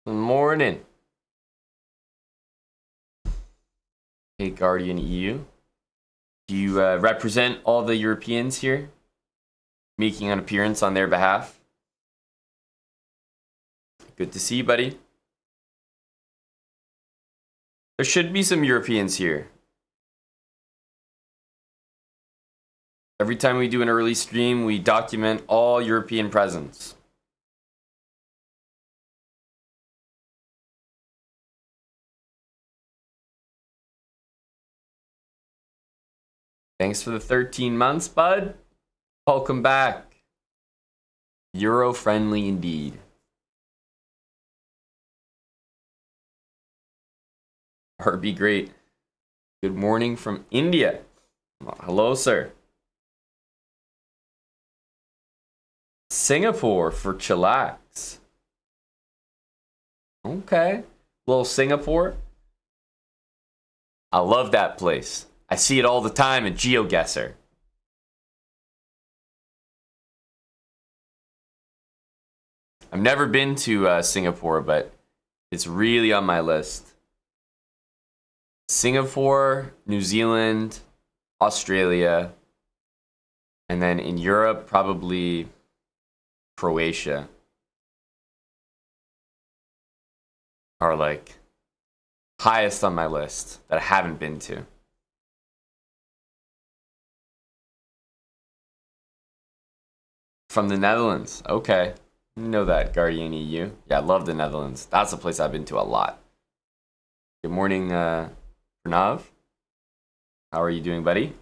Good morning. Hey, Guardian EU. Do you represent all the Europeans here? Making an appearance on their behalf? Good to see you, buddy. There should be some Europeans here. Every time we do an early stream, we document all European presence. Thanks for the 13 months, bud. Welcome back. Euro-friendly indeed. RB great. Good morning from India. Hello, sir. Singapore for chillax. Okay. Little Singapore. I love that place. I see it all the time in GeoGuessr. I've never been to Singapore, but it's really on my list. Singapore, New Zealand, Australia, and then in Europe, probably Croatia are like highest on my list that I haven't been to. From the Netherlands. Okay. You know that, Guardian EU. Yeah, I love the Netherlands. That's a place I've been to a lot. Good morning, Pranav. How are you doing, buddy?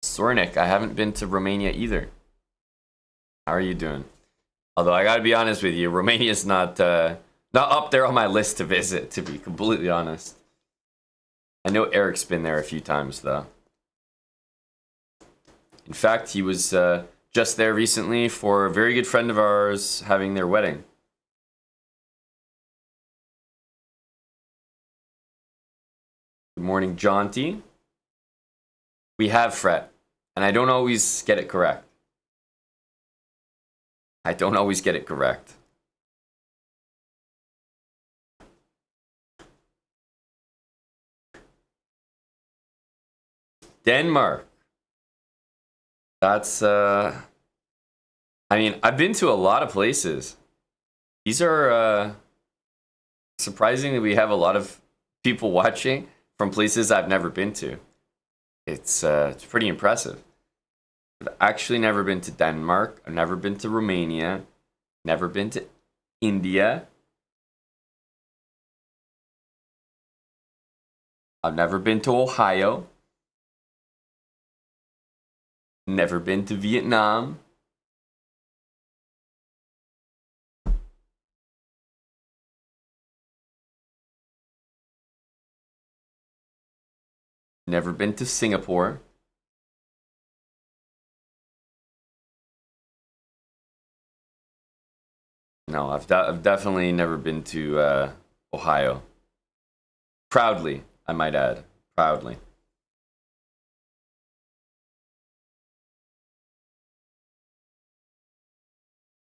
Sornik, I haven't been to Romania either. How are you doing? Although I gotta be honest with you, Romania's not up there on my list to visit, to be completely honest. I know Eric's been there a few times, though. In fact, he was just there recently for a very good friend of ours having their wedding. Good morning, Jaunty. We have Fret, and I don't always get it correct. I don't always get it correct. Denmark. That's, I mean, I've been to a lot of places. These are, surprisingly, we have a lot of people watching from places I've never been to. It's pretty impressive. I've actually never been to Denmark. I've never been to Romania. Never been to India. I've never been to Ohio. Never been to Vietnam. Never been to Singapore. No, I've definitely never been to Ohio. Proudly, I might add. Proudly.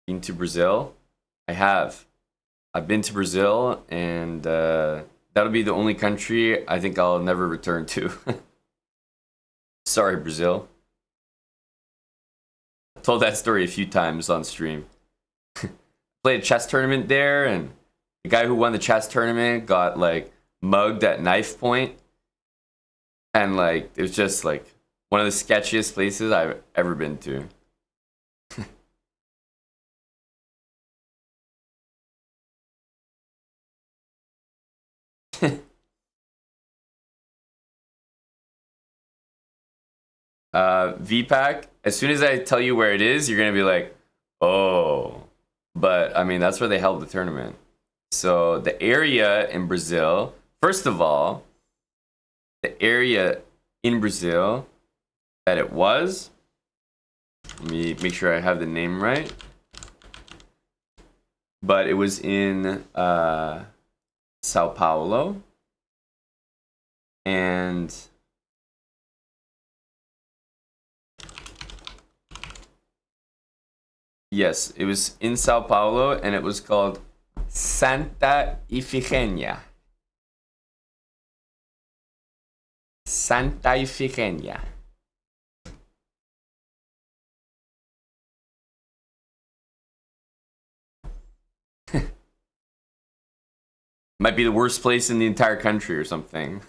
Been to Brazil? I have. I've been to Brazil, and that'll be the only country I think I'll never return to. Sorry, Brazil. I told that story a few times on stream. Played a chess tournament there, and the guy who won the chess tournament got like mugged at knife point, and like it was just like one of the sketchiest places I've ever been to. VPAC, as soon as I tell you where it is, you're gonna be like, oh. But I mean, that's where they held the tournament. So the area in Brazil, first of all, the area in Brazil that it was, let me make sure I have the name right. But it was in Sao Paulo. And Yes, it was in Sao Paulo, and it was called Santa Ifigenia. Santa Ifigenia. Might be the worst place in the entire country or something.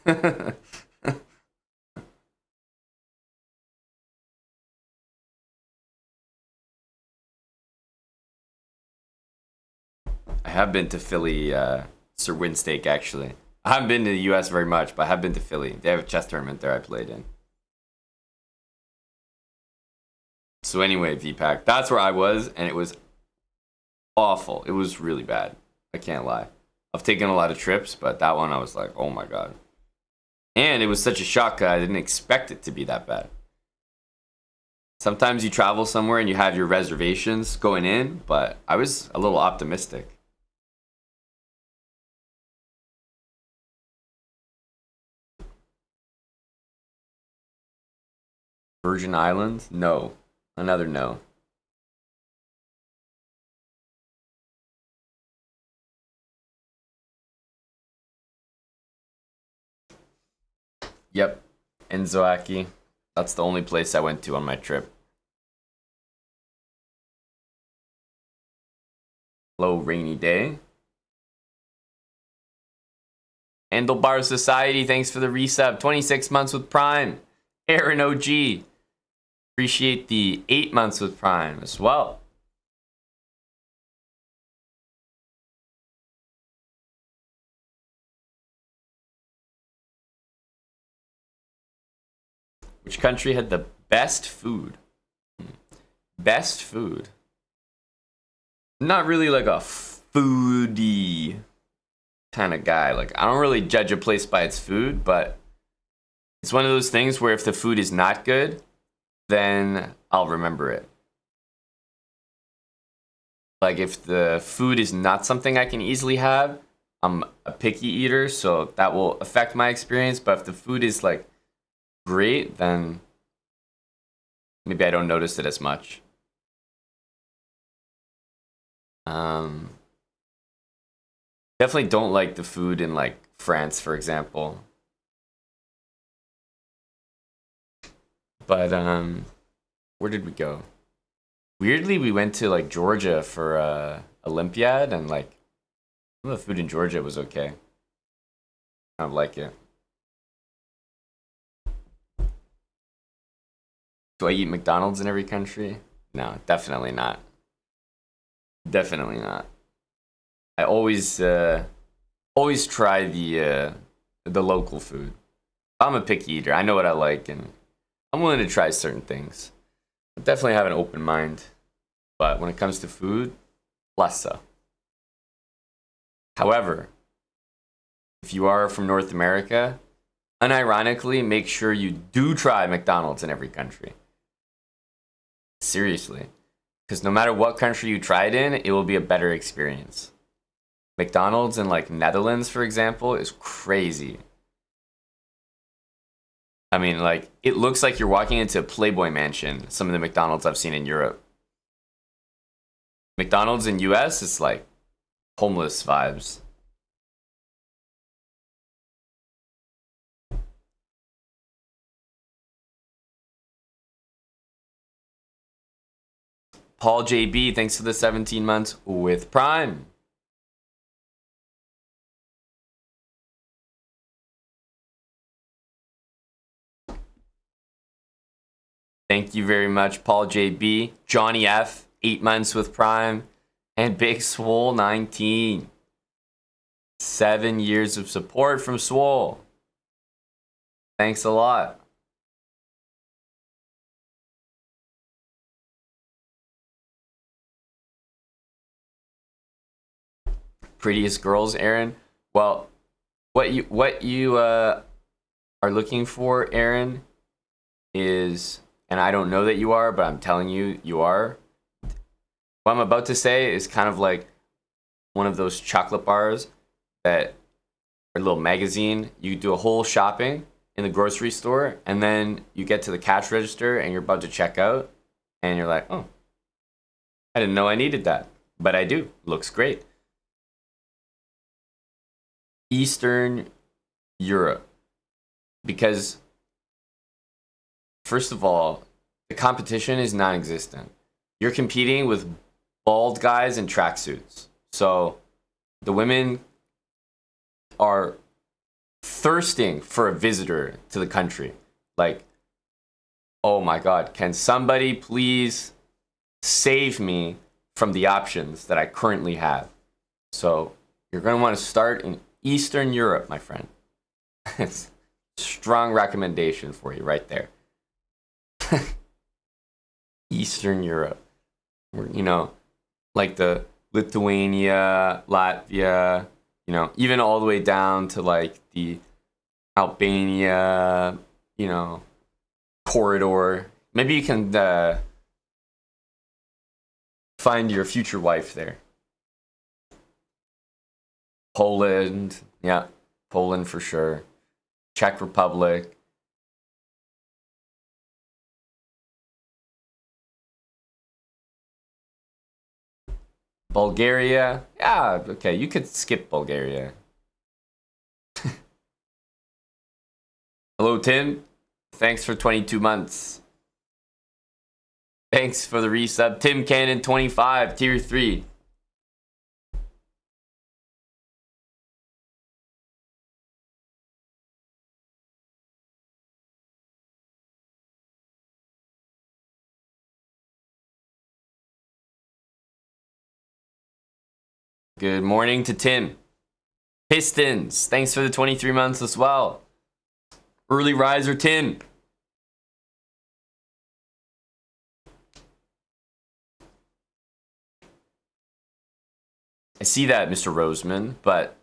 I have been to Philly, Sir Winsteak, actually. I haven't been to the US very much, but I have been to Philly. They have a chess tournament there I played in. So anyway, VPAC, that's where I was, and it was awful. It was really bad. I can't lie. I've taken a lot of trips, but that one I was like, oh my god. And it was such a shock. I didn't expect it to be that bad. Sometimes you travel somewhere and you have your reservations going in, but I was a little optimistic. Virgin Islands? No. Another no. Yep. Enzoaki. That's the only place I went to on my trip. Low rainy day. Handlebar Society, thanks for the resub. 26 months with Prime. Aaron OG. Appreciate the 8 months with Prime as well. Which country had the best food? Best food. Not really like a foodie kind of guy. Like, I don't really judge a place by its food, but it's one of those things where if the food is not good, then I'll remember it. Like, if the food is not something I can easily have, I'm a picky eater, so that will affect my experience. But if the food is like great, then maybe I don't notice it as much. Definitely don't like the food in like France, for example. But where did we go? Weirdly, we went to like Georgia for Olympiad, and like some of the food in Georgia was okay. I don't like it. Do I eat McDonald's in every country? No, definitely not. Definitely not. I always try the local food. I'm a picky eater. I know what I like, and I'm willing to try certain things. I definitely have an open mind, but when it comes to food, less so. However, if you are from North America, unironically, make sure you do try McDonald's in every country. Seriously. Because no matter what country you try it in, it will be a better experience. McDonald's in like Netherlands, for example, is crazy. I mean, like, it looks like you're walking into a Playboy mansion, some of the McDonald's I've seen in Europe. McDonald's in US, it's like homeless vibes. Paul JB, thanks for the 17 months with Prime. Thank you very much, Paul JB. Johnny F, 8 months with Prime. And Big Swole, 19. 7 years of support from Swole. Thanks a lot. Prettiest girls, Aaron. Well, what you are looking for, Aaron, is, and I don't know that you are, but I'm telling you, you are. What I'm about to say is kind of like one of those chocolate bars that are a little magazine. You do a whole shopping in the grocery store, and then you get to the cash register and you're about to check out, and you're like, oh, I didn't know I needed that, but I do. Looks great. Eastern Europe. Because, first of all, the competition is non existent. You're competing with bald guys in tracksuits. So the women are thirsting for a visitor to the country. Like, oh my God, can somebody please save me from the options that I currently have? So you're going to want to start in Eastern Europe, my friend. It's a strong recommendation for you right there. Eastern Europe. You know, like the Lithuania, Latvia, you know, even all the way down to like the Albania, you know, corridor. Maybe you can find your future wife there. Poland, yeah, Poland for sure. Czech Republic. Bulgaria, yeah, okay, you could skip Bulgaria. Hello, Tim. Thanks for 22 months. Thanks for the resub. Tim Cannon 25, tier 3. Good morning to Tim. Pistons, thanks for the 23 months as well. Early riser Tim. I see that, Mr. Roseman, but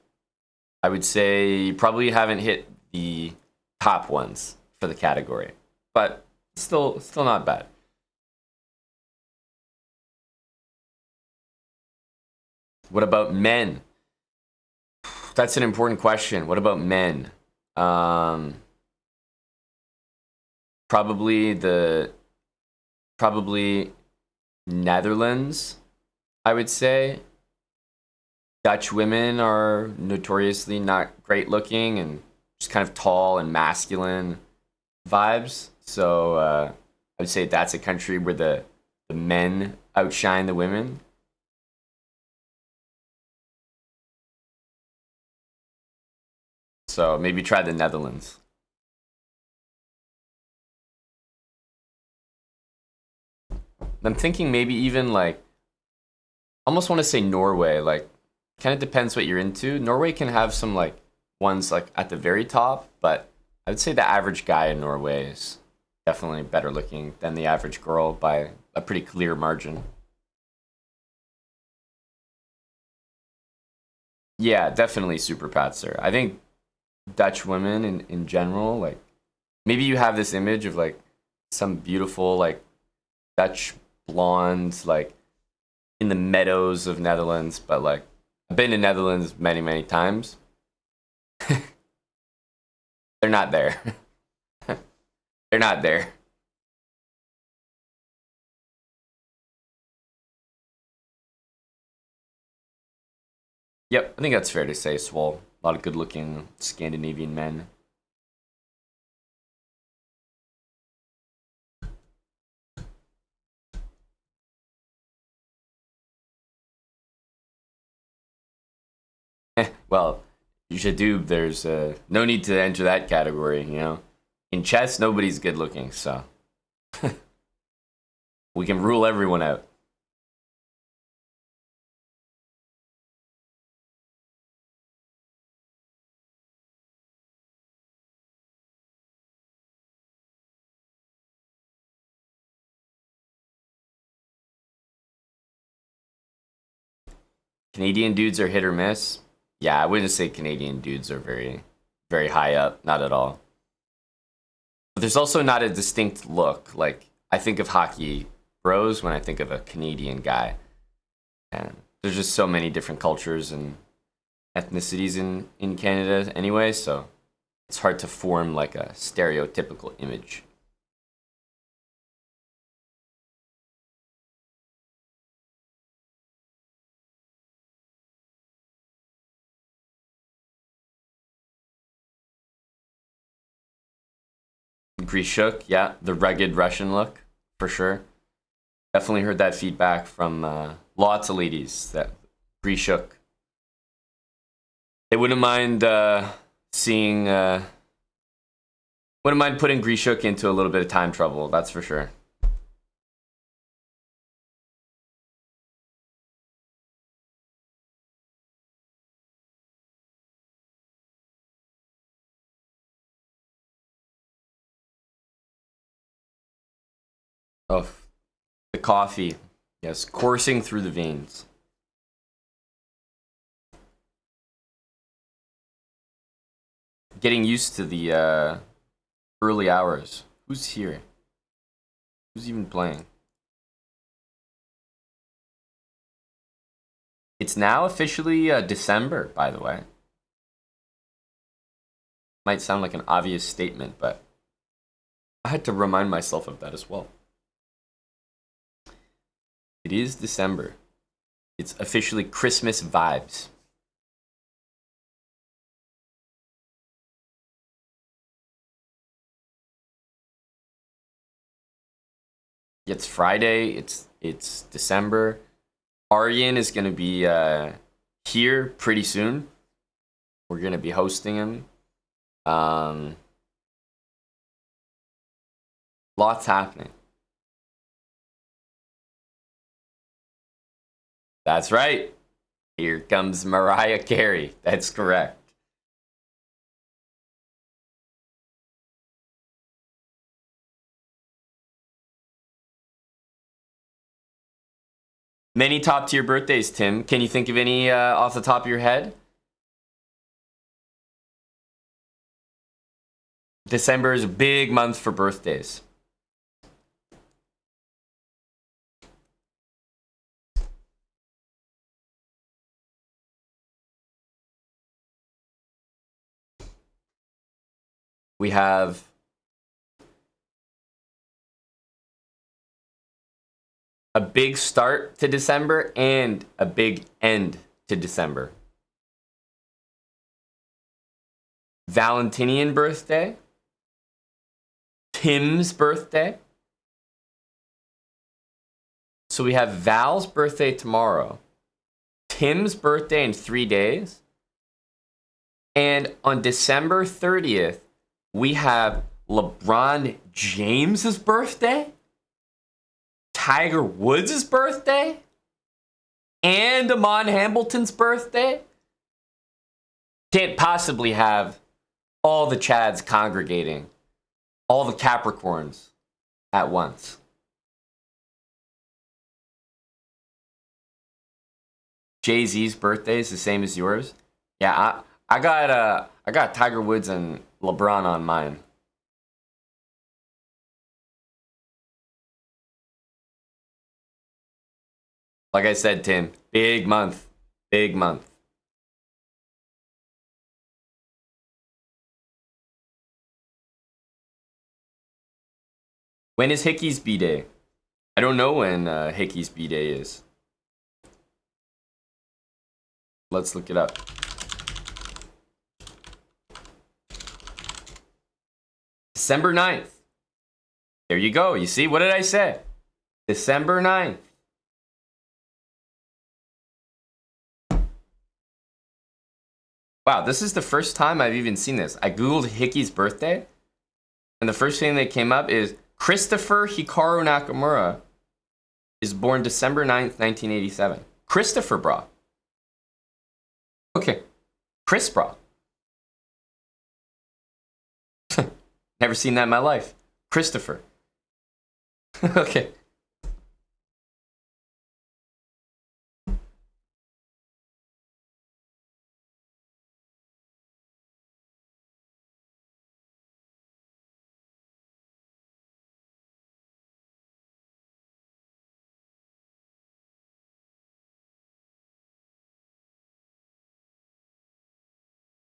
I would say you probably haven't hit the top ones for the category. But still not bad. What about men? That's an important question. What about men? Probably Netherlands, I would say. Dutch women are notoriously not great looking and just kind of tall and masculine vibes. So I would say that's a country where the men outshine the women. So maybe try the Netherlands. I'm thinking maybe even like, almost want to say Norway. Like, kind of depends what you're into. Norway can have some like ones like at the very top, but I would say the average guy in Norway is definitely better looking than the average girl by a pretty clear margin. Yeah, definitely Super Patzer. I think Dutch women in general, like maybe you have this image of like some beautiful like Dutch blondes like in the meadows of Netherlands, but like I've been to Netherlands many times. They're not there. They're not there. Yep, I think that's fair to say, Swole. A lot of good looking Scandinavian men. Well, you should do. There's no need to enter that category, you know. In chess, nobody's good looking, so we can rule everyone out. Canadian dudes are hit or miss. Yeah, I wouldn't say Canadian dudes are very high up. Not at all. But there's also not a distinct look. Like I think of hockey bros when I think of a Canadian guy, and there's just so many different cultures and ethnicities in Canada anyway. So it's hard to form like a stereotypical image. Grishuk, yeah, the rugged Russian look, for sure. Definitely heard that feedback from lots of ladies, that Grishuk. They wouldn't mind seeing, wouldn't mind putting Grishuk into a little bit of time trouble, that's for sure. Oh, the coffee. Yes, coursing through the veins. Getting used to the early hours. Who's here? Who's even playing? It's now officially December, by the way. Might sound like an obvious statement, but I had to remind myself of that as well. It is December. It's officially Christmas vibes. It's Friday. It's December. Aryan is gonna be here pretty soon. We're gonna be hosting him. Lots happening. That's right. Here comes Mariah Carey. That's correct. Many top tier birthdays, Tim. Can you think of any off the top of your head? December is a big month for birthdays. We have a big start to December and a big end to December. Valentinian birthday. Tim's birthday. So we have Val's birthday tomorrow. Tim's birthday in 3 days. And on December 30th, we have LeBron James's birthday, Tiger Woods' birthday, and Amon Hamilton's birthday. Can't possibly have all the Chads congregating, all the Capricorns at once. Jay-Z's birthday is the same as yours. Yeah, I got Tiger Woods and LeBron on mine. Like I said, Tim, big month. Big month. When is Hickey's B-Day? I don't know when Hickey's B-Day is. Let's look it up. December 9th. There you go. You see, what did I say? December 9th. Wow, this is the first time I've even seen this. I googled Hickey's birthday, and the first thing that came up is Christopher Hikaru Nakamura is born December 9th, 1987. Christopher, bro. Okay. Chris, bro. Never seen that in my life. Christopher. Okay.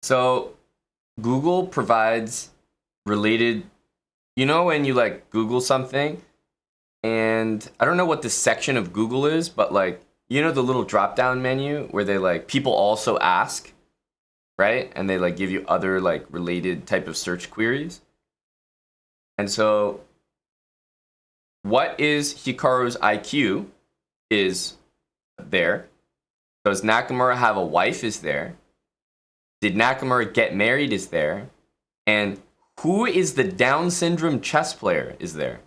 So Google provides related, you know, when you like Google something, and I don't know what the section of Google is, but like, you know, the little drop down menu where they like people also ask, right? And they like give you other like related type of search queries. And so, what is Hikaru's IQ is there. Does Nakamura have a wife is there. Did Nakamura get married is there. And who is the Down syndrome chess player is there.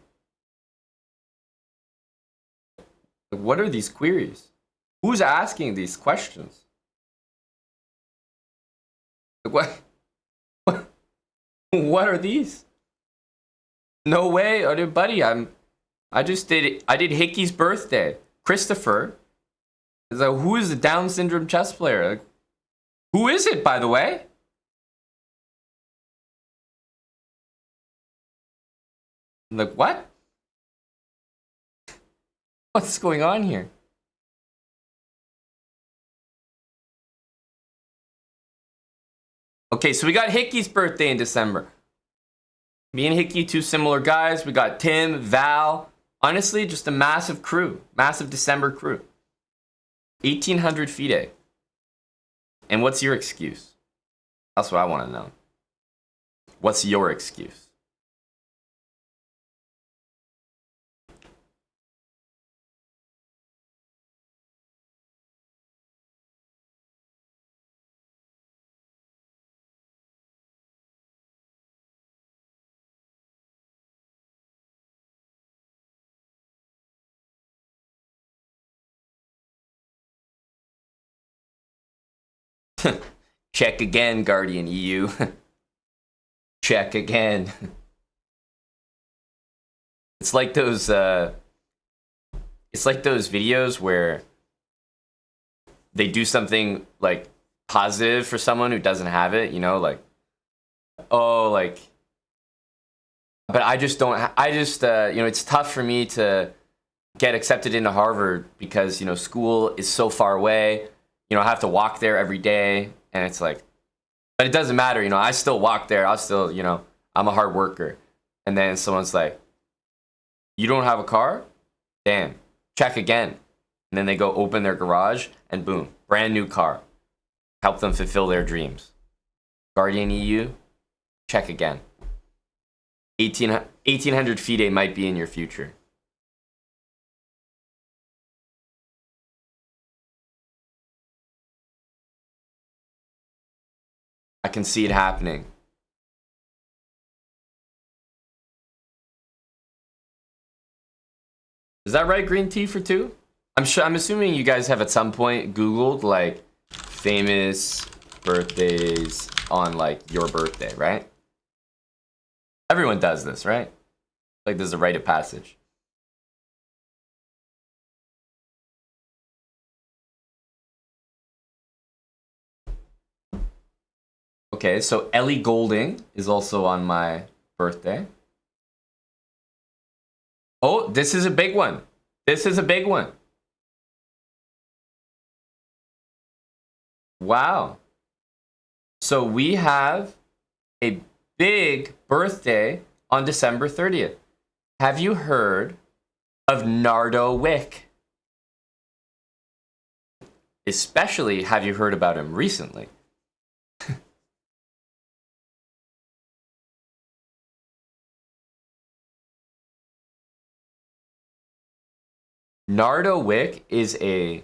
What are these queries? Who's asking these questions? What are these? No way, buddy. I did Hickey's birthday. Christopher. So who is the Down syndrome chess player? Like, who is it, by the way? Like, what? What's going on here? Okay, so we got Hickey's birthday in December. Me and Hickey, two similar guys. We got Tim, Val. Honestly, just a massive crew. Massive December crew. 1,800 FIDE. And what's your excuse? That's what I want to know. What's your excuse? Check again, Guardian EU. Check again. It's like those videos where they do something like positive for someone who doesn't have it, you know, like, oh, like, but I just don't, it's tough for me to get accepted into Harvard because, school is so far away. I have to walk there every day, and it's like, but it doesn't matter, I still walk there. I'll still, I'm a hard worker. And then someone's like, you don't have a car? Damn, check again. And then they go open their garage, and boom, brand new car. Help them fulfill their dreams. Guardian EU, check again. 1,800 FIDE might be in your future. I can see it happening. Is that right, green tea for two? I'm assuming you guys have at some point Googled like famous birthdays on like your birthday, right? Everyone does this, right? Like there's a rite of passage. Okay, so Ellie Goulding is also on my birthday. Oh, this is a big one. This is a big one. Wow. So we have a big birthday on December 30th. Have you heard of Nardo Wick? Especially, have you heard about him recently? Nardo Wick is a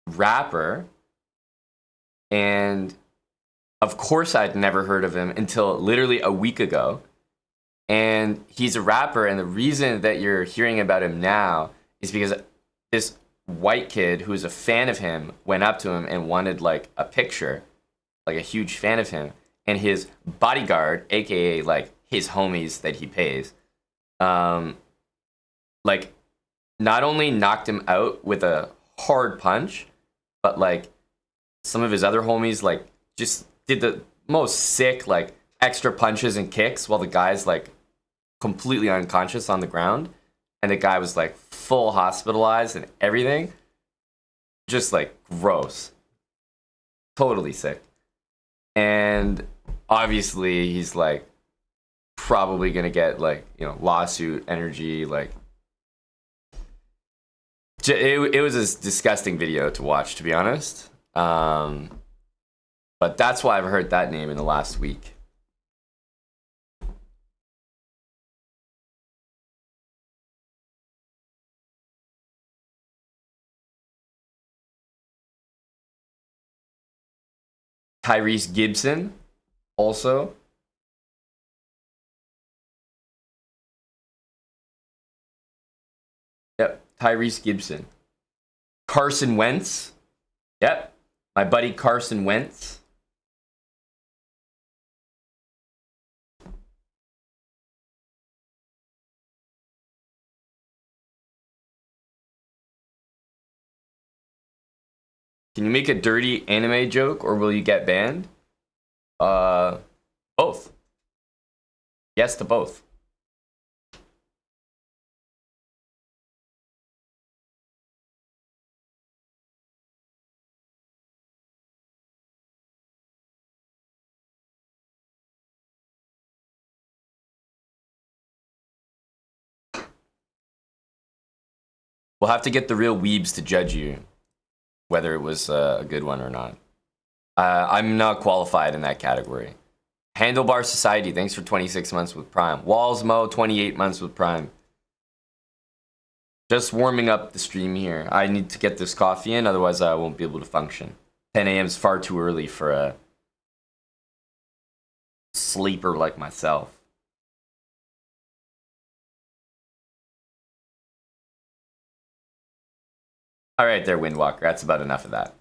rapper, and of course I'd never heard of him until literally a week ago. And he's a rapper, and the reason that you're hearing about him now is because this white kid who's a fan of him went up to him and wanted like a picture, like a huge fan of him, and his bodyguard, aka like his homies that he pays, like not only knocked him out with a hard punch, but like some of his other homies like just did the most sick like extra punches and kicks while the guy's like completely unconscious on the ground, and the guy was like full hospitalized and everything. Just like gross. Totally sick. And obviously he's like probably gonna get like, lawsuit energy, like it was a disgusting video to watch, to be honest. But that's why I've heard that name in the last week. Tyrese Gibson, also. Yep, Tyrese Gibson. Carson Wentz. Yep, my buddy Carson Wentz. Can you make a dirty anime joke or will you get banned? Both. Yes to both. We'll have to get the real weebs to judge you, whether it was a good one or not. I'm not qualified in that category. Handlebar Society, thanks for 26 months with Prime. Walls Mo, 28 months with Prime. Just warming up the stream here. I need to get this coffee in, otherwise I won't be able to function. 10 a.m. is far too early for a sleeper like myself. All right, there, Windwalker. That's about enough of that.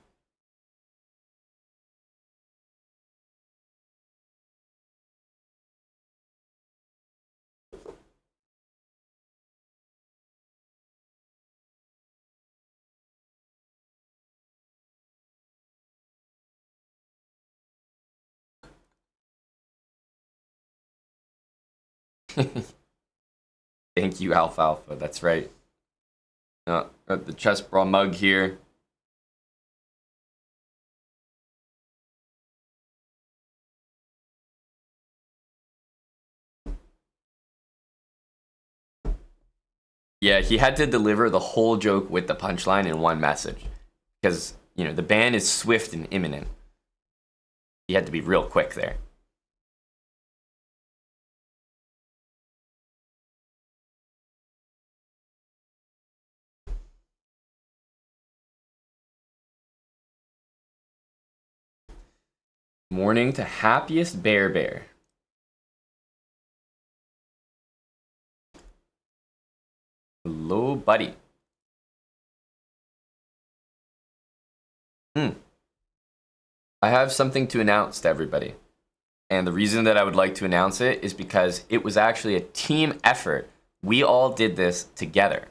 Thank you, Alfalfa. That's right. Got the chest brawl mug here. Yeah, he had to deliver the whole joke with the punchline in one message. Because, you know, the ban is swift and imminent. He had to be real quick there. Morning to happiest bear. Hello, buddy. I have something to announce to everybody. And the reason that I would like to announce it is because it was actually a team effort. We all did this together.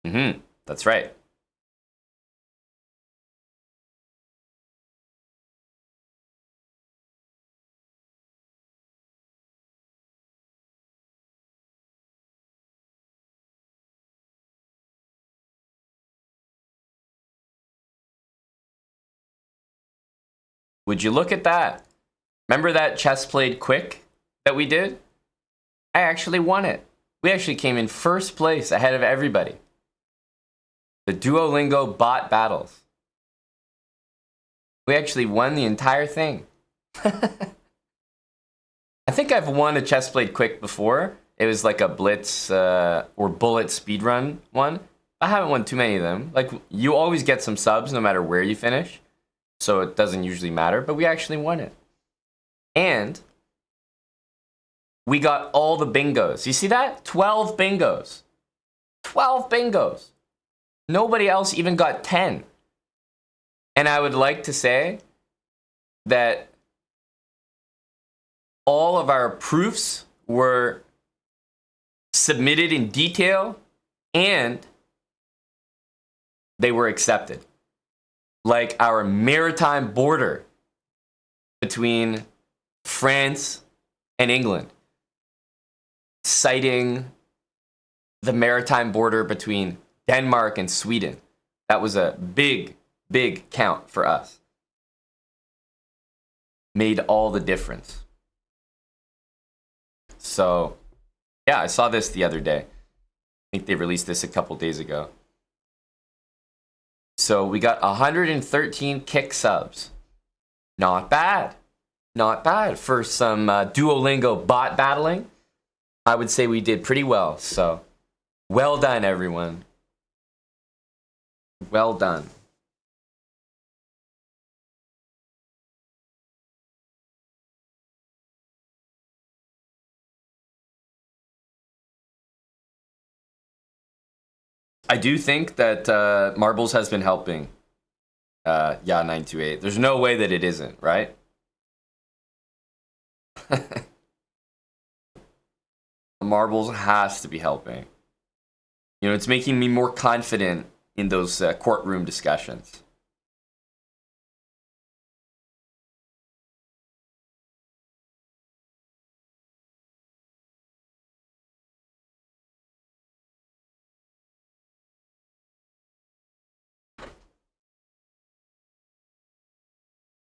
That's right. Would you look at that? Remember that chess played quick that we did? I actually won it. We actually came in first place ahead of everybody. The Duolingo bot battles. We actually won the entire thing. I think I've won a chess played quick before. It was like a blitz or bullet speedrun one. I haven't won too many of them. Like, you always get some subs no matter where you finish. So it doesn't usually matter, but we actually won it. And we got all the bingos. You see that? 12 bingos. 12 bingos. Nobody else even got 10. And I would like to say that all of our proofs were submitted in detail and they were accepted. Like our maritime border between France and England, citing the maritime border between Denmark and Sweden. That was a big count for us. Made all the difference. So, yeah, I saw this the other day. I think they released this a couple days ago. So we got 113 kick subs. Not bad. Not bad for some Duolingo bot battling. I would say we did pretty well. So, well done, everyone. Well done. I do think that Marbles has been helping. Yeah, 928. There's no way that it isn't, right? Marbles has to be helping. You know, it's making me more confident in those courtroom discussions.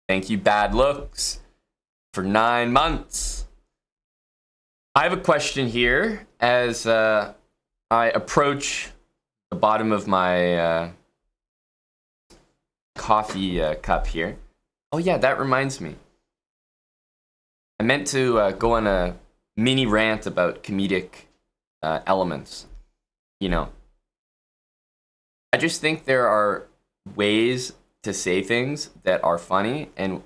Thank you, Bad Looks, for 9 months. I have a question here as I approach the bottom of my coffee cup here. Oh, yeah, that reminds me. I meant to go on a mini rant about comedic elements. You know, I just think there are ways to say things that are funny and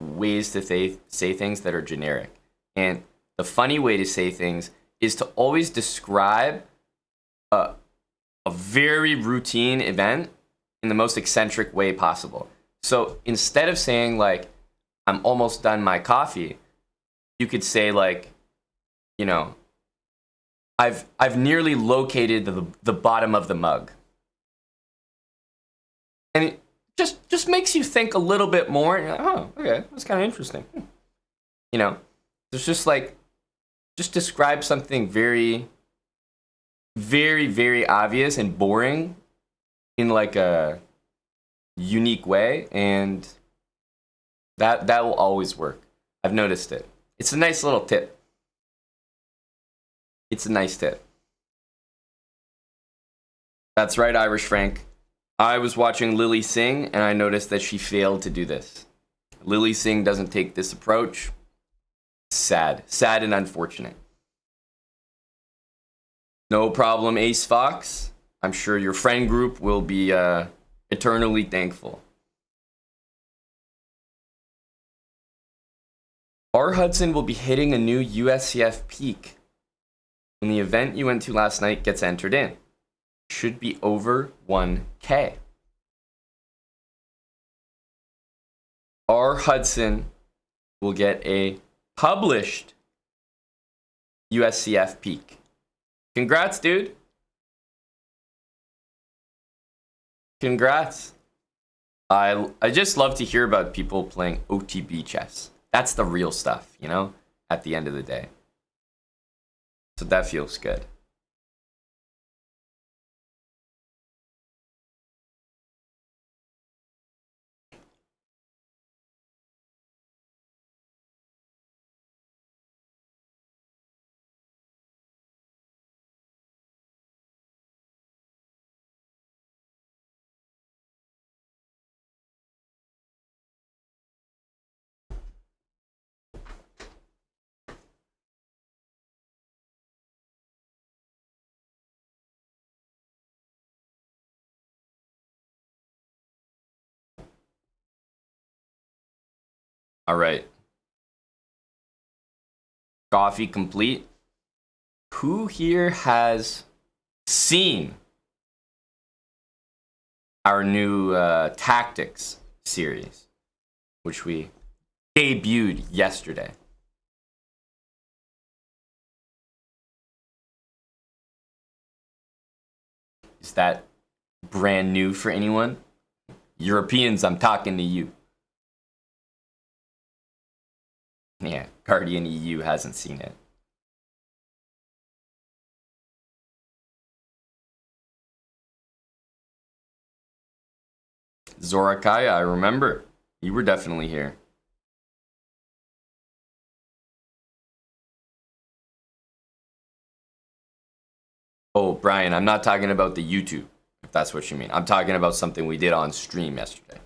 ways to say things that are generic. And the funny way to say things is to always describe a very routine event in the most eccentric way possible. So instead of saying like, I'm almost done my coffee, you could say like, you know, I've nearly located the bottom of the mug. And it just makes you think a little bit more. You're like, oh, okay, that's kind of interesting. You know, there's just like, just describe something very, very, very obvious and boring in like a unique way, and that will always work. I've noticed it. It's a nice little tip. It's a nice tip. That's right, Irish Frank. I was watching Lily Singh, and I noticed that she failed to do this. Lily Singh doesn't take this approach. Sad and unfortunate. No problem, Ace Fox. I'm sure your friend group will be eternally thankful. R. Hudson will be hitting a new USCF peak when the event you went to last night gets entered in. Should be over 1K. R. Hudson will get a published USCF peak. Congrats, dude. Congrats. I just love to hear about people playing OTB chess. That's the real stuff, you know, at the end of the day. So that feels good. All right. Coffee complete. Who here has seen our new tactics series, which we debuted yesterday? Is that brand new for anyone? Europeans, I'm talking to you. Yeah, Guardian EU hasn't seen it. Zorakaya, I remember. You were definitely here. Oh, Brian, I'm not talking about the YouTube, if that's what you mean. I'm talking about something we did on stream yesterday.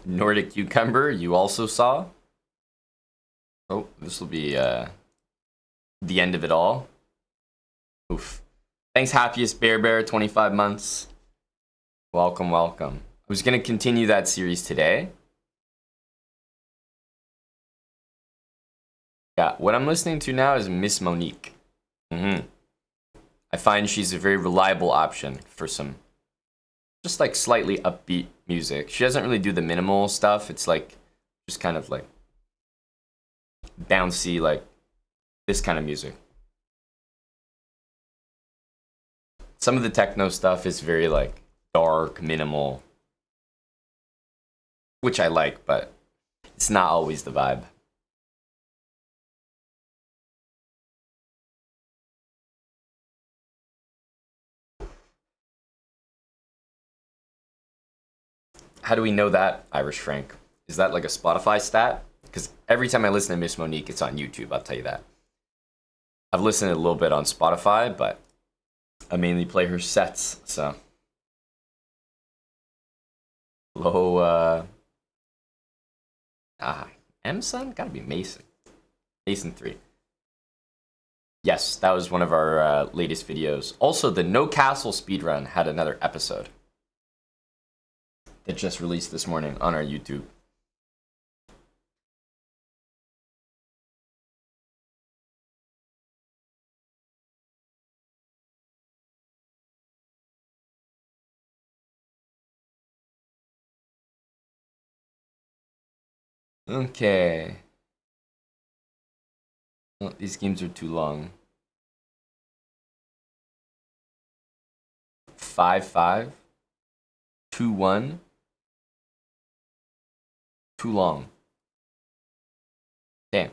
Nordic Cucumber, you also saw. Oh, this will be the end of it all. Oof. Thanks, Happiest Bear, 25 months. Welcome, welcome. I was going to continue that series today. Yeah, what I'm listening to now is Miss Monique. I find she's a very reliable option for some just like slightly upbeat music. She doesn't really do the minimal stuff. It's like just kind of like bouncy, like this kind of music. Some of the techno stuff is very like dark, minimal, which I like, but it's not always the vibe. How do we know that, Irish Frank? Is that like a Spotify stat? Because every time I listen to Miss Monique, it's on YouTube, I'll tell you that. I've listened a little bit on Spotify, but I mainly play her sets, so. Low, M-Sun? Gotta be Mason. Mason 3. Yes, that was one of our latest videos. Also, the No Castle speedrun had another episode that just released this morning on our YouTube. Okay. Oh, these games are too long. 5-5. 2-1. Too long. Damn.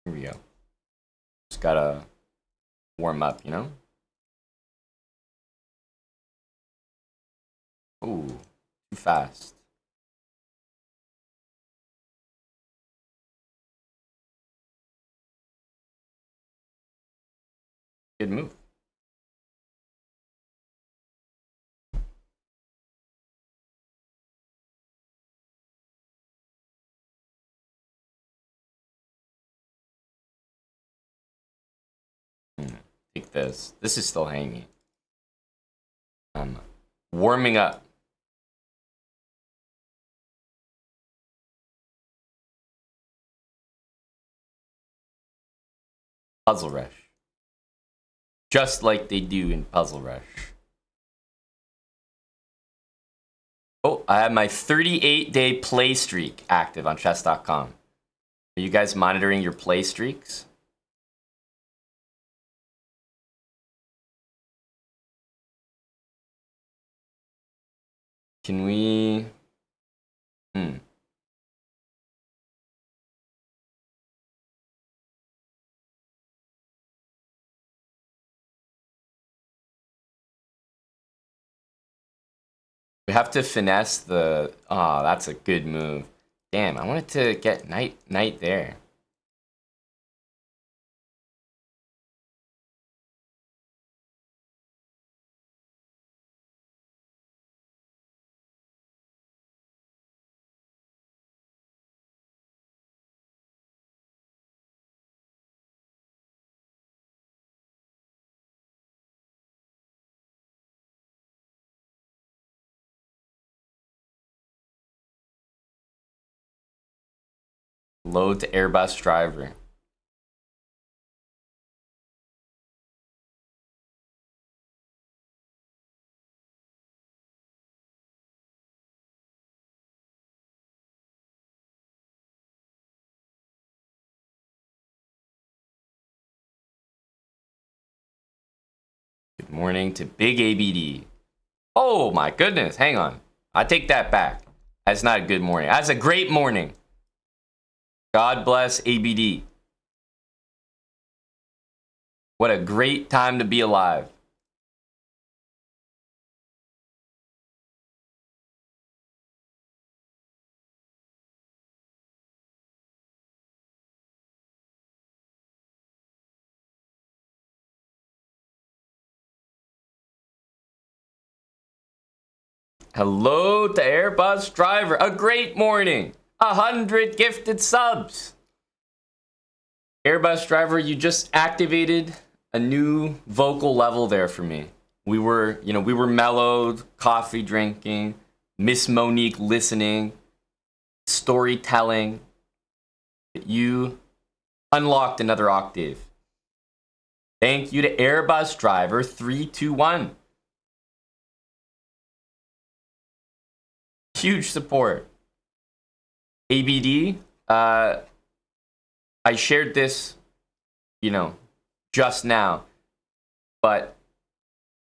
Here we go. Just gotta warm up, you know? Ooh, too fast. Good move. Take this. This is still hanging. Warming up. Puzzle Rush. Just like they do in Puzzle Rush. Oh, I have my 38-day play streak active on chess.com. Are you guys monitoring your play streaks? Can we... We have to finesse the... Oh, that's a good move. Damn, I wanted to get knight there. Load to Airbus driver. Good morning to Big ABD. Oh my goodness, hang on. I take that back. That's not a good morning. That's a great morning. God bless ABD. What a great time to be alive. Hello to Airbus Driver. A great morning. 100 gifted subs. Airbus Driver, you just activated a new vocal level there for me. We were mellowed, coffee drinking, Miss Monique listening, storytelling. You unlocked another octave. Thank you to Airbus Driver 321. Huge support. ABD, I shared this, just now, but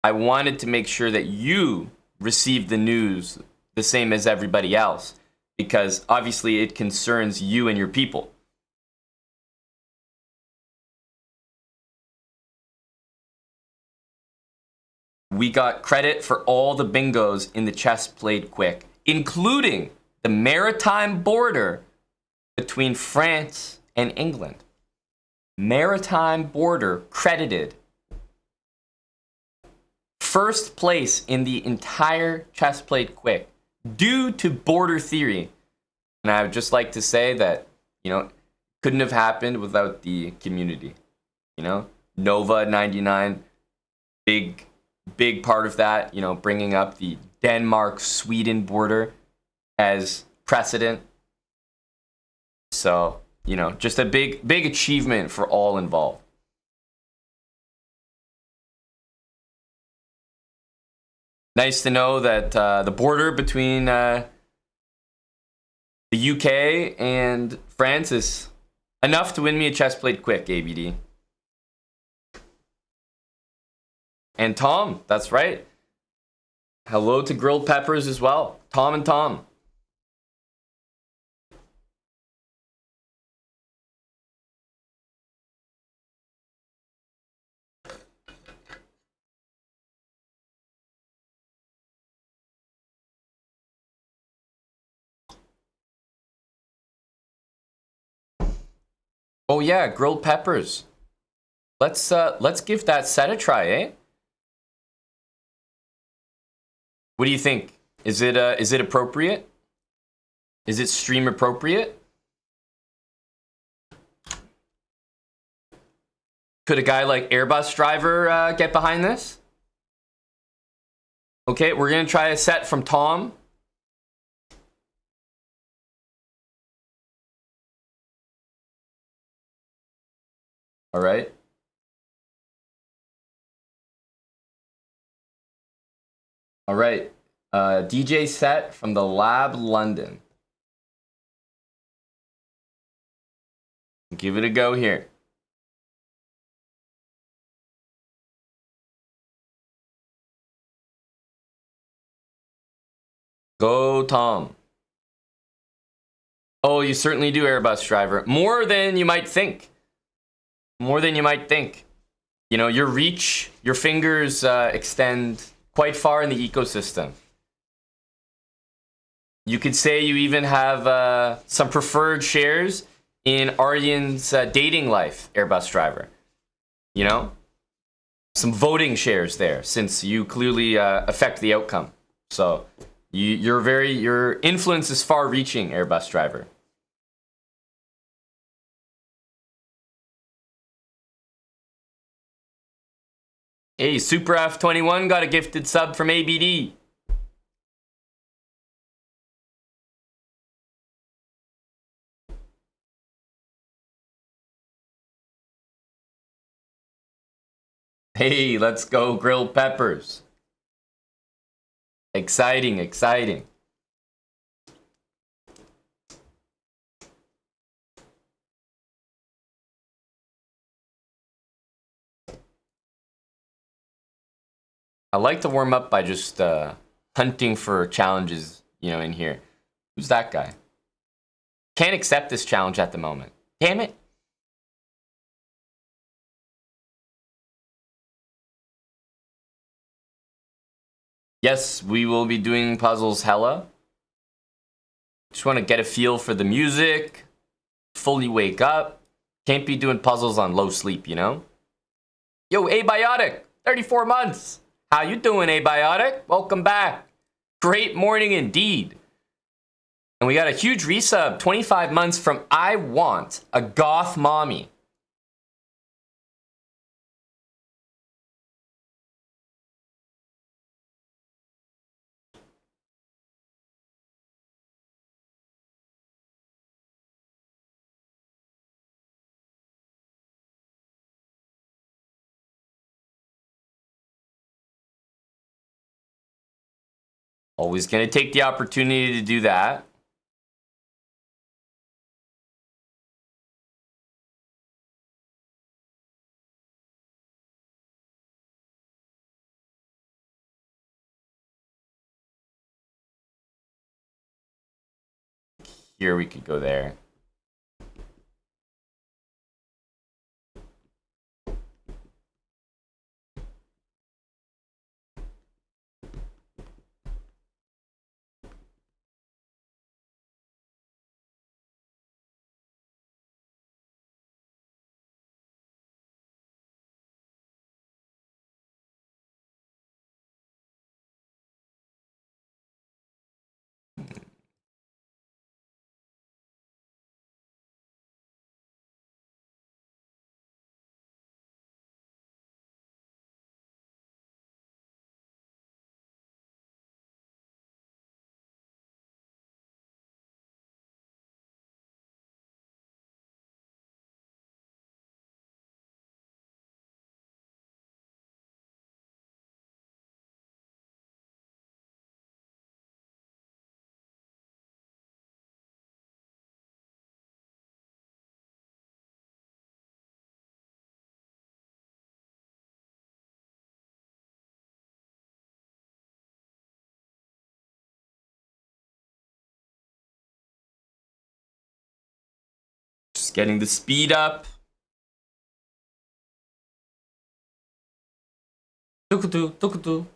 I wanted to make sure that you received the news the same as everybody else, because obviously it concerns you and your people. We got credit for all the bingos in the chess played quick, including the maritime border between France and England. Maritime border credited. First place in the entire chess played quick due to border theory. And I would just like to say that, couldn't have happened without the community. Nova 99, big part of that, bringing up the Denmark-Sweden border as precedent. So, just a big achievement for all involved. Nice to know that the border between the UK and France is enough to win me a chess played quick, ABD. And Tom, that's right. Hello to Grilled Peppers as well. Tom and Tom. Oh yeah, Grilled Peppers. Let's give that set a try, eh? What do you think? Is it appropriate? Is it stream appropriate? Could a guy like Airbus Driver get behind this? Okay, we're gonna try a set from Tom. All right. All right. DJ set from the Lab London. Give it a go here. Go, Tom. Oh, you certainly do, Airbus Driver. More than you might think. More than you might think. Your reach, your fingers extend quite far in the ecosystem. You could say you even have some preferred shares in Aryan's dating life, Airbus Driver. Some voting shares there, since you clearly affect the outcome. So your influence is far-reaching, Airbus Driver. Hey, Super F21 got a gifted sub from ABD. Hey, let's go, Grilled Peppers. Exciting, exciting. I like to warm up by just hunting for challenges, in here. Who's that guy? Can't accept this challenge at the moment. Damn it. Yes, we will be doing puzzles hella. Just want to get a feel for the music. Fully wake up. Can't be doing puzzles on low sleep, Yo, Abiotic, 34 months. How you doing, Abiotic? Welcome back. Great morning indeed. And we got a huge resub, 25 months from I Want a Goth Mommy. Always going to take the opportunity to do that. Here we could go there. Just getting the speed up. Tukutu, tukutu.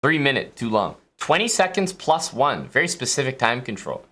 -3 minute, too long. 20 seconds plus 1. Very specific time control.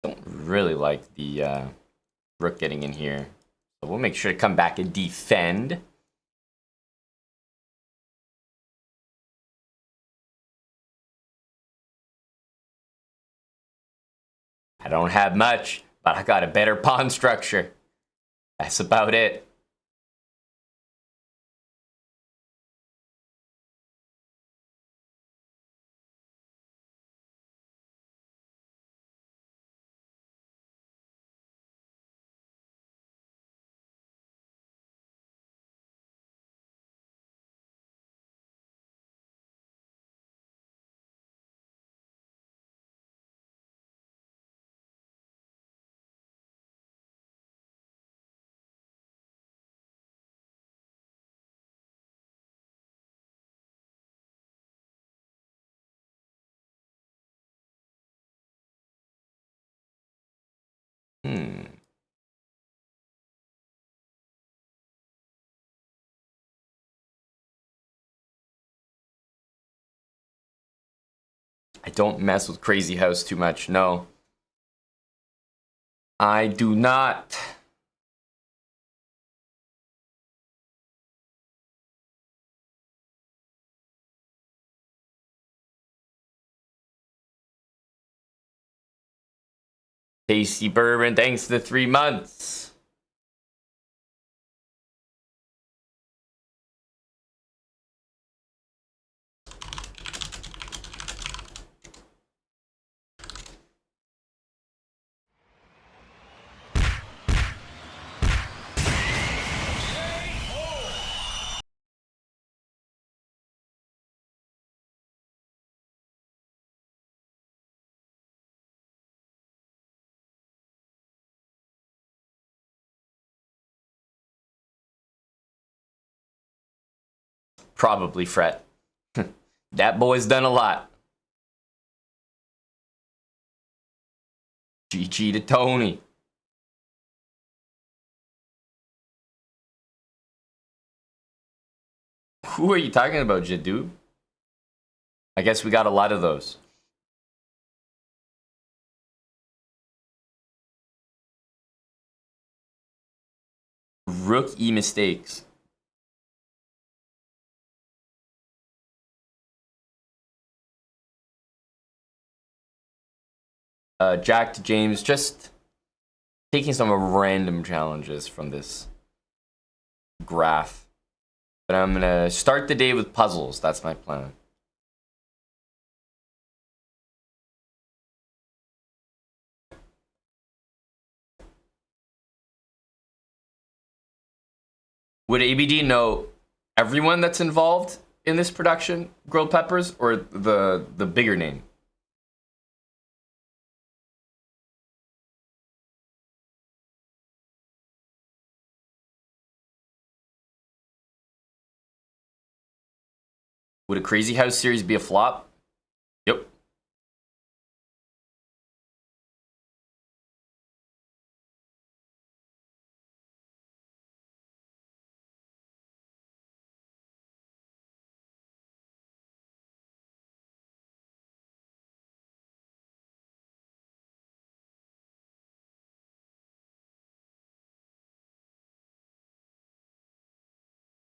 Don't really like the rook getting in here. So we'll make sure to come back and defend. I don't have much, but I got a better pawn structure. That's about it. I don't mess with Crazy House too much, no. I do not. Tasty bourbon, thanks to the 3 months. Probably Fret. That boy's done a lot. GG to Tony. Who are you talking about, Jadu? I guess we got a lot of those. Rookie mistakes. Jack to James, just taking some random challenges from this graph. But I'm gonna start the day with puzzles. That's my plan. Would ABD know everyone that's involved in this production, Grilled Peppers, or the bigger name? Would a Crazy House series be a flop? Yep.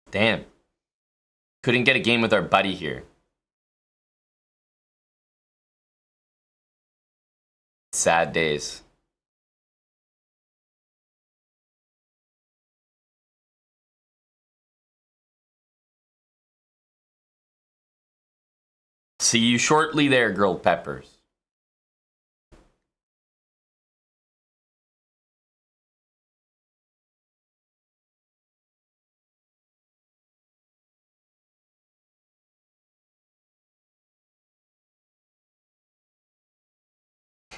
Damn. Couldn't get a game with our buddy here. Sad days. See you shortly there, Grilled Peppers.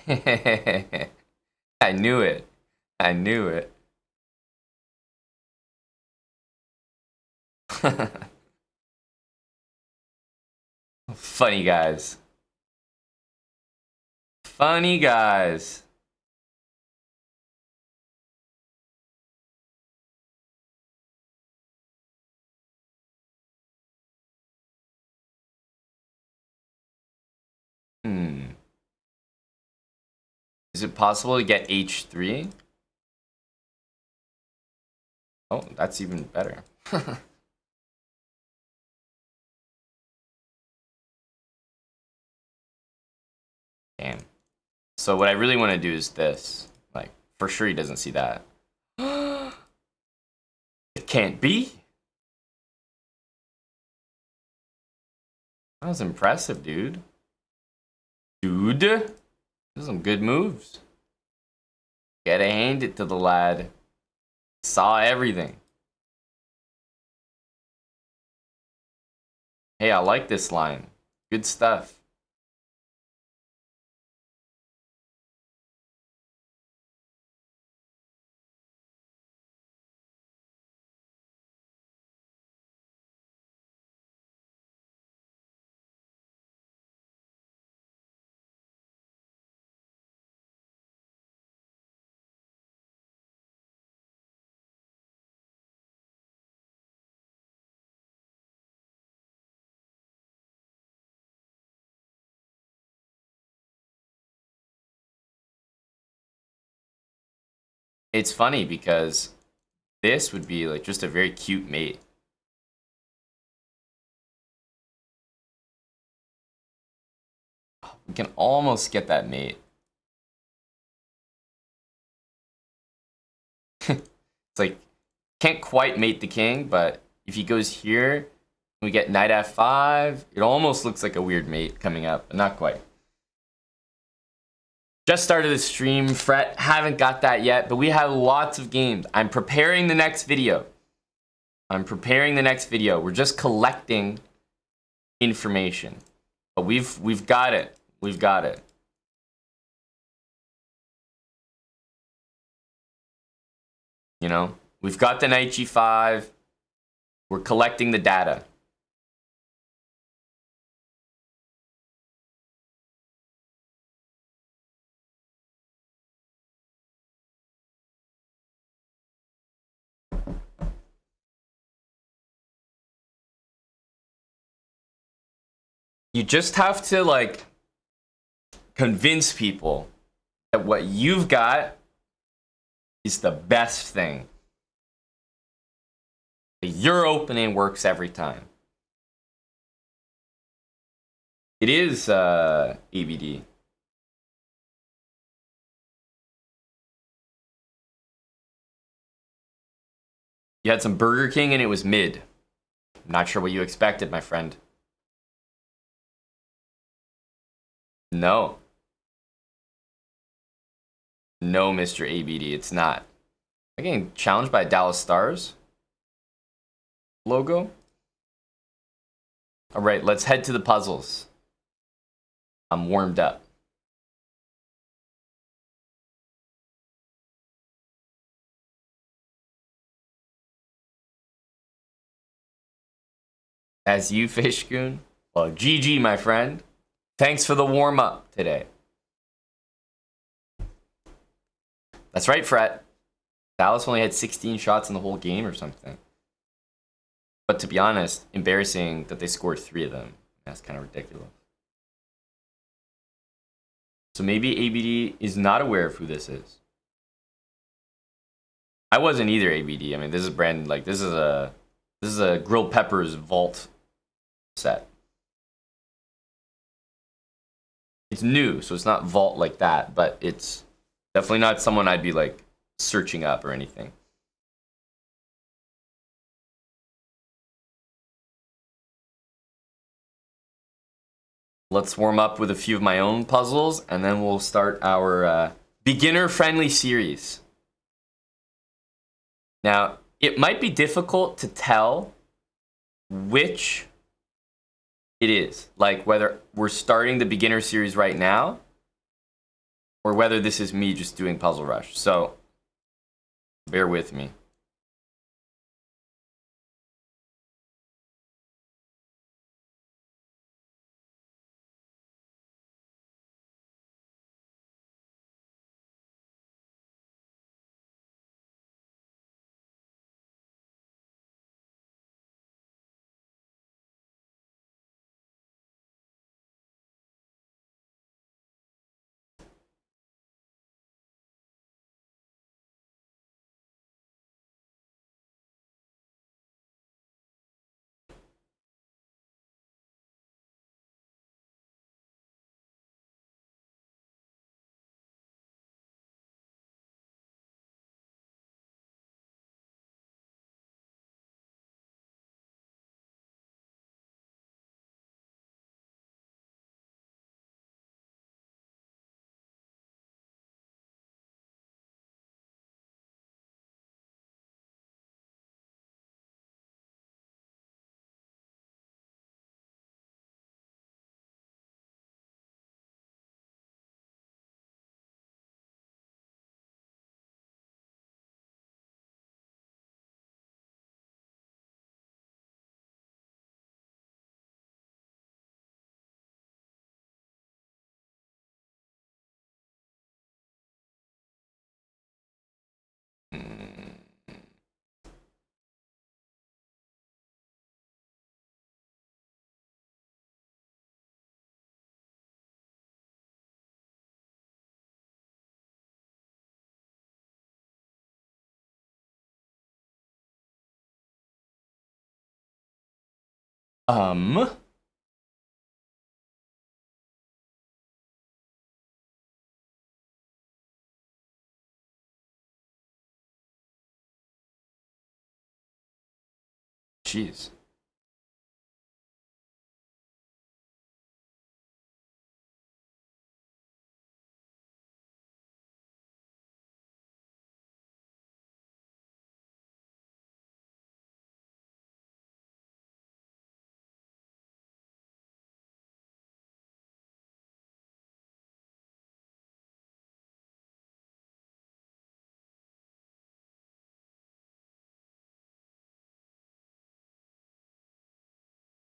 I knew it. I knew it. Funny guys. Funny guys. Hmm. Is it possible to get H3? Oh, that's even better. Damn. So what I really want to do is this. Like, for sure he doesn't see that. It can't be. That was impressive, dude. Dude. Those are some good moves. Gotta hand it to the lad. Saw everything. Hey, I like this line. Good stuff. it's funny because this would be like just a very cute mate. We can almost get that mate. It's like, can't quite mate the king, but if he goes here, we get knight f5. It almost looks like a weird mate coming up, but not quite. Just started the stream, Fret. Haven't got that yet, but we have lots of games. I'm preparing the next video. We're just collecting information, but we've got it. We've got it. You know, we've got the knight g5. We're collecting the data. You just have to like convince people that what you've got is the best thing. Your opening works every time. It is ABD. You had some Burger King and it was mid. I'm not sure what you expected, my friend. No. No, Mr. ABD, it's not. I'm getting challenged by Dallas Stars logo. All right, let's head to the puzzles. I'm warmed up. As you, Fishgoon. Well, GG, my friend. Thanks for the warm-up today. That's right, Fret. Dallas only had 16 shots in the whole game or something. But to be honest, embarrassing that they scored 3 of them. That's kind of ridiculous. So maybe ABD is not aware of who this is. I wasn't either, ABD. I mean, this is brand like this is a grilled peppers vault set. It's new, so it's not vault like that, but it's definitely not someone I'd be like searching up or anything. Let's warm up with a few of my own puzzles, and then we'll start our beginner-friendly series. Now, it might be difficult to tell which it is. Like, whether we're starting the beginner series right now, or whether this is me just doing Puzzle Rush. So, bear with me. Um. Jeez.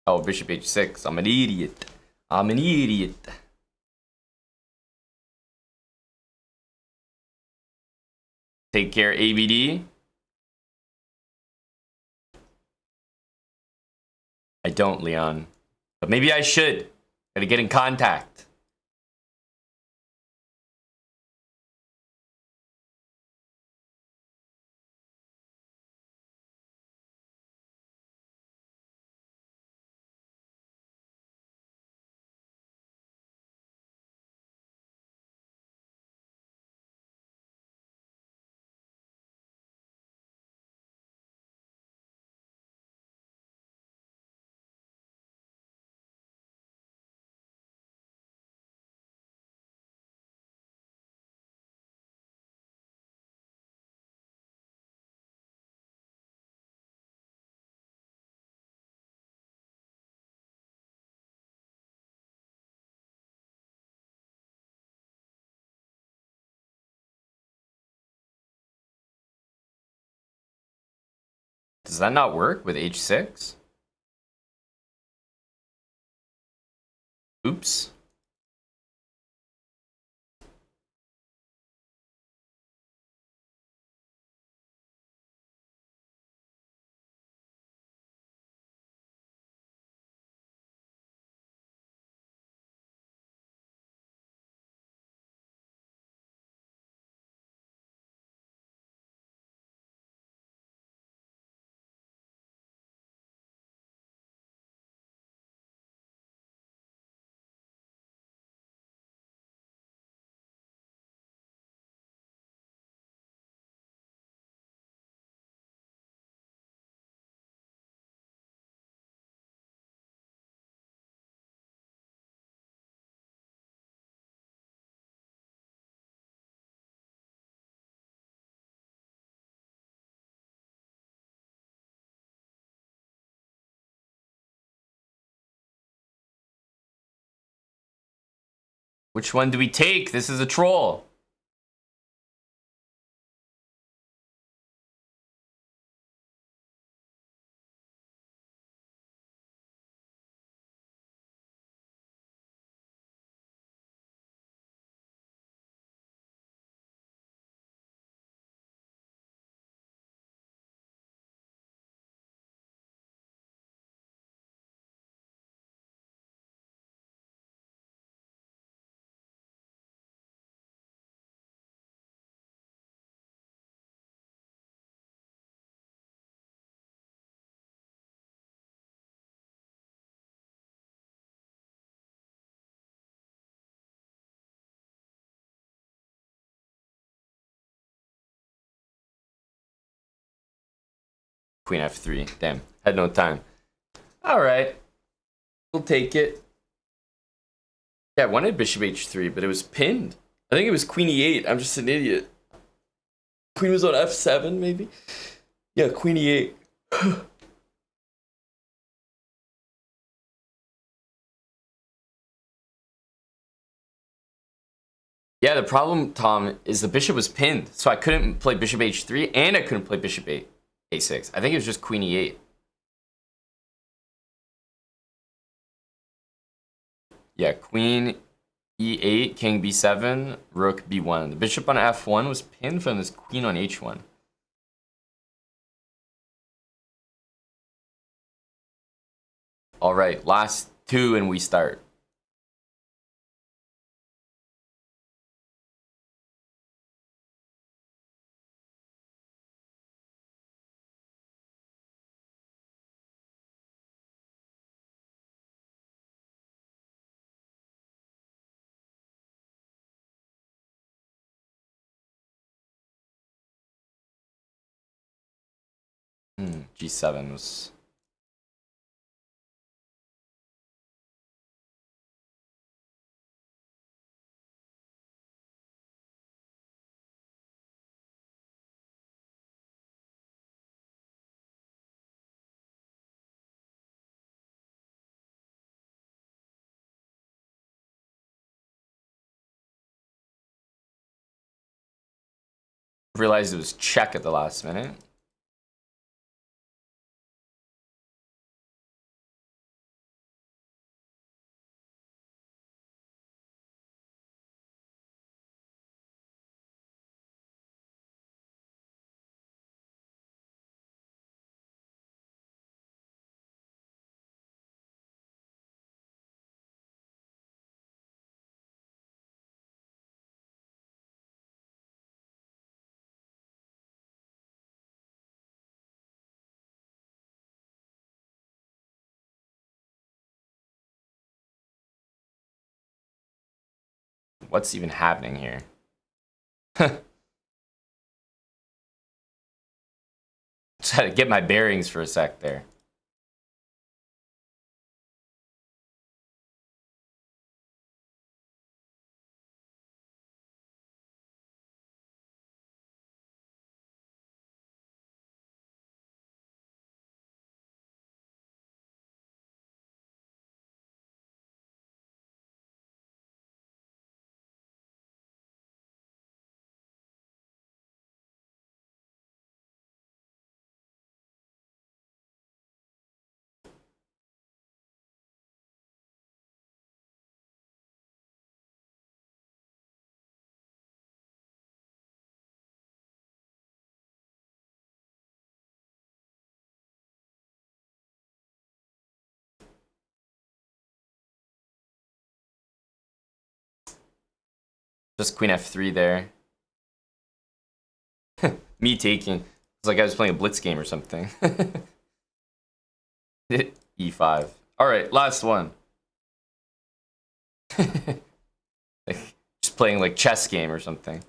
Oh, bishop h6. I'm an idiot. I'm an idiot. Take care, ABD. I don't, Leon. But maybe I should. Gotta get in contact. Does that not work with h6? Oops. Which one do we take? This is a troll. Queen f3. Damn. Had no time. Alright. We'll take it. Yeah, I wanted bishop h3, but it was pinned. I think it was queen e8. I'm just an idiot. Queen was on f7, maybe? Yeah, queen e8. Yeah, the problem, Tom, is the bishop was pinned. So I couldn't play bishop h3, and I couldn't play bishop a6. I think it was just queen e8. Yeah, queen e8, king b7, rook b1. The bishop on f1 was pinned from this queen on h1. All right, last two and we start. G7 was. Realized it was check at the last minute. What's even happening here? Just had to get my bearings for a sec there. Just queen f3 there. Me taking. It's like I was playing a blitz game or something. E5. All right, last one. Just playing like chess game or something.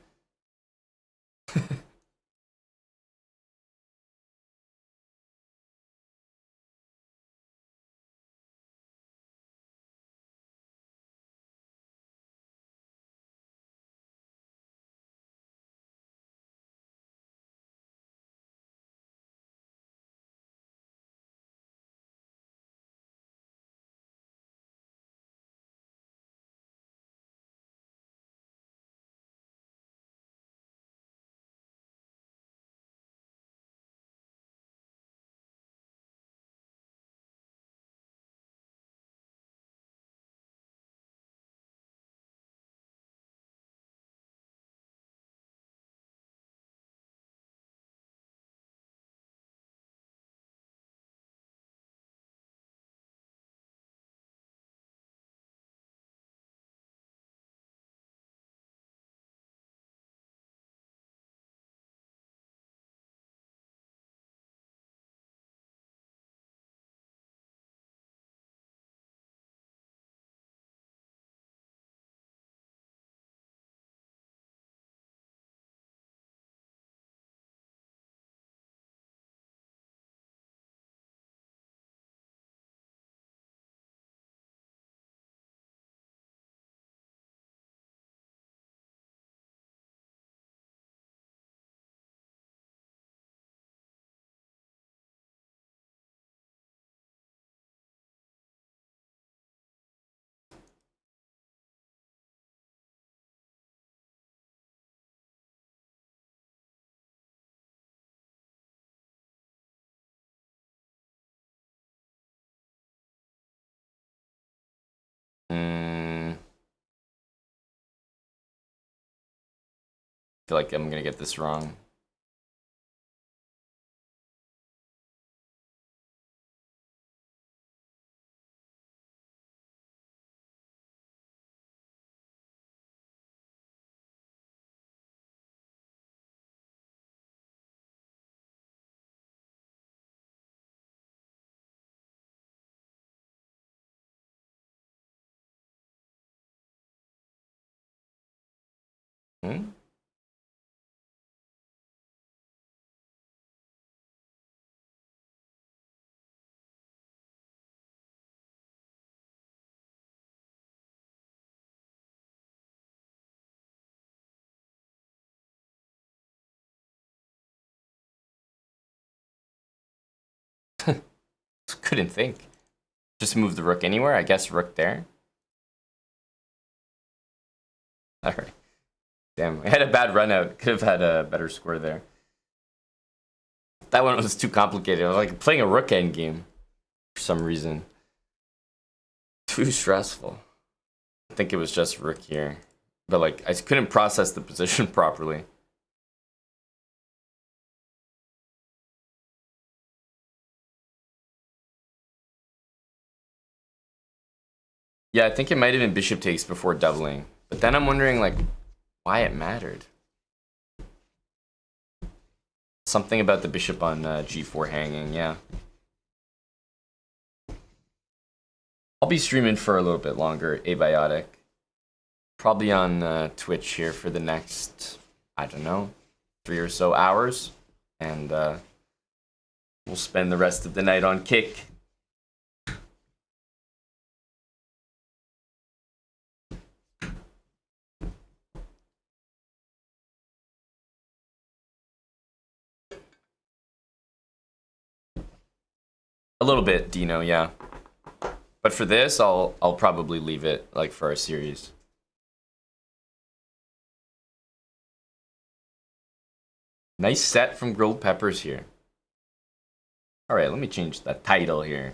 Feel like I'm gonna get this wrong. Hmm? couldn't think. Just move the rook anywhere. I guess rook there. All right. Damn, I had a bad run out. Could have had a better score there. That one was too complicated. I was like playing a rook end game for some reason. Too stressful. I think it was just rook here. But like I couldn't process the position properly. Yeah, I think it might have been bishop takes before doubling. But then I'm wondering like why it mattered. Something about the bishop on g4 hanging, yeah. I'll be streaming for a little bit longer, abiotic. Probably on Twitch here for the next, I don't know, 3 or so hours. And we'll spend the rest of the night on Kick. A little bit, Dino, yeah. But for this, I'll probably leave it like for our series. Nice set from Grilled Peppers here. All right, let me change the title here.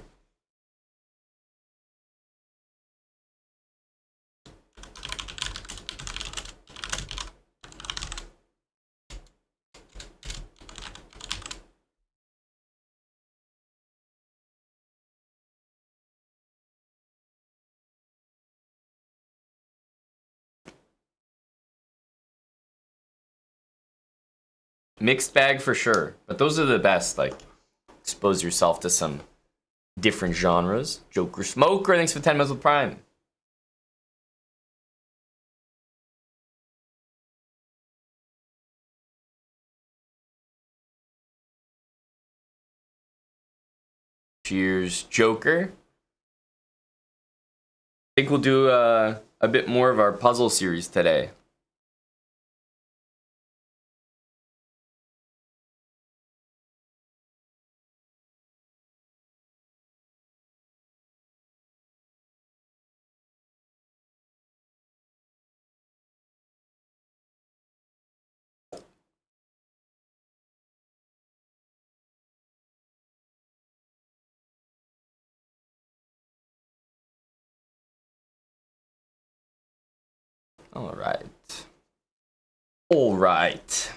Mixed bag for sure, but those are the best. Like, expose yourself to some different genres. Joker Smoker, thanks for 10 months with Prime. Cheers, Joker. I think we'll do a bit more of our puzzle series today. All right. All right.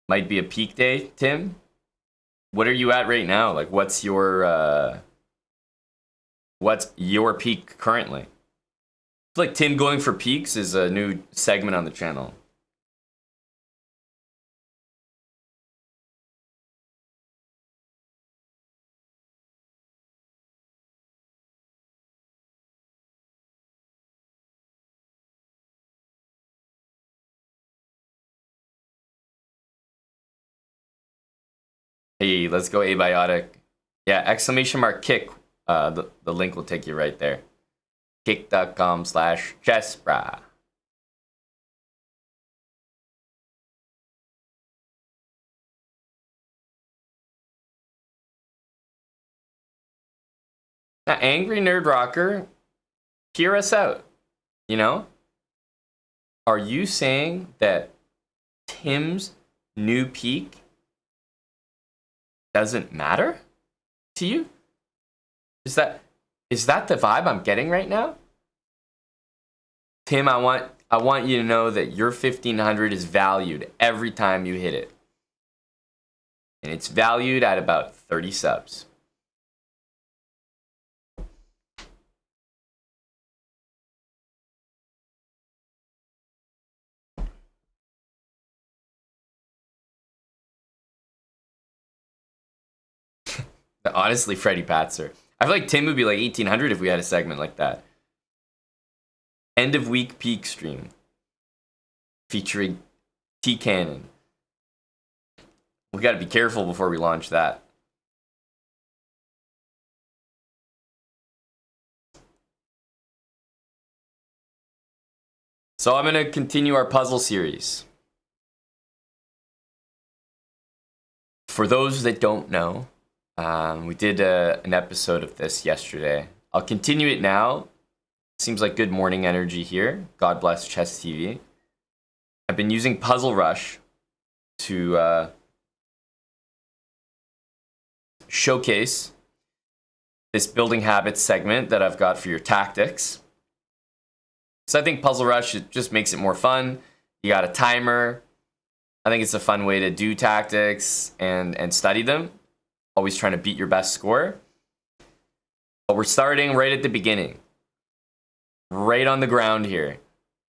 Might be a peak day, Tim. What are you at right now? Like, what's your peak currently? I feel like Tim going for peaks is a new segment on the channel. Hey, let's go abiotic. Yeah, exclamation mark kick. The link will take you right there. Kick.com/chessbra. Now, Angry Nerd Rocker, hear us out. You know? Are you saying that Tim's new peak doesn't matter to you? Is that the vibe I'm getting right now? Tim, I want you to know that your 1500 is valued every time you hit it. And it's valued at about 30 subs. Honestly, Freddy Patzer. I feel like Tim would be like 1800 if we had a segment like that. End of week peak stream. Featuring T Cannon. We gotta be careful before we launch that. So I'm going to continue our puzzle series. For those that don't know, we did an episode of this yesterday. I'll continue it now. Seems like good morning energy here. God bless Chess TV. I've been using Puzzle Rush to showcase this building habits segment that I've got for your tactics. So I think Puzzle Rush, it just makes it more fun. You got a timer. I think it's a fun way to do tactics and study them. Always trying to beat your best score. But we're starting right at the beginning. Right on the ground here.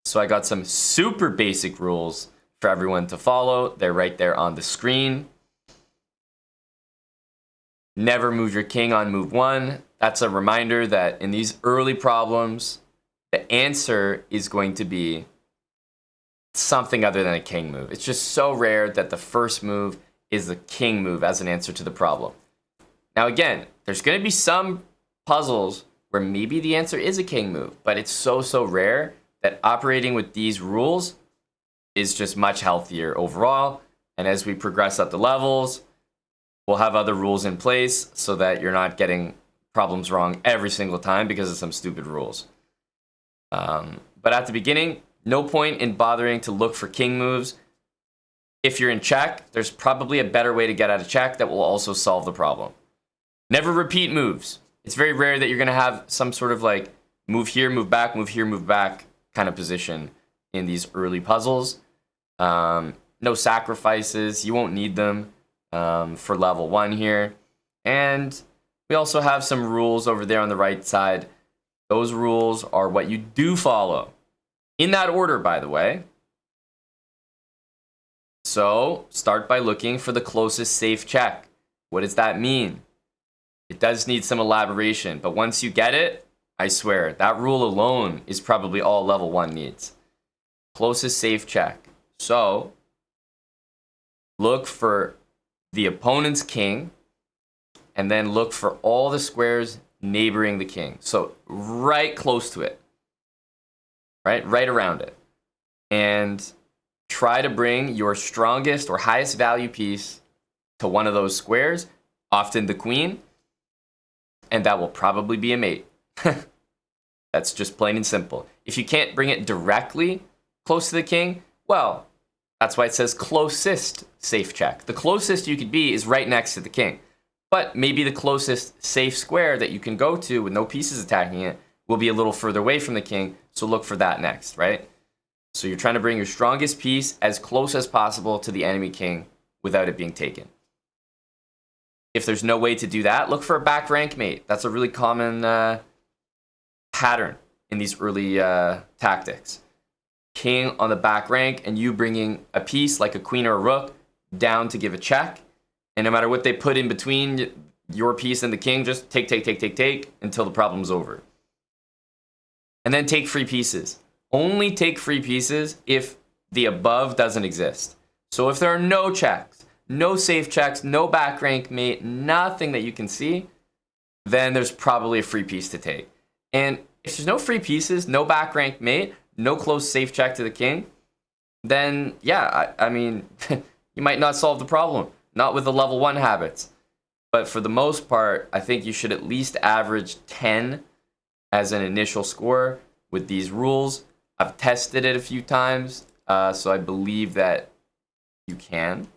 So I got some super basic rules for everyone to follow. They're right there on the screen. Never move your king on move 1. That's a reminder that in these early problems, the answer is going to be something other than a king move. It's just so rare that the first move is the king move as an answer to the problem. Now again, there's going to be some puzzles where maybe the answer is a king move, but it's so rare that operating with these rules is just much healthier overall. And as we progress up the levels, we'll have other rules in place so that you're not getting problems wrong every single time because of some stupid rules. But at the beginning, no point in bothering to look for king moves. If you're in check, there's probably a better way to get out of check that will also solve the problem. Never repeat moves. It's very rare that you're going to have some sort of like move here, move back, move here, move back kind of position in these early puzzles. No sacrifices. You won't need them for level 1 here. And we also have some rules over there on the right side. Those rules are what you do follow. In that order, by the way. So start by looking for the closest safe check. What does that mean? It does need some elaboration, but once you get it, I swear, that rule alone is probably all level 1 needs. Closest safe check. So look for the opponent's king, and then look for all the squares neighboring the king. So right close to it. Right around it. And try to bring your strongest or highest value piece to one of those squares, often the queen, and that will probably be a mate. That's just plain and simple. If you can't bring it directly close to the king, well, that's why it says closest safe check. The closest you could be is right next to the king. But maybe the closest safe square that you can go to with no pieces attacking it will be a little further away from the king, so look for that next, right? So you're trying to bring your strongest piece as close as possible to the enemy king without it being taken. If there's no way to do that, look for a back rank mate. That's a really common pattern in these early tactics. King on the back rank, and you bringing a piece like a queen or a rook down to give a check. And no matter what they put in between your piece and the king, just take until the problem's over. And then take free pieces. Only take free pieces if the above doesn't exist. So if there are no checks, no safe checks, no back rank mate, nothing that you can see, then there's probably a free piece to take. And if there's no free pieces, no back rank mate, no close safe check to the king, then yeah, I mean, you might not solve the problem. Not with the level 1 habits. But for the most part, I think you should at least average 10 as an initial score with these rules. I've tested it a few times, so I believe that you can.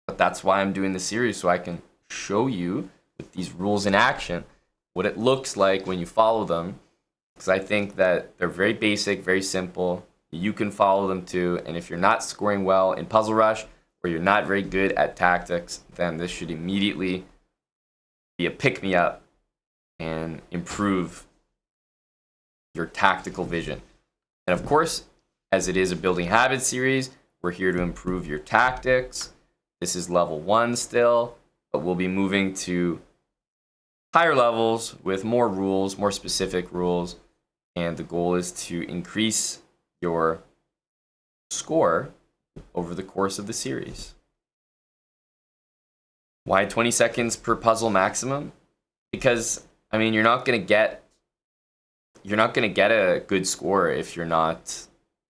But that's why I'm doing this series, so I can show you with these rules in action what it looks like when you follow them. Because I think that they're very basic, very simple. You can follow them too. And if you're not scoring well in Puzzle Rush, or you're not very good at tactics, then this should immediately be a pick-me-up and improve your tactical vision. And of course, as it is a building habits series, we're here to improve your tactics. This is level 1 still, but we'll be moving to higher levels with more rules, more specific rules, and the goal is to increase your score over the course of the series. Why 20 seconds per puzzle maximum? Because, I mean, you're not going to get a good score if you're not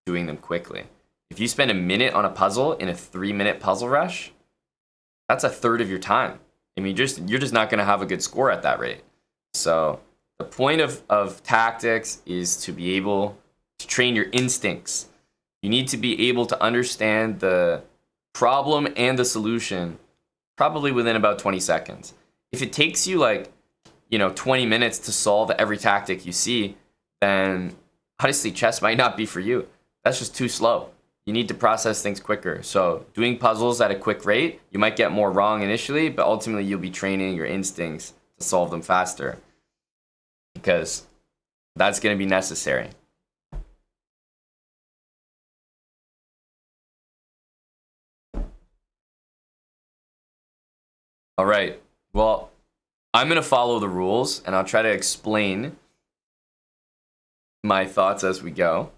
doing them quickly. If you spend a minute on a puzzle in a 3-minute puzzle rush, that's a third of your time. I mean, you're just not going to have a good score at that rate. So the point of tactics is to be able to train your instincts. You need to be able to understand the problem and the solution probably within about 20 seconds. If it takes you 20 minutes to solve every tactic you see, then honestly, chess might not be for you. That's just too slow. You need to process things quicker. So doing puzzles at a quick rate, you might get more wrong initially, but ultimately you'll be training your instincts to solve them faster because that's going to be necessary. All right. Well, I'm going to follow the rules and I'll try to explain my thoughts as we go.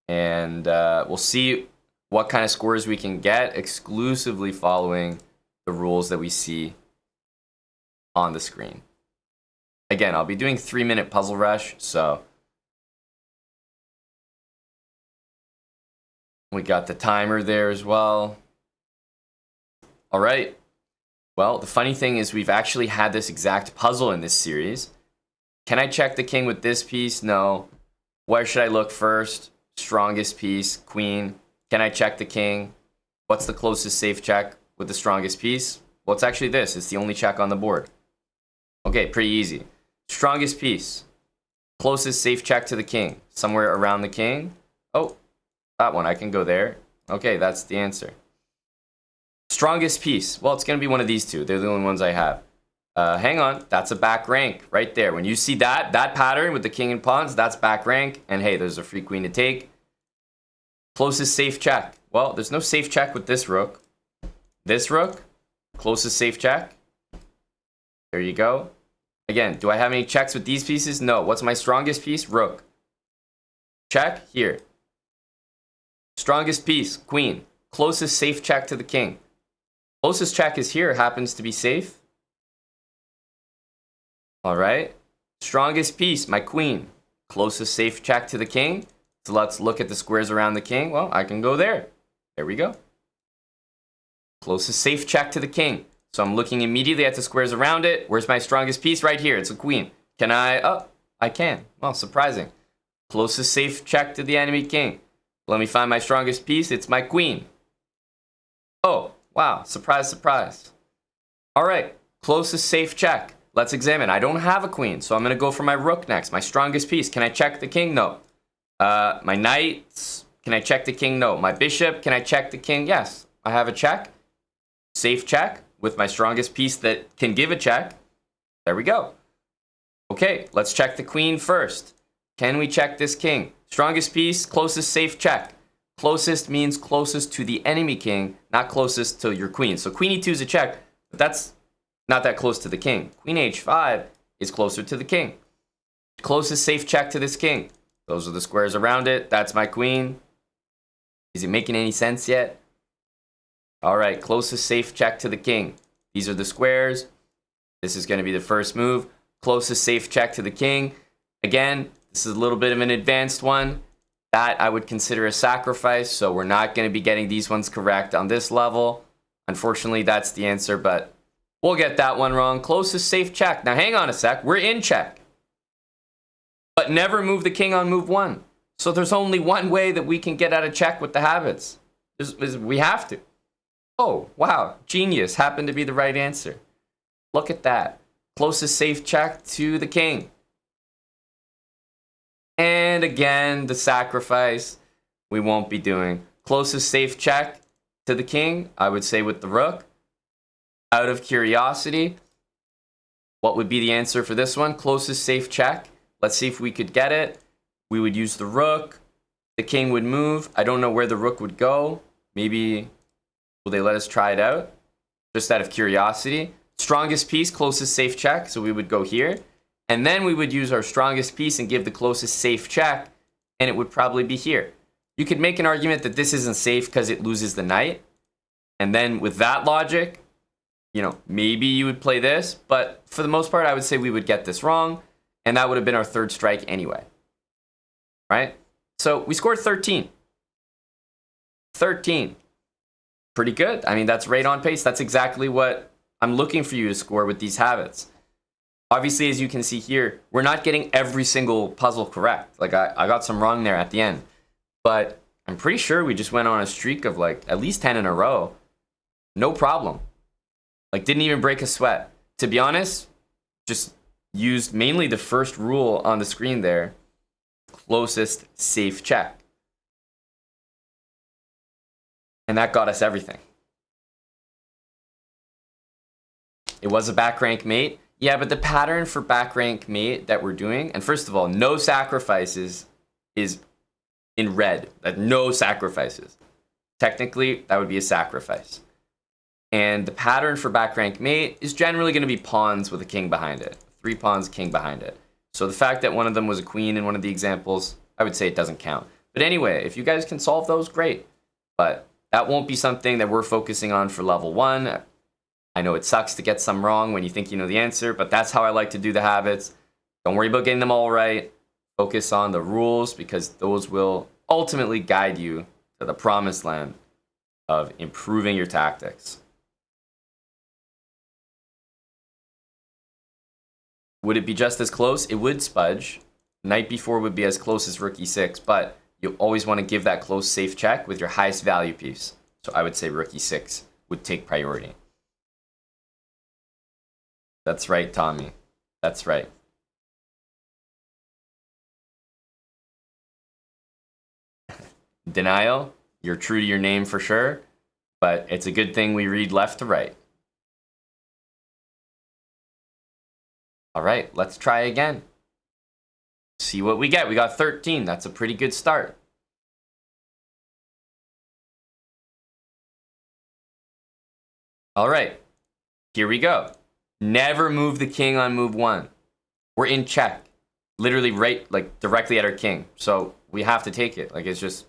And we'll see what kind of scores we can get exclusively following the rules that we see on the screen. Again, I'll be doing 3-minute puzzle rush, so we got the timer there as well. All right. Well, the funny thing is we've actually had this exact puzzle in this series. Can I check the king with this piece? No. Where should I look first? Strongest piece, queen. Can I check the king? What's the closest safe check with the strongest piece? Well, it's actually this. It's the only check on the board. Okay, pretty easy. Strongest piece. Closest safe check to the king. Somewhere around the king. Oh, that one. I can go there. Okay, that's the answer. Strongest piece. Well, it's going to be one of these two. They're the only ones I have. Hang on. That's a back rank right there. When you see that pattern with the king and pawns, that's back rank. And hey, there's a free queen to take. Closest safe check. Well, there's no safe check with this rook. This rook, closest safe check. There you go. Again, do I have any checks with these pieces? No. What's my strongest piece? Rook. Check here. Strongest piece, queen. Closest safe check to the king. Closest check is here, happens to be safe. All right. Strongest piece, my queen. Closest safe check to the king. So let's look at the squares around the king. Well, I can go there. There we go. Closest safe check to the king. So I'm looking immediately at the squares around it. Where's my strongest piece? Right here. It's a queen. Can I? Oh, I can. Well, surprising. Closest safe check to the enemy king. Let me find my strongest piece. It's my queen. Oh, wow. Surprise, surprise. All right. Closest safe check. Let's examine. I don't have a queen, so I'm going to go for my rook next. My strongest piece. Can I check the king? No. My knight. Can I check the king? No. My bishop. Can I check the king? Yes. I have a check. Safe check with my strongest piece that can give a check. There we go. Okay, let's check the queen first. Can we check this king? Strongest piece, closest safe check. Closest means closest to the enemy king, not closest to your queen. So queen e2 is a check, but that's not that close to the king. Queen h5 is closer to the king. Closest safe check to this king. Those are the squares around it. That's my queen. Is it making any sense yet? All right, closest safe check to the king. These are the squares. This is going to be the first move. Closest safe check to the king. Again, this is a little bit of an advanced one. That I would consider a sacrifice, so we're not going to be getting these ones correct on this level. Unfortunately, that's the answer, but we'll get that one wrong. Closest safe check. Now, hang on a sec. We're in check. But never move the king on move 1. So there's only one way that we can get out of check with the habits. We have to. Oh, wow. Genius. Happened to be the right answer. Look at that. Closest safe check to the king. And again, the sacrifice we won't be doing. Closest safe check to the king, I would say with the rook. Out of curiosity, what would be the answer for this one? Closest safe check. Let's see if we could get it. We would use the rook. The king would move. I don't know where the rook would go. Maybe... will they let us try it out? Just out of curiosity. Strongest piece, closest safe check. So we would go here. And then we would use our strongest piece and give the closest safe check. And it would probably be here. You could make an argument that this isn't safe because it loses the knight. And then with that logic, maybe you would play this. But for the most part, I would say we would get this wrong. And that would have been our third strike anyway. right? So we scored 13. 13. Pretty good. I mean, that's right on pace. That's exactly what I'm looking for you to score with these habits. Obviously, as you can see here, we're not getting every single puzzle correct. Like I got some wrong there at the end. But I'm pretty sure we just went on a streak of like at least 10 in a row. No problem. Like didn't even break a sweat. To be honest, just used mainly the first rule on the screen there. Closest safe check. And that got us everything. It was a back rank mate. Yeah, but the pattern for back rank mate that we're doing, and first of all, no sacrifices is in red. That no sacrifices. Technically, that would be a sacrifice. And the pattern for back rank mate is generally going to be pawns with a king behind it. 3 pawns, king behind it. So the fact that one of them was a queen in one of the examples, I would say it doesn't count. But anyway, if you guys can solve those, great. But that won't be something that we're focusing on for level 1. I know it sucks to get some wrong when you think you know the answer, but that's how I like to do the habits. Don't worry about getting them all right. Focus on the rules because those will ultimately guide you to the promised land of improving your tactics. Would it be just as close? It would, Spudge. Knight b4 would be as close as rook e6, but you always want to give that close safe check with your highest value piece. So I would say rook e6 would take priority. That's right, Tommy. That's right. Denial, you're true to your name for sure, but it's a good thing we read left to right. All right, let's try again. See what we get. We got 13. That's a pretty good start. All right, here we go. Never move the king on move 1. We're in check. Literally right, like directly at our king. So we have to take it. Like it's just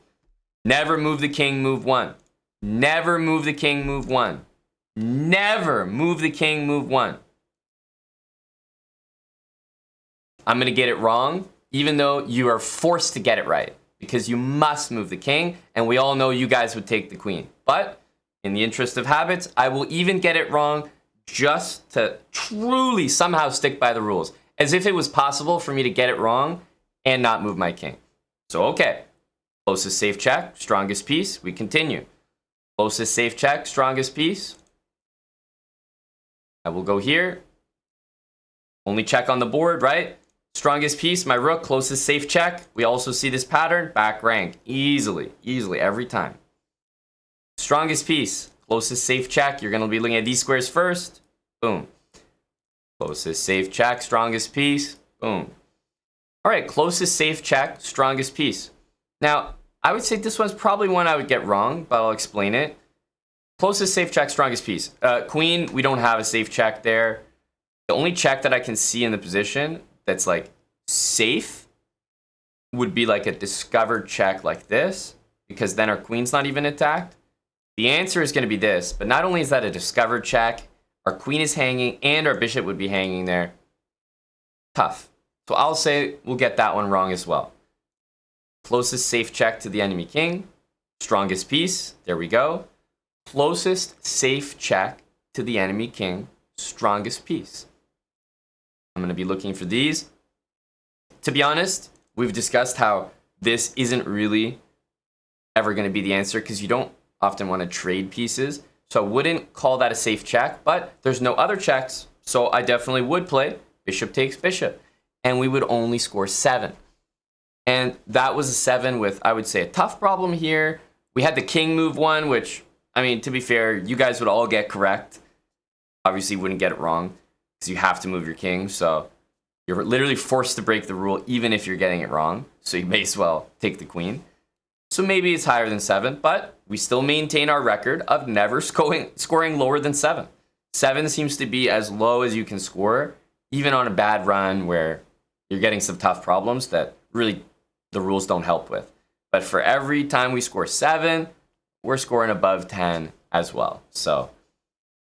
never move the king move 1. Never move the king move 1. Never move the king move 1. I'm going to get it wrong, even though you are forced to get it right, because you must move the king, and we all know you guys would take the queen. But in the interest of habits, I will even get it wrong just to truly somehow stick by the rules, as if it was possible for me to get it wrong and not move my king. So, okay, closest safe check, strongest piece, we continue. Closest safe check, strongest piece. I will go here. Only check on the board, right? Strongest piece, my rook, closest safe check. We also see this pattern, back rank, easily, every time. Strongest piece, closest safe check. You're going to be looking at these squares first. Boom. Closest safe check, strongest piece. Boom. All right, closest safe check, strongest piece. Now, I would say this one's probably one I would get wrong, but I'll explain it. Closest safe check, strongest piece. Queen, we don't have a safe check there. The only check that I can see in the position that's like safe would be like a discovered check like this, because then our queen's not even attacked. The answer is going to be this, but not only is that a discovered check, our queen is hanging and our bishop would be hanging there. Tough. So I'll say we'll get that one wrong as well. Closest safe check to the enemy king, strongest piece, there we go. Closest safe check to the enemy king, strongest piece. I'm going to be looking for these. To be honest, we've discussed how this isn't really ever going to be the answer because you don't often want to trade pieces. So I wouldn't call that a safe check, but there's no other checks. So I definitely would play bishop takes bishop. And we would only score 7. And that was a 7 with, I would say, a tough problem here. We had the king move 1, which, I mean, to be fair, you guys would all get correct. Obviously, you wouldn't get it wrong because you have to move your king. So you're literally forced to break the rule even if you're getting it wrong. So you may as well take the queen. So maybe it's higher than 7, but we still maintain our record of never scoring lower than 7. 7 seems to be as low as you can score, even on a bad run where you're getting some tough problems that really the rules don't help with. But for every time we score 7, we're scoring above 10 as well. So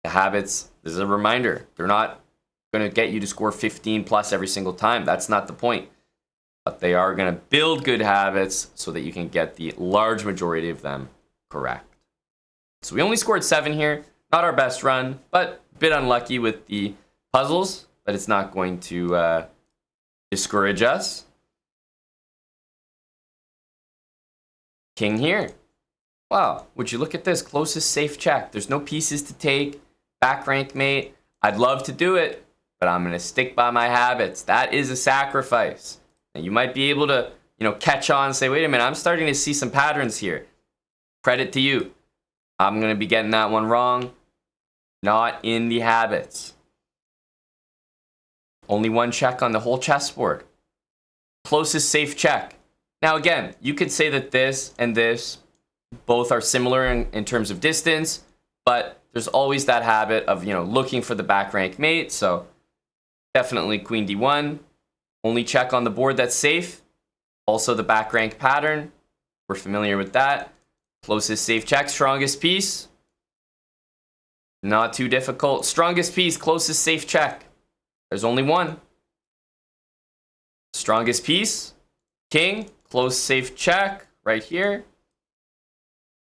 the habits, this is a reminder, they're not going to get you to score 15 plus every single time. That's not the point. but they are going to build good habits so that you can get the large majority of them correct. So we only scored 7 here. Not our best run, but a bit unlucky with the puzzles, but it's not going to discourage us. King here. Wow, would you look at this? Closest safe check. There's no pieces to take. Back rank mate. I'd love to do it, but I'm going to stick by my habits. That is a sacrifice. And you might be able to, catch on and say, wait a minute, I'm starting to see some patterns here. Credit to you. I'm going to be getting that one wrong. Not in the habits. Only one check on the whole chessboard. Closest safe check. Now again, you could say that this and this both are similar in terms of distance, but there's always that habit of, looking for the back rank mate. So definitely queen d1. Only check on the board that's safe. Also the back rank pattern. We're familiar with that. Closest safe check, strongest piece. Not too difficult. Strongest piece, closest safe check. There's only one. Strongest piece, king, close safe check, right here.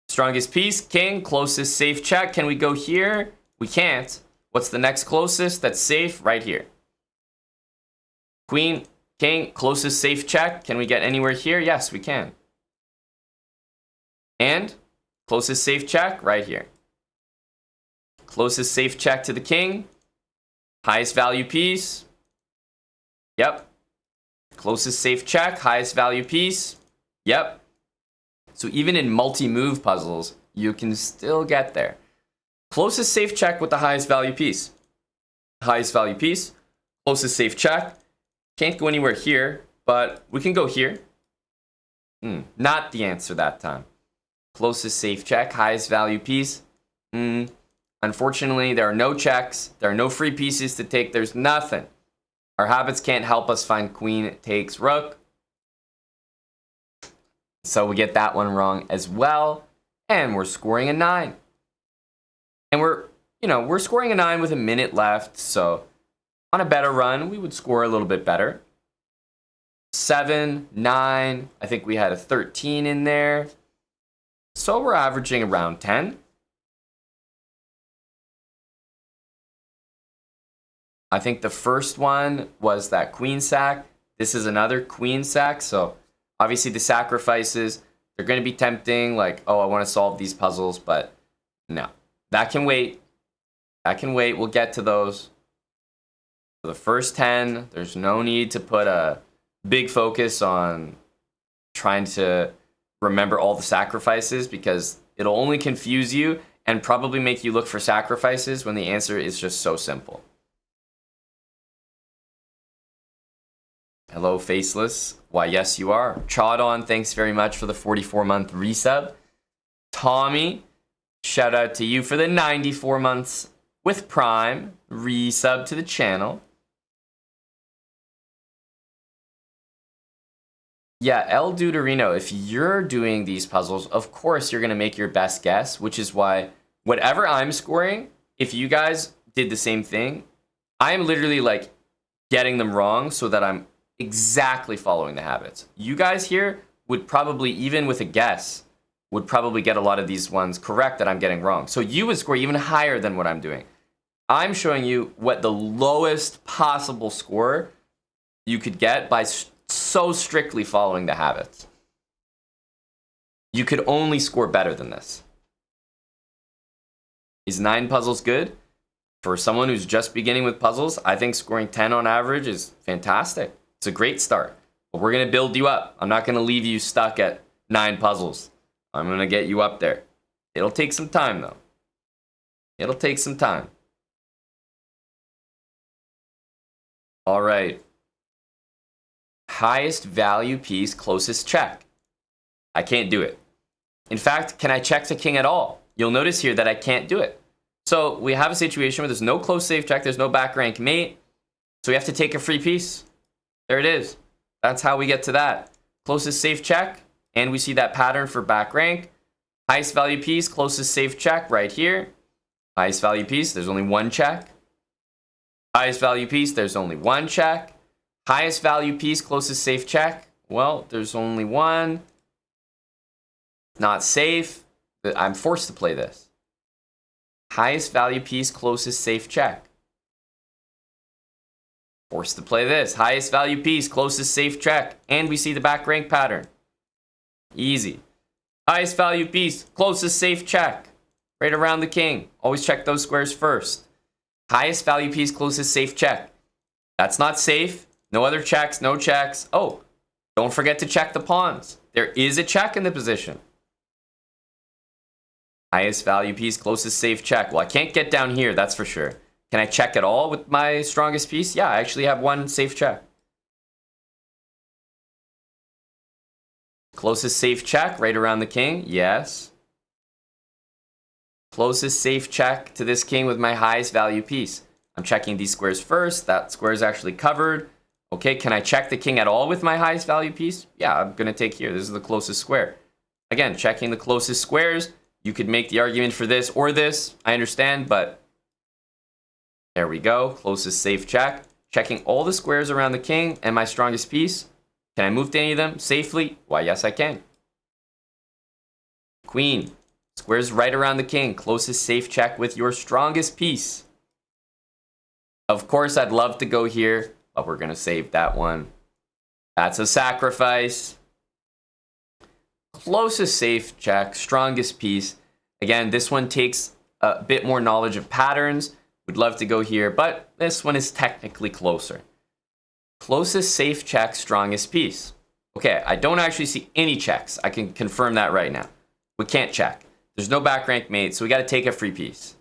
Strongest piece, king, closest safe check. Can we go here? We can't. What's the next closest that's safe? Right here. Queen, king, closest safe check. Can we get anywhere here? Yes, we can. And closest safe check, right here. Closest safe check to the king. Highest value piece. Yep. Closest safe check, highest value piece. Yep. So even in multi-move puzzles, you can still get there. Closest safe check with the highest value piece. Highest value piece. Closest safe check. Can't go anywhere here, but we can go here. Not the answer that time. Closest safe check, highest value piece. Unfortunately, there are no checks. There are no free pieces to take. There's nothing. Our habits can't help us find queen takes rook. So we get that one wrong as well. And we're scoring a 9. And we're scoring a 9 with a minute left. So on a better run, we would score a little bit better. 7, 9. I think we had a 13 in there. So we're averaging around 10. I think the first one was that queen sack. This is another queen sack. So obviously the sacrifices, they're going to be tempting. Like, oh, I want to solve these puzzles. But no, that can wait. That can wait. We'll get to those. For the first 10, there's no need to put a big focus on trying to remember all the sacrifices, because it'll only confuse you and probably make you look for sacrifices when the answer is just so simple. Hello, Faceless. Why, yes, you are. Chawed On, thanks very much for the 44-month resub. Tommy, shout out to you for the 94 months with Prime resub to the channel. Yeah, El Duderino, if you're doing these puzzles, of course you're going to make your best guess, which is why whatever I'm scoring, if you guys did the same thing, I'm literally like getting them wrong so that I'm exactly following the habits. You guys here would probably, even with a guess, would probably get a lot of these ones correct that I'm getting wrong. So you would score even higher than what I'm doing. I'm showing you what the lowest possible score you could get by so strictly following the habits. You could only score better than this. Is 9 puzzles good? For someone who's just beginning with puzzles, I think scoring 10 on average is fantastic. It's a great start. But we're going to build you up. I'm not going to leave you stuck at 9 puzzles. I'm going to get you up there. It'll take some time, though. It'll take some time. All right. Highest value piece, closest check. I can't do it. In fact, can I check the king at all? You'll notice here that I can't do it. So we have a situation where there's no close safe check, there's no back rank mate, so we have to take a free piece. There it is. That's how we get to that. Closest safe check, and we see that pattern for back rank. Highest value piece, closest safe check right here. Highest value piece, there's only one check. Highest value piece, there's only one check. Highest value piece, closest safe check. Well, there's only one. Not safe. I'm forced to play this. Highest value piece, closest safe check. Forced to play this. Highest value piece, closest safe check. And we see the back rank pattern. Easy. Highest value piece, closest safe check. Right around the king. Always check those squares first. Highest value piece, closest safe check. That's not safe. No other checks, no checks. Oh, don't forget to check the pawns. There is a check in the position. Highest value piece, closest safe check. Well, I can't get down here, that's for sure. Can I check at all with my strongest piece? Yeah, I actually have one safe check. Closest safe check, right around the king. Yes. Closest safe check to this king with my highest value piece. I'm checking these squares first. That square is actually covered. Okay, can I check the king at all with my highest value piece? Yeah, I'm going to take here. This is the closest square. Again, checking the closest squares. You could make the argument for this or this. I understand, but there we go. Closest safe check. Checking all the squares around the king and my strongest piece. Can I move to any of them safely? Why, yes, I can. Queen. Squares right around the king. Closest safe check with your strongest piece. Of course, I'd love to go here, but we're going to save that one. That's a sacrifice. Closest safe check. Strongest piece. Again, this one takes a bit more knowledge of patterns. Would love to go here, but this one is technically closer. Closest safe check, strongest piece. Okay, I don't actually see any checks. I can confirm that right now. We can't check. There's no back rank mate, so we got to take a free piece.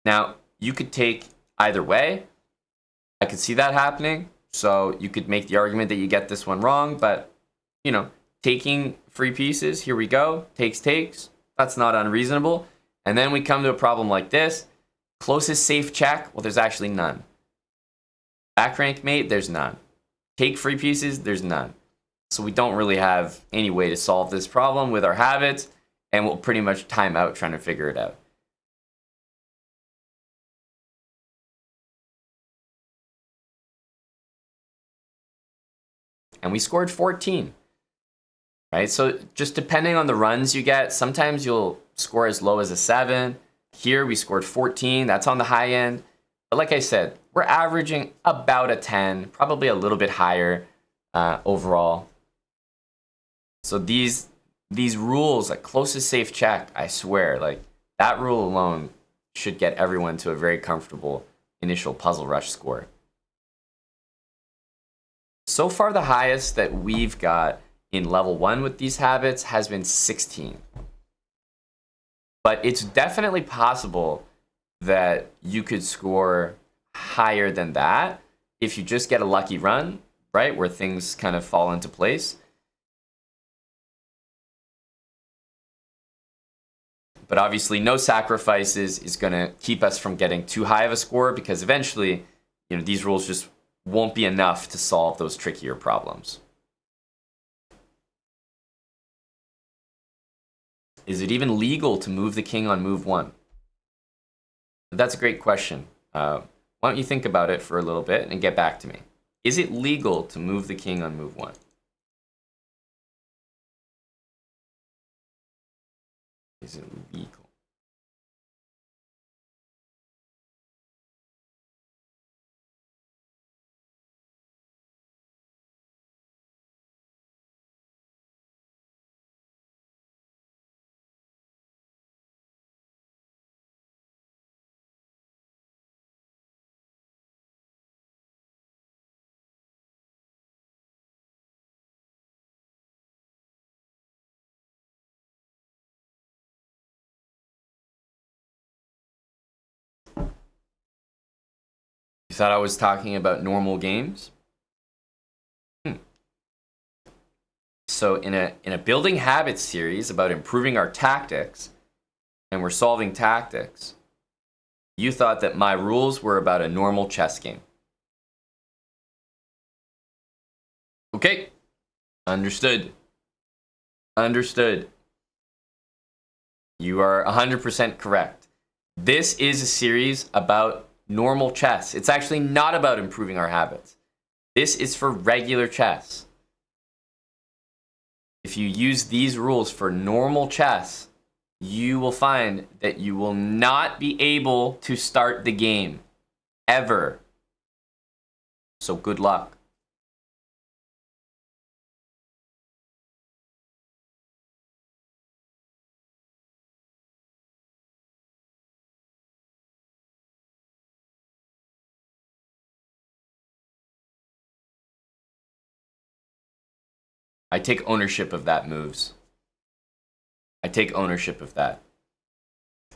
Now, you could take either way. I could see that happening. So you could make the argument that you get this one wrong, but, you know, taking free pieces, here we go. Takes. That's not unreasonable. And then we come to a problem like this. Closest safe check, well, there's actually none. Back rank mate, there's none. Take free pieces, there's none. So we don't really have any way to solve this problem with our habits, and we'll pretty much time out trying to figure it out. And we scored 14. Right? So just depending on the runs you get, sometimes you'll score as low as a 7. Here we scored 14. That's on the high end. But like I said, we're averaging about a 10, probably a little bit higher overall. So these rules, like closest safe check, I swear, like that rule alone should get everyone to a very comfortable initial puzzle rush score. So far, the highest that we've got in level 1 with these habits has been 16. But it's definitely possible that you could score higher than that if you just get a lucky run, right, where things kind of fall into place. But obviously, no sacrifices is going to keep us from getting too high of a score, because eventually, you know, these rules just won't be enough to solve those trickier problems. Is it even legal to move the king on move 1? That's a great question. Why don't you think about it for a little bit and get back to me? Is it legal to move the king on move 1? Is it legal? You thought I was talking about normal games? So in a building habits series about improving our tactics, and we're solving tactics, you thought that my rules were about a normal chess game. Okay. Understood. Understood. You are 100% correct. This is a series about normal chess. It's actually not about improving our habits. This is for regular chess. if you use these rules for normal chess, you will find that you will not be able to start the game. Ever. So good luck. I take ownership of that, moves. I take ownership of that.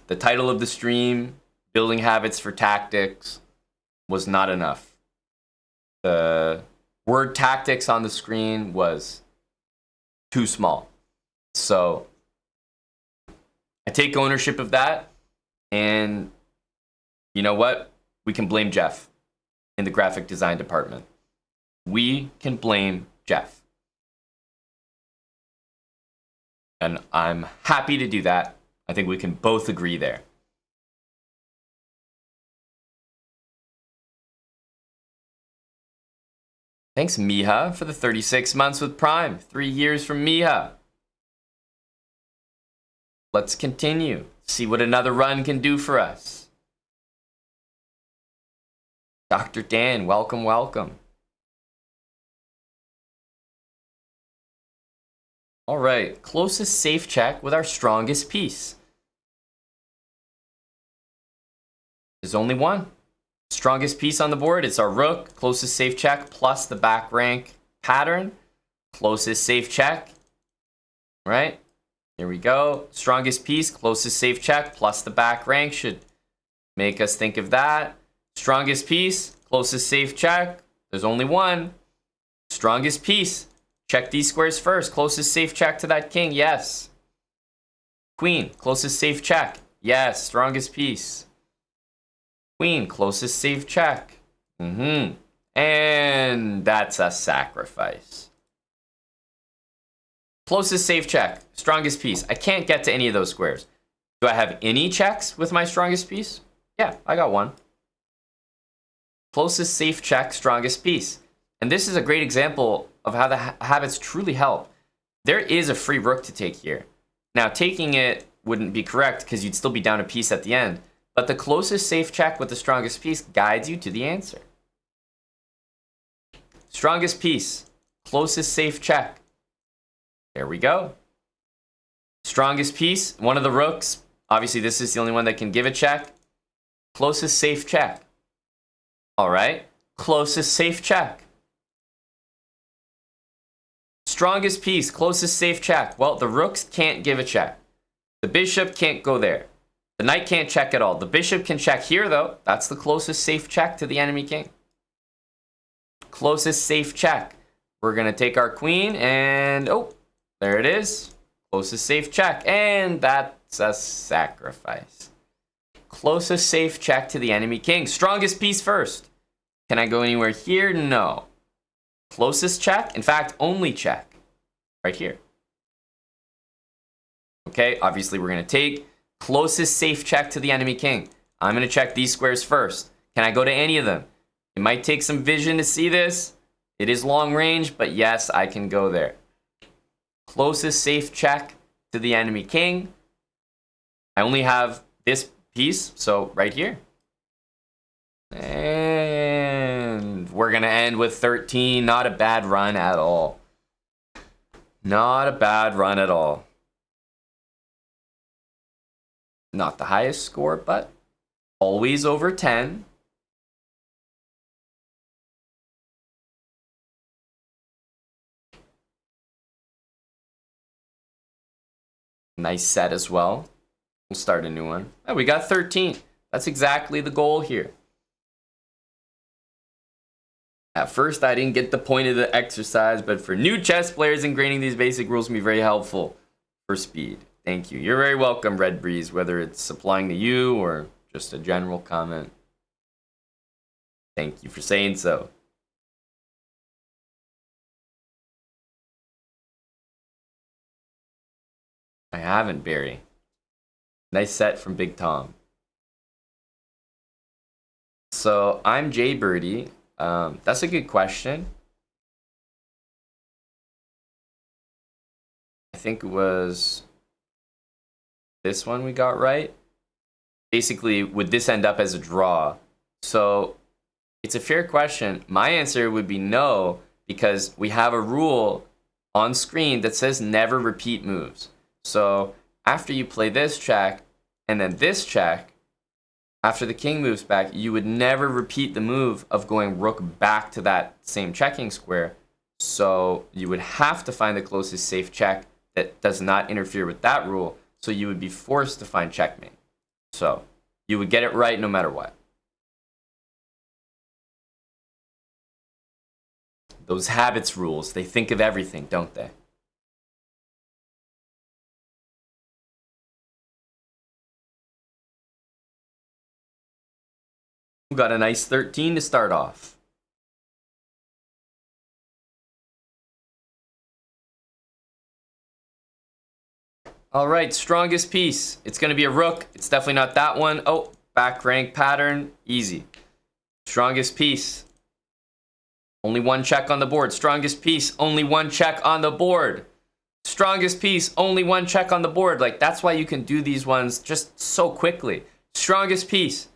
The title of the stream, Building Habits for Tactics, was not enough. The word tactics on the screen was too small. So I take ownership of that. And you know what? We can blame Jeff in the graphic design department. We can blame Jeff. And I'm happy to do that. I think we can both agree there. Thanks, Miha, for the 36 months with Prime. 3 years from Miha. Let's continue. See what another run can do for us. Dr. Dan, welcome, welcome. All right, closest safe check with our strongest piece. There's only one. Strongest piece on the board, it's our rook. Closest safe check plus the back rank pattern. Closest safe check. Right? Here we go. Strongest piece, closest safe check plus the back rank should make us think of that. Strongest piece, closest safe check. There's only one. Strongest piece. Check these squares first. Closest safe check to that king. Yes. Queen. Closest safe check. Yes. Strongest piece. Queen. Closest safe check. And that's a sacrifice. Closest safe check. Strongest piece. I can't get to any of those squares. Do I have any checks with my strongest piece? Yeah, I got one. Closest safe check. Strongest piece. And this is a great example of how the habits truly help. There is a free rook to take here. Now, taking it wouldn't be correct because you'd still be down a piece at the end. But the closest safe check with the strongest piece guides you to the answer. Strongest piece. Closest safe check. There we go. Strongest piece. One of the rooks. Obviously, this is the only one that can give a check. Closest safe check. All right. Closest safe check. Strongest piece, closest safe check. Well, the rooks can't give a check. The bishop can't go there. The knight can't check at all. The bishop can check here, though. That's the closest safe check to the enemy king. Closest safe check. We're going to take our queen and, oh, there it is. Closest safe check. And that's a sacrifice. Closest safe check to the enemy king. Strongest piece first. Can I go anywhere here? No. Closest check, in fact, only check, right here. Okay, obviously we're going to take closest safe check to the enemy king. I'm going to check these squares first. Can I go to any of them? It might take some vision to see this. It is long range, but yes, I can go there. Closest safe check to the enemy king. I only have this piece, so right here. And we're going to end with 13. Not a bad run at all. Not a bad run at all. Not the highest score, but always over 10. Nice set as well. We'll start a new one. Oh, we got 13. That's exactly the goal here. At first, I didn't get the point of the exercise, but for new chess players, ingraining these basic rules can be very helpful for speed. Thank you. You're very welcome, Red Breeze, whether it's applying to you or just a general comment. Thank you for saying so. I haven't, Barry. Nice set from Big Tom. So I'm Jay Birdie. That's a good question. think it was this one we got right. Basically, would this end up as a draw? So it's a fair question. My answer would be no, because we have a rule on screen that says never repeat moves. So after you play this check and then this check, after the king moves back, you would never repeat the move of going rook back to that same checking square. So you would have to find the closest safe check that does not interfere with that rule. So you would be forced to find checkmate. So you would get it right no matter what. Those habits rules, they think of everything, don't they? We got a nice 13 to start off. All right, strongest piece. It's going to be a rook. It's definitely not that one. Oh, back rank pattern. Easy. Strongest piece. Only one check on the board. Strongest piece. Only one check on the board. Strongest piece. Only one check on the board. Like, that's why you can do these ones just so quickly. Strongest piece.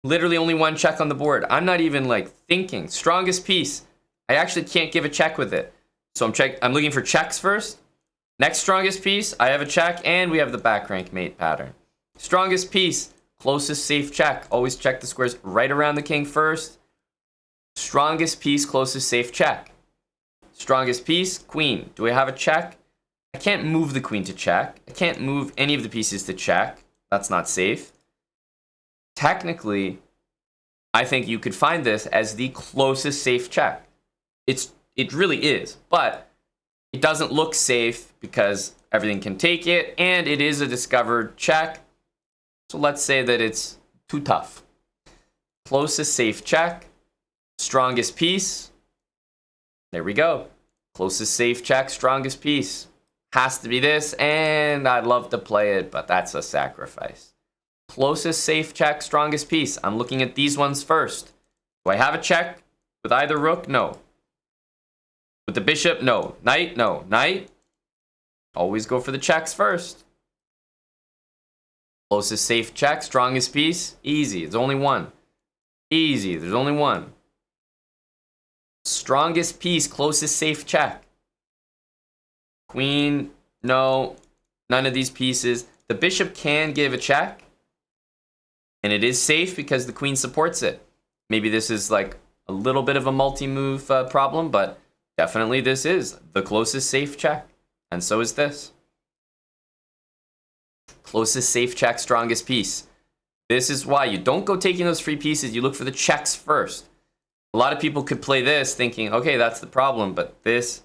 Literally only one check on the board. I'm not even like thinking. Strongest piece. I actually can't give a check with it. So I'm looking for checks first. Next strongest piece, I have a check, and we have the back rank mate pattern. Strongest piece, closest safe check. Always check the squares right around the king first. Strongest piece, closest safe check. Strongest piece, queen. Do I have a check? I can't move the queen to check. I can't move any of the pieces to check. That's not safe. Technically, I think you could find this as the closest safe check. It really is, but it doesn't look safe because everything can take it, and it is a discovered check. So let's say that it's too tough. Closest safe check. Strongest piece. There we go. Closest safe check, strongest piece. Has to be this, and I'd love to play it, but that's a sacrifice. Closest safe check, strongest piece. I'm looking at these ones first. Do I have a check with either rook? No. With the bishop? No. Knight? No. Knight? Always go for the checks first. Closest safe check, strongest piece? Easy. There's only one. Easy. There's only one. Strongest piece, closest safe check. Queen? No. None of these pieces. The bishop can give a check. And it is safe because the queen supports it. Maybe this is like a little bit of a multi-move problem, but definitely this is the closest safe check. And so is this. Closest safe check, strongest piece. This is why you don't go taking those free pieces. You look for the checks first. A lot of people could play this thinking, okay, that's the problem. But this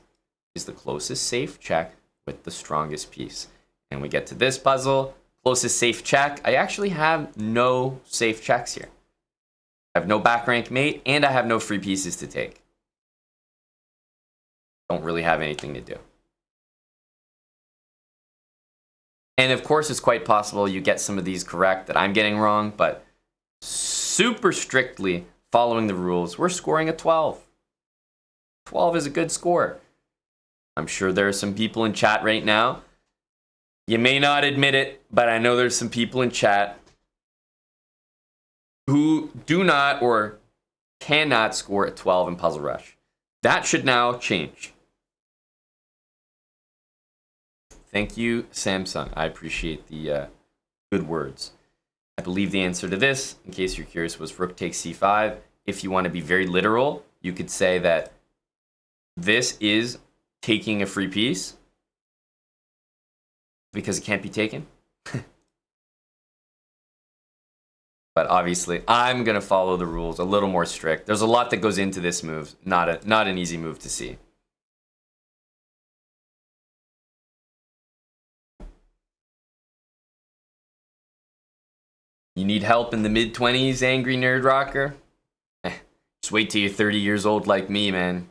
is the closest safe check with the strongest piece. And we get to this puzzle. Closest safe check. I actually have no safe checks here. I have no back rank mate, and I have no free pieces to take. Don't really have anything to do. And of course, it's quite possible you get some of these correct that I'm getting wrong, but super strictly following the rules, we're scoring a 12. 12 is a good score. I'm sure there are some people in chat right now. You may not admit it, but I know there's some people in chat who do not or cannot score a 12 in Puzzle Rush. That should now change. Thank you, Samsung. I appreciate the good words. I believe the answer to this, in case you're curious, was rook takes c5. If you want to be very literal, you could say that this is taking a free piece because it can't be taken. But obviously, I'm going to follow the rules a little more strict. There's a lot that goes into this move. Not an easy move to see. You need help in the mid-20s, Angry Nerd Rocker? Just wait till you're 30 years old like me, man.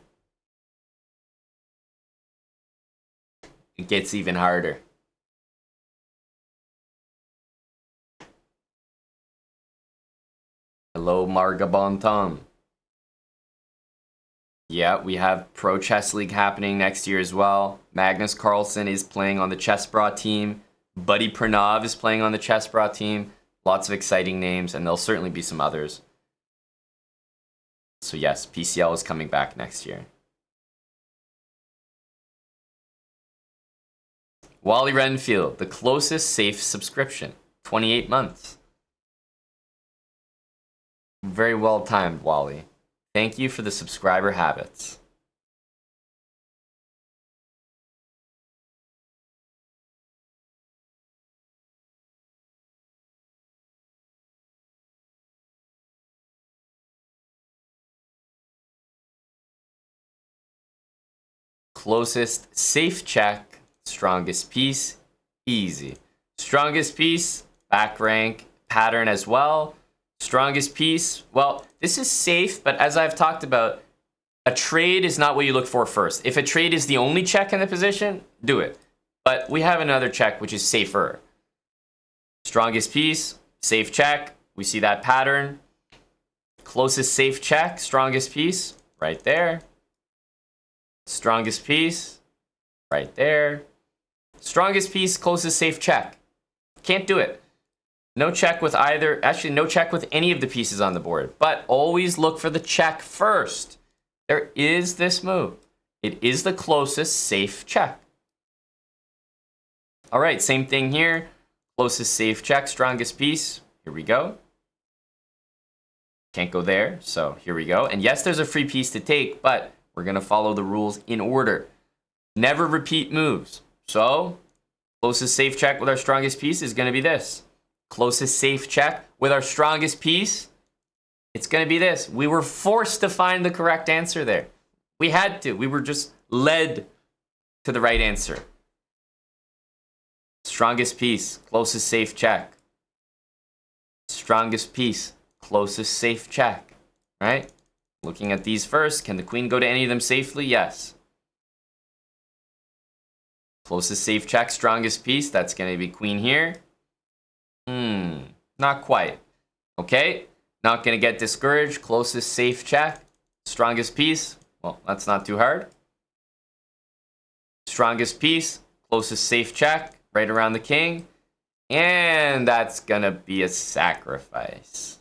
It gets even harder. Hello, Marga Bon Tom. Yeah, we have Pro Chess League happening next year as well. Magnus Carlsen is playing on the Chessbrah team. Buddy Pranav is playing on the Chessbrah team. Lots of exciting names, and there'll certainly be some others. So yes, PCL is coming back next year. Wally Renfield, the closest safe subscription, 28 months. Very well timed, Wally. Thank you for the subscriber habits. Closest safe check, strongest piece, easy. Strongest piece, back rank, pattern as well. Strongest piece, well, this is safe, but as I've talked about, a trade is not what you look for first. If a trade is the only check in the position, do it. But we have another check which is safer. Strongest piece, safe check. We see that pattern. Closest safe check, strongest piece, right there. Strongest piece, right there. Strongest piece, closest safe check. Can't do it. No check with either, actually no check with any of the pieces on the board, but always look for the check first. There is this move. It is the closest safe check. All right, same thing here. Closest safe check, strongest piece. Here we go. Can't go there, so here we go. And yes, there's a free piece to take, but we're going to follow the rules in order. Never repeat moves. So, closest safe check with our strongest piece is going to be this. Closest safe check with our strongest piece, it's going to be this. We were forced to find the correct answer there. We had to. We were just led to the right answer. Strongest piece, closest safe check. Strongest piece, closest safe check. Right? Looking at these first, can the queen go to any of them safely? Yes. Closest safe check, strongest piece, that's going to be queen here. Not quite. Okay, not going to get discouraged. Closest safe check, strongest piece. Well, that's not too hard. Strongest piece, closest safe check, right around the king. And that's going to be a sacrifice.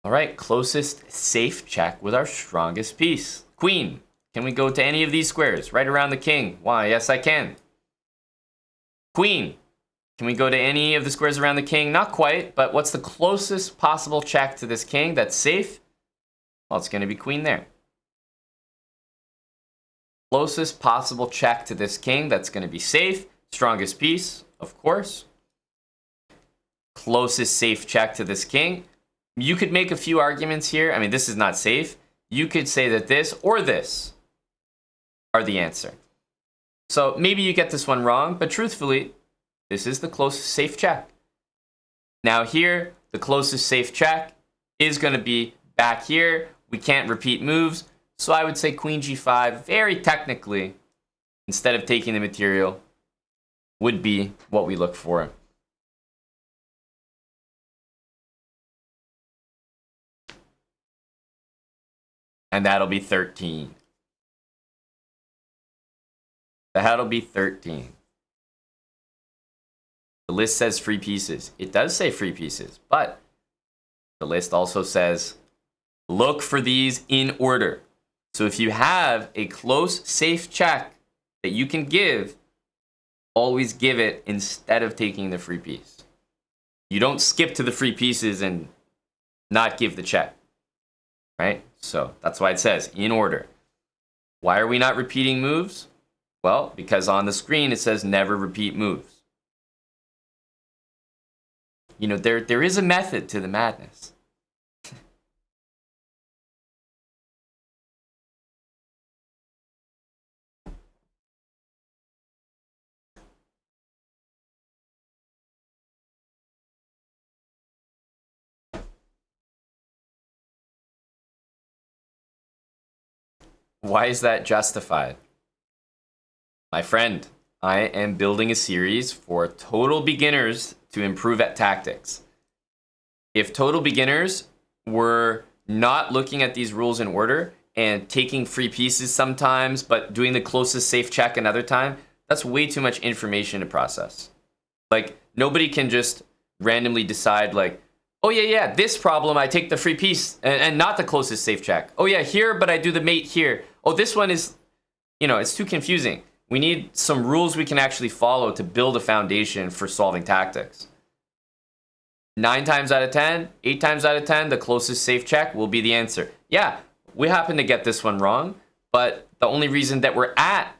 All right, closest safe check with our strongest piece. Queen, can we go to any of these squares? Right around the king. Why, yes, I can. Queen, can we go to any of the squares around the king? Not quite, but what's the closest possible check to this king that's safe? Well, it's going to be queen there. Closest possible check to this king that's going to be safe. Strongest piece, of course. Closest safe check to this king. You could make a few arguments here. I mean, this is not safe. You could say that this or this are the answer. So maybe you get this one wrong, but truthfully, this is the closest safe check. Now here, the closest safe check is going to be back here. We can't repeat moves. So I would say queen g5, very technically, instead of taking the material, would be what we look for. And that'll be 13. That'll be 13. The list says free pieces. It does say free pieces, but the list also says look for these in order. So if you have a close, safe check that you can give, always give it instead of taking the free piece. You don't skip to the free pieces and not give the check, right? So that's why it says in order. Why are we not repeating moves? Well, because on the screen it says never repeat moves. You know, there is a method to the madness. Why is that justified? My friend, I am building a series for total beginners to improve at tactics. If total beginners were not looking at these rules in order and taking free pieces sometimes, but doing the closest safe check another time, that's way too much information to process. Like, nobody can just randomly decide, like, oh yeah, this problem, I take the free piece and not the closest safe check. Oh yeah, here, but I do the mate here. Oh, this one is, it's too confusing. We need some rules we can actually follow to build a foundation for solving tactics. 9 times out of 10, 8 times out of 10, the closest safe check will be the answer. Yeah, we happen to get this one wrong, but the only reason that we're at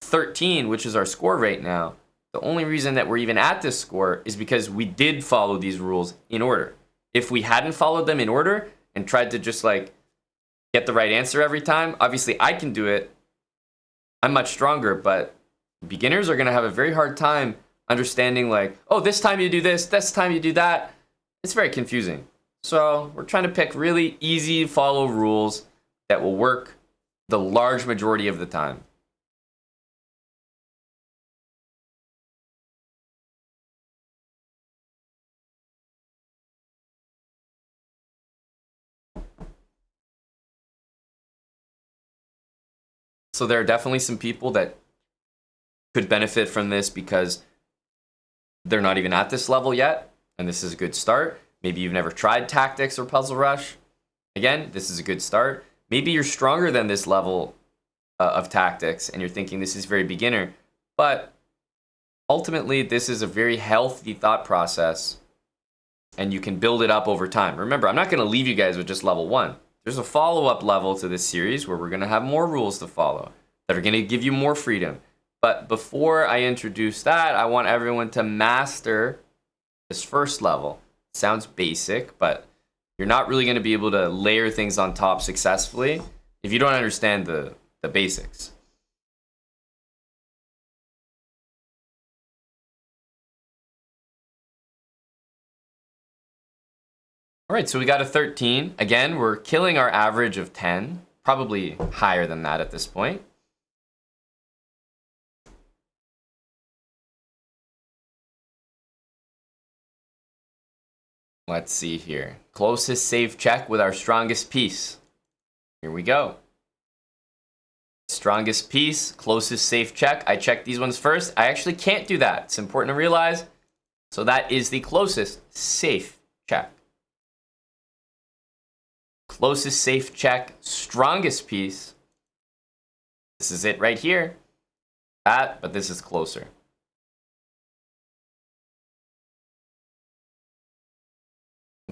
13, which is our score right now, the only reason that we're even at this score is because we did follow these rules in order. If we hadn't followed them in order and tried to just like get the right answer every time, obviously I can do it. I'm much stronger, but beginners are going to have a very hard time understanding like, oh, this time you do this time you do that. It's very confusing. So we're trying to pick really easy to follow rules that will work the large majority of the time. So there are definitely some people that could benefit from this because they're not even at this level yet, and this is a good start. Maybe you've never tried Tactics or Puzzle Rush. Again, this is a good start. Maybe you're stronger than this level of Tactics, and you're thinking this is very beginner, but ultimately this is a very healthy thought process, and you can build it up over time. Remember, I'm not going to leave you guys with just level 1. There's a follow-up level to this series where we're going to have more rules to follow that are going to give you more freedom. But before I introduce that, I want everyone to master this first level. It sounds basic, but you're not really going to be able to layer things on top successfully if you don't understand the basics. All right, so we got a 13. Again, we're killing our average of 10, probably higher than that at this point. Let's see here. Closest safe check with our strongest piece. Here we go. Strongest piece, closest safe check. I checked these ones first. I actually can't do that. It's important to realize. So that is the closest safe check. Closest safe check, strongest piece. This is it right here. That, but this is closer.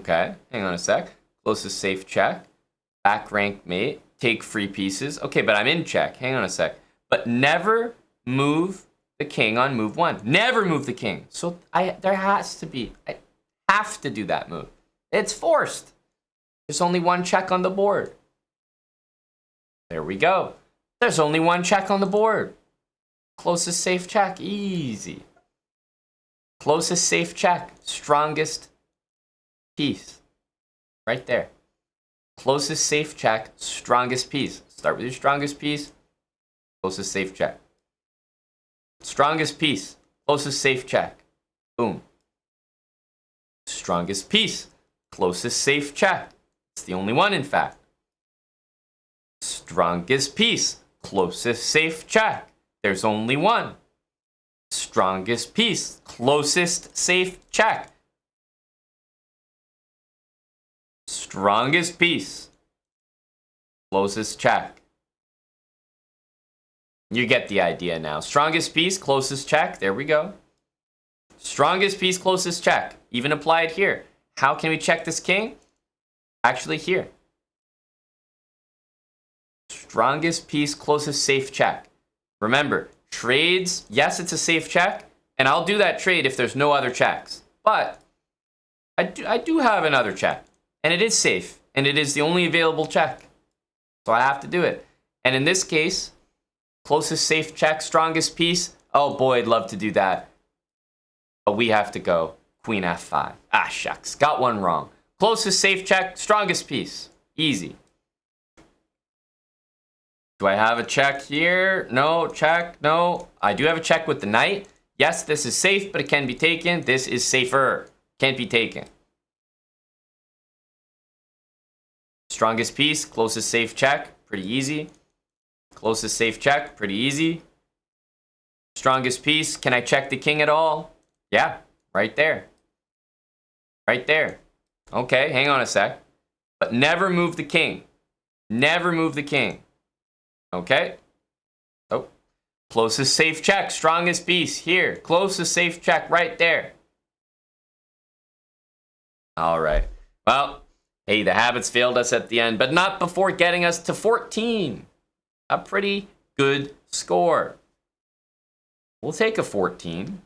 Okay, hang on a sec. Closest safe check. Back rank mate. Take free pieces. Okay, but I'm in check. Hang on a sec. But never move the king on move 1. Never move the king. So there has to be. I have to do that move. It's forced. There's only one check on the board. There we go. There's only one check on the board. Closest safe check. Easy. Closest safe check. Strongest piece. Right there. Closest safe check. Strongest piece. Start with your strongest piece. Closest safe check. Strongest piece. Closest safe check. Boom. Strongest piece. Closest safe check. It's the only one, in fact. Strongest piece. Closest safe check. There's only one. Strongest piece. Closest safe check. Strongest piece. Closest check. You get the idea now. Strongest piece, closest check. There we go. Strongest piece, closest check. Even applied here. How can we check this king? Actually here. Strongest piece, closest safe check. Remember, trades, yes, it's a safe check, and I'll do that trade if there's no other checks. But I do have another check, and it is safe, and it is the only available check. So I have to do it. And in this case, closest safe check, strongest piece. Oh boy, I'd love to do that. But we have to go Queen F5. Ah, shucks, got one wrong. Closest safe check, strongest piece. Easy. Do I have a check here? No, check, no. I do have a check with the knight. Yes, this is safe, but it can be taken. This is safer. Can't be taken. Strongest piece, closest safe check, pretty easy. Closest safe check, pretty easy. Strongest piece, can I check the king at all? Yeah, right there. Right there. Okay, hang on a sec. But never move the king. Never move the king. Okay. Oh. Closest safe check, strongest piece, here. Closest safe check, right there. All right. Well, hey, the habits failed us at the end, but not before getting us to 14. A pretty good score. We'll take a 14.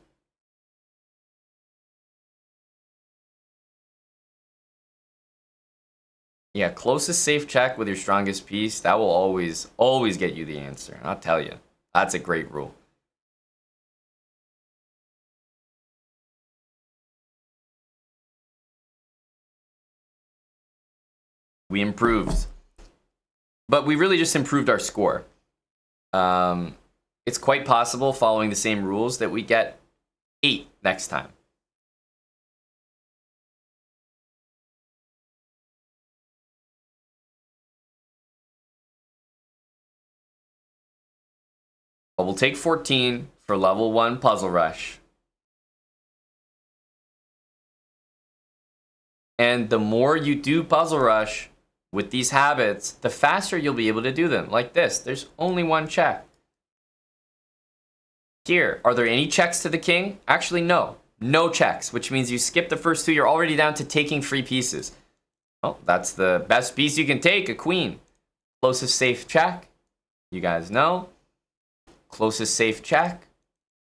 Yeah, closest safe check with your strongest piece, that will always get you the answer. I'll tell you. That's a great rule. We improved. But we really just improved our score. It's quite possible, following the same rules, that we get 8 next time. But we'll take 14 for level 1 Puzzle Rush. And the more you do Puzzle Rush with these habits, the faster you'll be able to do them. Like this, there's only one check. Here, are there any checks to the king? Actually, no. No checks, which means you skip the first 2, you're already down to taking free pieces. Well, that's the best piece you can take, a queen. Closest safe check, you guys know. Closest safe check,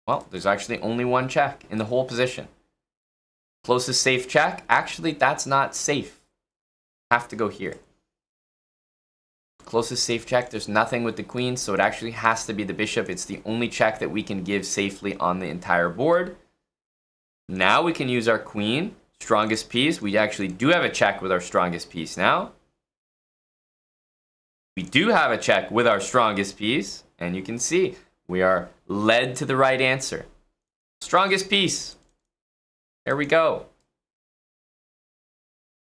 well, there's actually only one check in the whole position. Closest safe check, actually, that's not safe. Have to go here. Closest safe check, there's nothing with the queen, so it actually has to be the bishop. It's the only check that we can give safely on the entire board. Now we can use our queen, strongest piece. We actually do have a check with our strongest piece now. We do have a check with our strongest piece, and you can see we are led to the right answer. Strongest piece. There we go.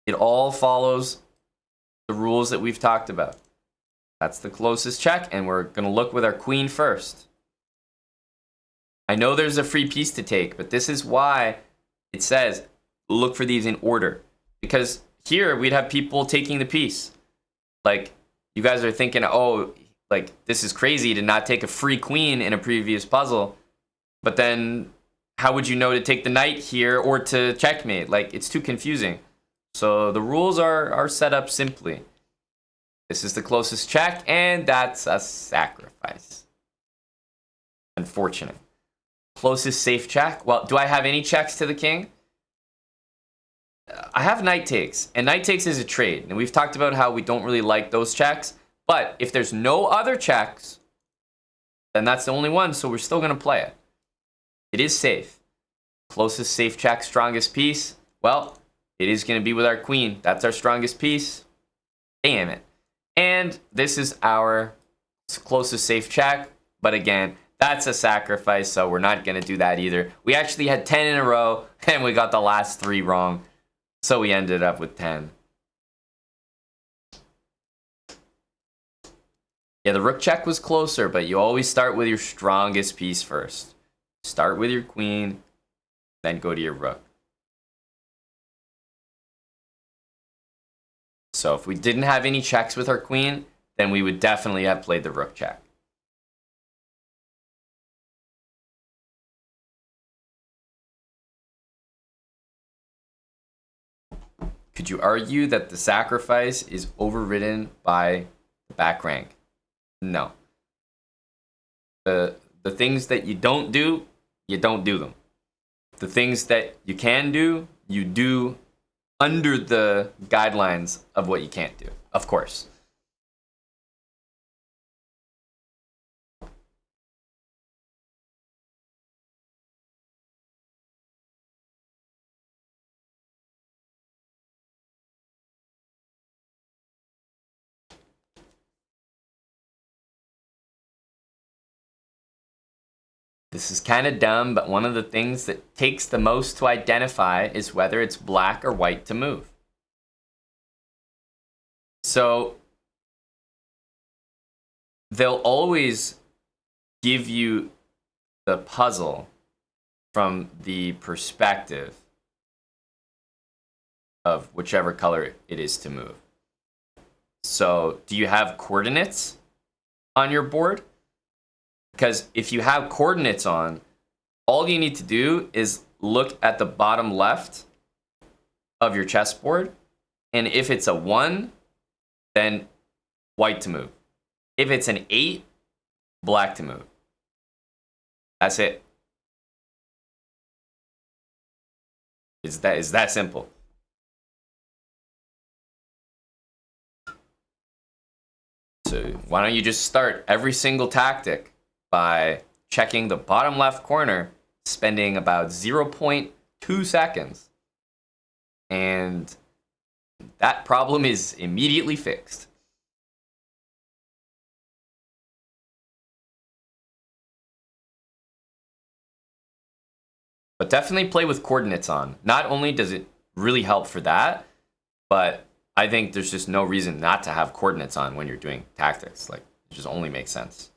It all follows the rules that we've talked about. That's the closest check, and we're going to look with our queen first. I know there's a free piece to take, but this is why it says look for these in order. Because here we'd have people taking the piece. Like, you guys are thinking, oh, like, this is crazy to not take a free queen in a previous puzzle. But then how would you know to take the knight here or to checkmate? Like, it's too confusing. So the rules are set up simply. This is the closest check, and that's a sacrifice. Unfortunate. Closest safe check. Well, do I have any checks to the king? I have knight takes, and knight takes is a trade. And we've talked about how we don't really like those checks. But if there's no other checks, then that's the only one, so we're still going to play it. It is safe. Closest safe check, strongest piece. Well, it is going to be with our queen. That's our strongest piece. Damn it. And this is our closest safe check. But again, that's a sacrifice, so we're not going to do that either. We actually had 10 in a row, and we got the last 3 wrong. So we ended up with 10. Yeah, the rook check was closer, but you always start with your strongest piece first. Start with your queen, then go to your rook. So if we didn't have any checks with our queen, then we would definitely have played the rook check. Could you argue that the sacrifice is overridden by the back rank? No. The things that you don't do them. The things that you can do, you do under the guidelines of what you can't do, of course. This is kind of dumb, but one of the things that takes the most to identify is whether it's black or white to move. So they'll always give you the puzzle from the perspective of whichever color it is to move. So do you have coordinates on your board? Because if you have coordinates on, all you need to do is look at the bottom left of your chessboard, and if it's a 1, then white to move. If it's an 8, black to move. That's it. It's that simple. So why don't you just start every single tactic by checking the bottom left corner, spending about 0.2 seconds, and that problem is immediately fixed. But definitely play with coordinates on. Not only does it really help for that, but I think there's just no reason not to have coordinates on when you're doing tactics. Like, it just only makes sense.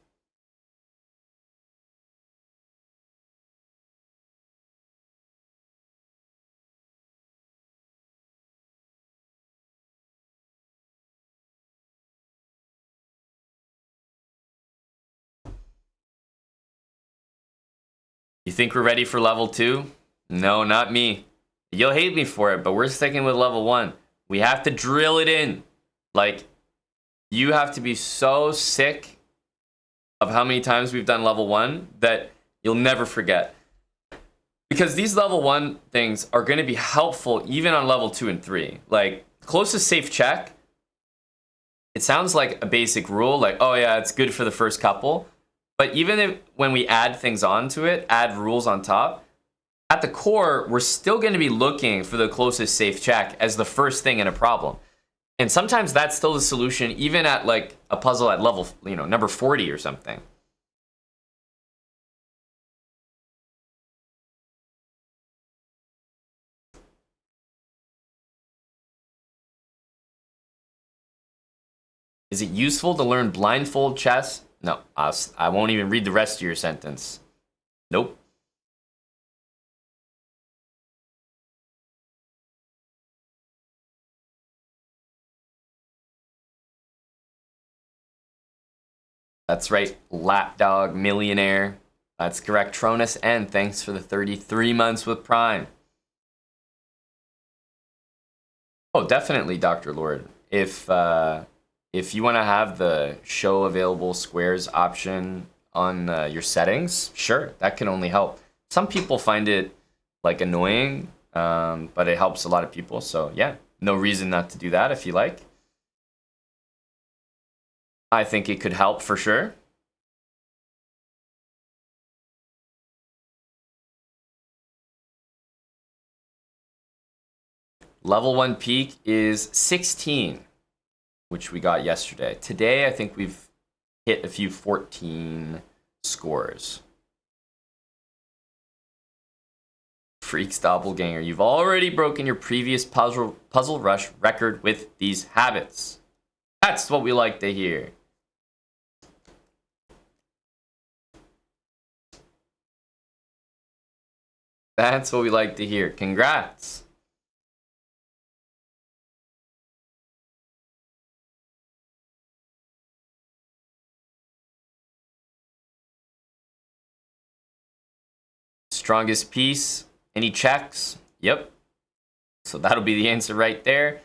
You think we're ready for level 2? No, not me. You'll hate me for it, but we're sticking with level 1. We have to drill it in. Like, you have to be so sick of how many times we've done level 1 that you'll never forget. Because these level 1 things are going to be helpful even on level 2 and 3. Like, closest safe check, it sounds like a basic rule, like, oh yeah, it's good for the first couple. But even if when we add things onto it, add rules on top, at the core, we're still going to be looking for the closest safe check as the first thing in a problem. And sometimes that's still the solution, even at like a puzzle at level, number 40 or something. Is it useful to learn blindfold chess? No, I won't even read the rest of your sentence. Nope. That's right, lapdog millionaire. That's correct, Tronus, and thanks for the 33 months with Prime. Oh, definitely, Dr. Lord. If you want to have the show available squares option on your settings, sure, that can only help. Some people find it like annoying, but it helps a lot of people. So yeah, no reason not to do that if you like. I think it could help for sure. Level 1 peak is 16, which we got yesterday. Today, I think we've hit a few 14 scores. Freaks doppelganger, you've already broken your previous puzzle rush record with these habits. That's what we like to hear. That's what we like to hear. Congrats. Strongest piece. Any checks? Yep. So that'll be the answer right there.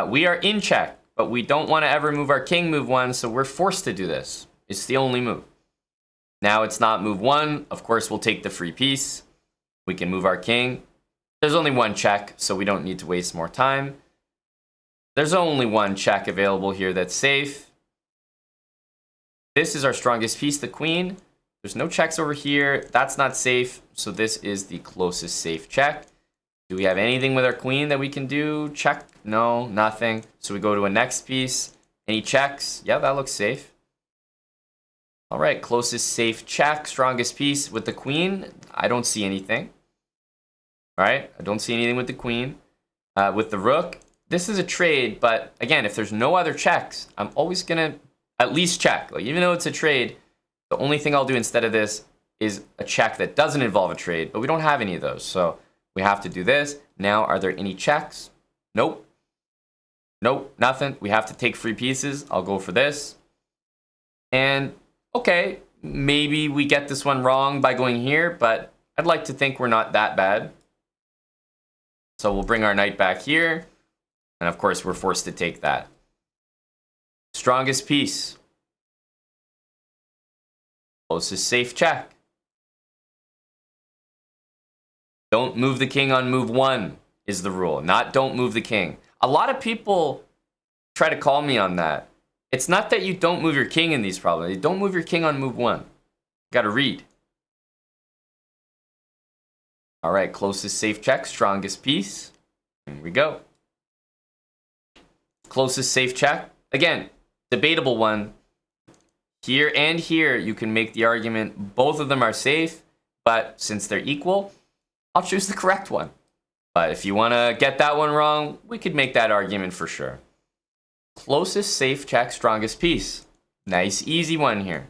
We are in check, but we don't want to ever move our king move 1, so we're forced to do this. It's the only move. Now it's not move 1. Of course, we'll take the free piece. We can move our king. There's only 1 check, so we don't need to waste more time. There's only 1 check available here that's safe. This is our strongest piece, the queen. There's no checks over here. That's not safe, so this is the closest safe check. Do we have anything with our queen that we can do? Check? No, nothing. So we go to a next piece. Any checks? Yeah, that looks safe. All right, closest safe check, strongest piece with the queen. I don't see anything. All right, I don't see anything with the queen. With the rook, this is a trade, but again, if there's no other checks, I'm always going to at least check. Like, even though it's a trade, the only thing I'll do instead of this is a check that doesn't involve a trade, but we don't have any of those. So we have to do this. Now, are there any checks? Nope. Nope, nothing. We have to take free pieces. I'll go for this. And okay, maybe we get this one wrong by going here, but I'd like to think we're not that bad. So we'll bring our knight back here. And of course, we're forced to take that. Strongest piece. Closest safe check. Don't move the king on move 1 is the rule, not don't move the king. A lot of people try to call me on that. It's not that you don't move your king in these problems. You don't move your king on move 1. You got to read. All right, closest safe check, strongest piece. Here we go. Closest safe check. Again, debatable one. Here and here, you can make the argument both of them are safe, but since they're equal, I'll choose the correct one. But if you want to get that one wrong, we could make that argument for sure. Closest safe check, strongest piece. Nice, easy one here.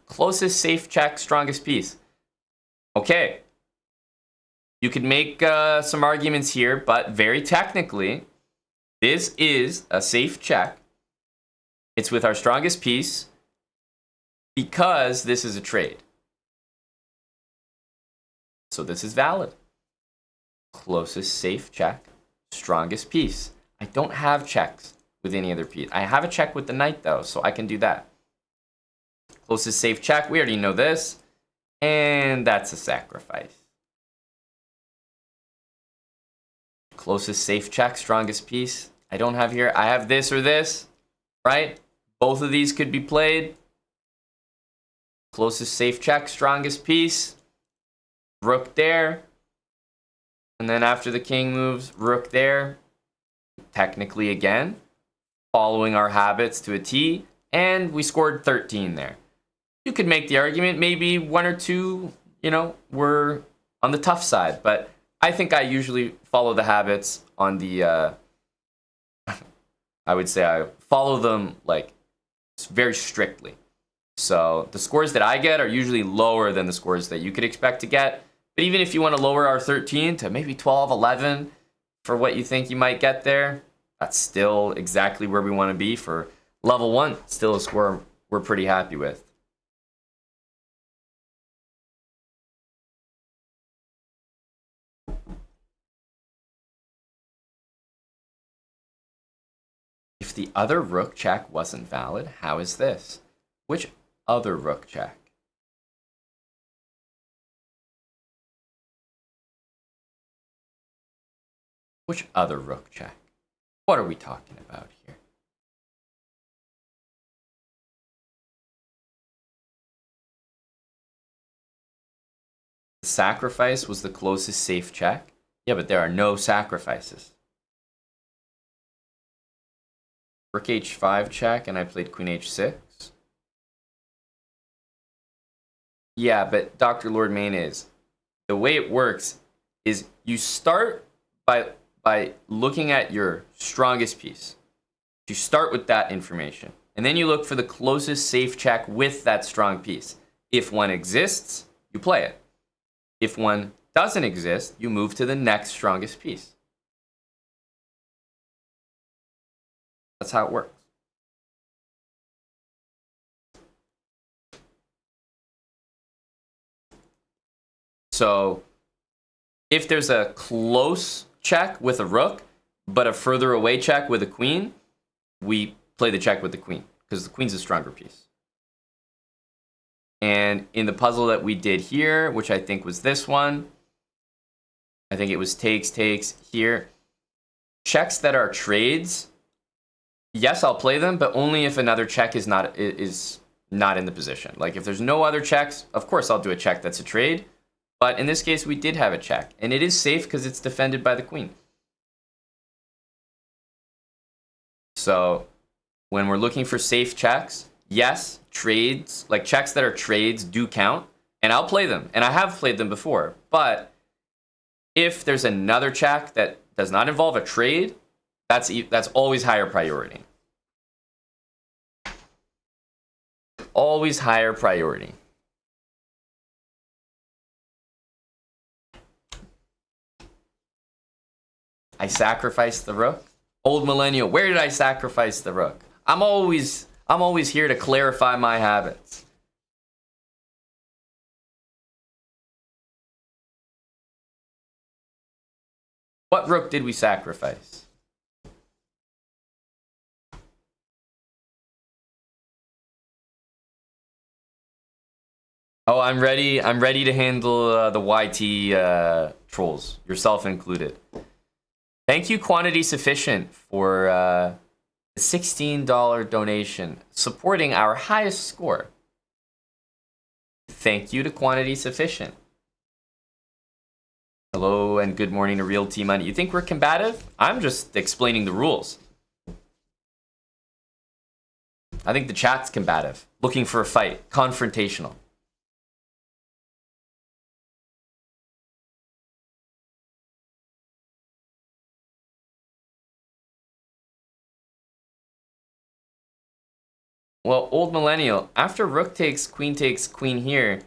Closest safe check, strongest piece. Okay. You could make some arguments here, but very technically, this is a safe check. It's with our strongest piece because this is a trade. So this is valid. Closest safe check, strongest piece. I don't have checks with any other piece. I have a check with the knight though, so I can do that. Closest safe check, we already know this. And that's a sacrifice. Closest safe check, strongest piece. I don't have here. I have this or this, right? Both of these could be played. Closest safe check, strongest piece. Rook there. And then after the king moves, rook there. Technically again, following our habits to a T. And we scored 13 there. You could make the argument maybe one or two, were on the tough side. But I think I usually follow the habits on the, I would say I follow them like very strictly. So the scores that I get are usually lower than the scores that you could expect to get. But even if you want to lower our 13 to maybe 12, 11 for what you think you might get there, that's still exactly where we want to be for level 1. Still a score we're pretty happy with. If the other rook check wasn't valid, how is this? Which other rook check? Which other rook check? What are we talking about here? The sacrifice was the closest safe check? Yeah, but there are no sacrifices. Rook h5 check, and I played queen h6. Yeah, but Dr. Lord Mayonnaise, the way it works is you start by looking at your strongest piece. You start with that information. And then you look for the closest safe check with that strong piece. If one exists, you play it. If one doesn't exist, you move to the next strongest piece. That's how it works. So if there's a close check with a rook, but a further away check with a queen, we play the check with the queen because the queen's a stronger piece. And in the puzzle that we did here, which I think was this one, I think it was takes here. Checks that are trades, yes, I'll play them, but only if another check is not in the position. Like if there's no other checks, of course I'll do a check that's a trade. But in this case, we did have a check. And it is safe because it's defended by the queen. So when we're looking for safe checks, yes, trades, like checks that are trades do count. And I'll play them. And I have played them before. But if there's another check that does not involve a trade, That's always higher priority. Always higher priority. I sacrificed the rook. Old millennial, where did I sacrifice the rook? I'm always here to clarify my habits. What rook did we sacrifice? Oh, I'm ready. I'm ready to handle the YT trolls, yourself included. Thank you, Quantity Sufficient, for a $16 donation, supporting our highest score. Thank you to Quantity Sufficient. Hello and good morning to Real T Money. You think we're combative? I'm just explaining the rules. I think the chat's combative, looking for a fight, confrontational. Well, old millennial, after rook takes queen here,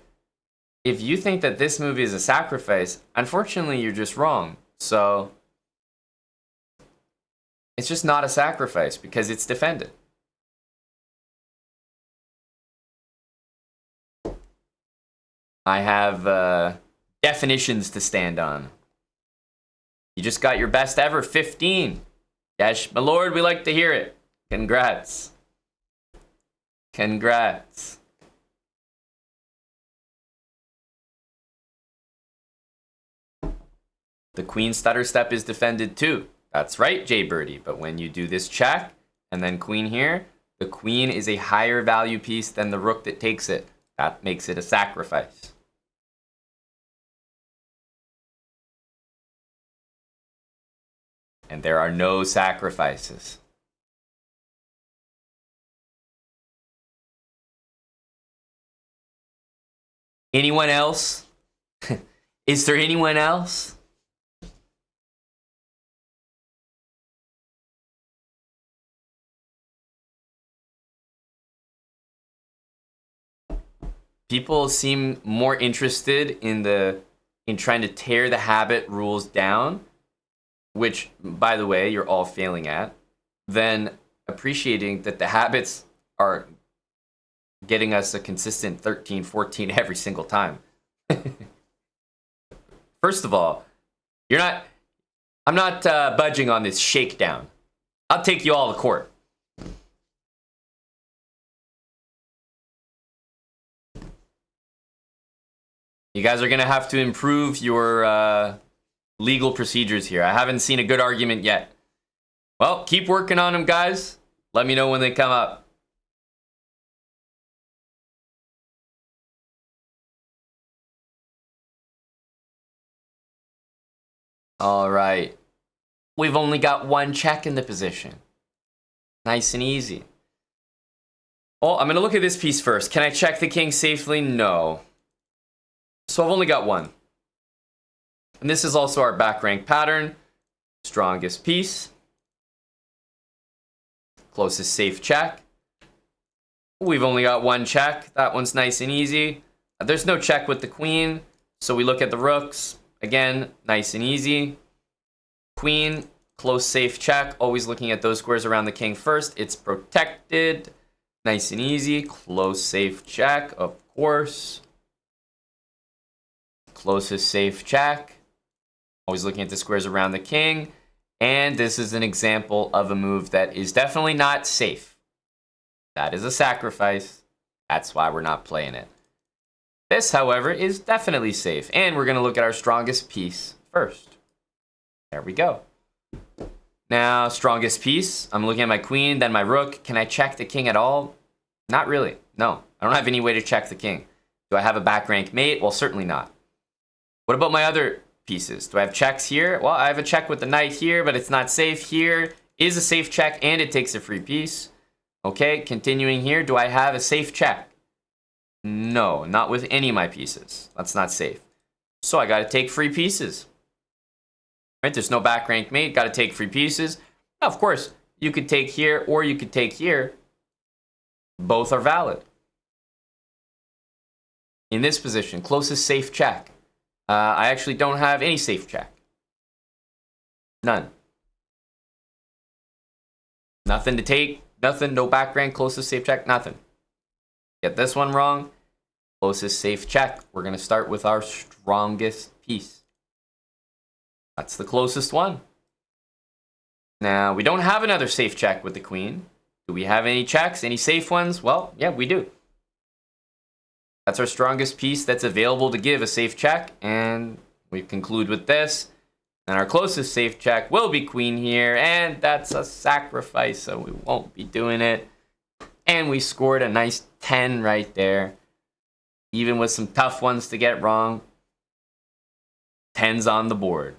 if you think that this move is a sacrifice, unfortunately you're just wrong. So it's just not a sacrifice because it's defended. I have definitions to stand on. You just got your best ever 15. Yes, my lord, we like to hear it. Congrats. Congrats. The queen stutter step is defended too. That's right, Jay Birdie. But when you do this check and then queen here, the queen is a higher value piece than the rook that takes it. That makes it a sacrifice. And there are no sacrifices. Anyone else? Is there anyone else? People seem more interested in trying to tear the habit rules down, which, by the way, you're all failing at, than appreciating that the habits are getting us a consistent 13, 14 every single time. First of all, I'm not budging on this shakedown. I'll take you all to court. You guys are going to have to improve your legal procedures here. I haven't seen a good argument yet. Well, keep working on them, guys. Let me know when they come up. All right. We've only got one check in the position. Nice and easy. Well, I'm going to look at this piece first. Can I check the king safely? No. So I've only got one. And this is also our back rank pattern. Strongest piece. Closest safe check. We've only got one check. That one's nice and easy. There's no check with the queen. So we look at the rooks. Again, nice and easy. Queen, close safe check. Always looking at those squares around the king first. It's protected. Nice and easy. Close safe check, of course. Closest safe check. Always looking at the squares around the king. And this is an example of a move that is definitely not safe. That is a sacrifice. That's why we're not playing it. This, however, is definitely safe. And we're going to look at our strongest piece first. There we go. Now, strongest piece. I'm looking at my queen, then my rook. Can I check the king at all? Not really. No. I don't have any way to check the king. Do I have a back rank mate? Well, certainly not. What about my other pieces? Do I have checks here? Well, I have a check with the knight here, but it's not safe. Here is a safe check, and it takes a free piece. Okay, continuing here. Do I have a safe check? No, not with any of my pieces. That's not safe. So I got to take free pieces. Right? There's no back rank mate. Got to take free pieces. Now, of course, you could take here or you could take here. Both are valid. In this position, closest safe check. I actually don't have any safe check. None. Nothing to take. Nothing. No back rank. Closest safe check. Nothing. Get this one wrong. Closest safe check. We're going to start with our strongest piece. That's the closest one. Now, we don't have another safe check with the queen. Do we have any checks? Any safe ones? Well, yeah, we do. That's our strongest piece that's available to give a safe check. And we conclude with this. And our closest safe check will be queen here. And that's a sacrifice, so we won't be doing it. And we scored a nice 10 right there. Even with some tough ones to get wrong. 10's on the board.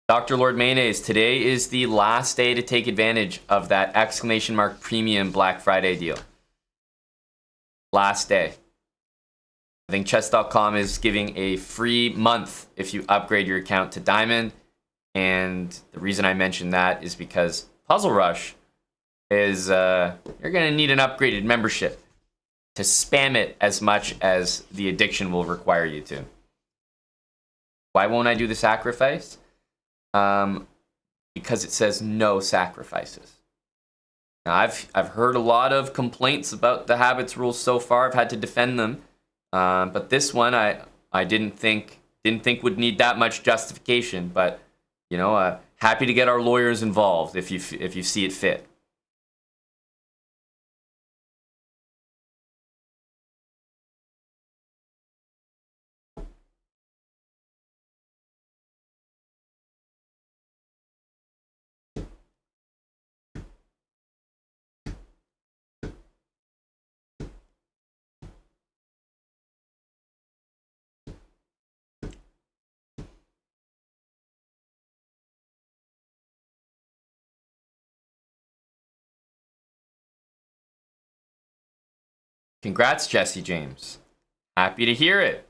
Dr. Lord Mayonnaise, today is the last day to take advantage of that exclamation mark premium Black Friday deal. Last day. I think chess.com is giving a free month if you upgrade your account to Diamond. And the reason I mention that is because Puzzle Rush is, you're going to need an upgraded membership to spam it as much as the addiction will require you to. Why won't I do the sacrifice? Because it says no sacrifices. Now, I've heard a lot of complaints about the habits rules so far. I've had to defend them, but this one I didn't think would need that much justification. But you know, happy to get our lawyers involved if you see it fit. Congrats, Jesse James. Happy to hear it.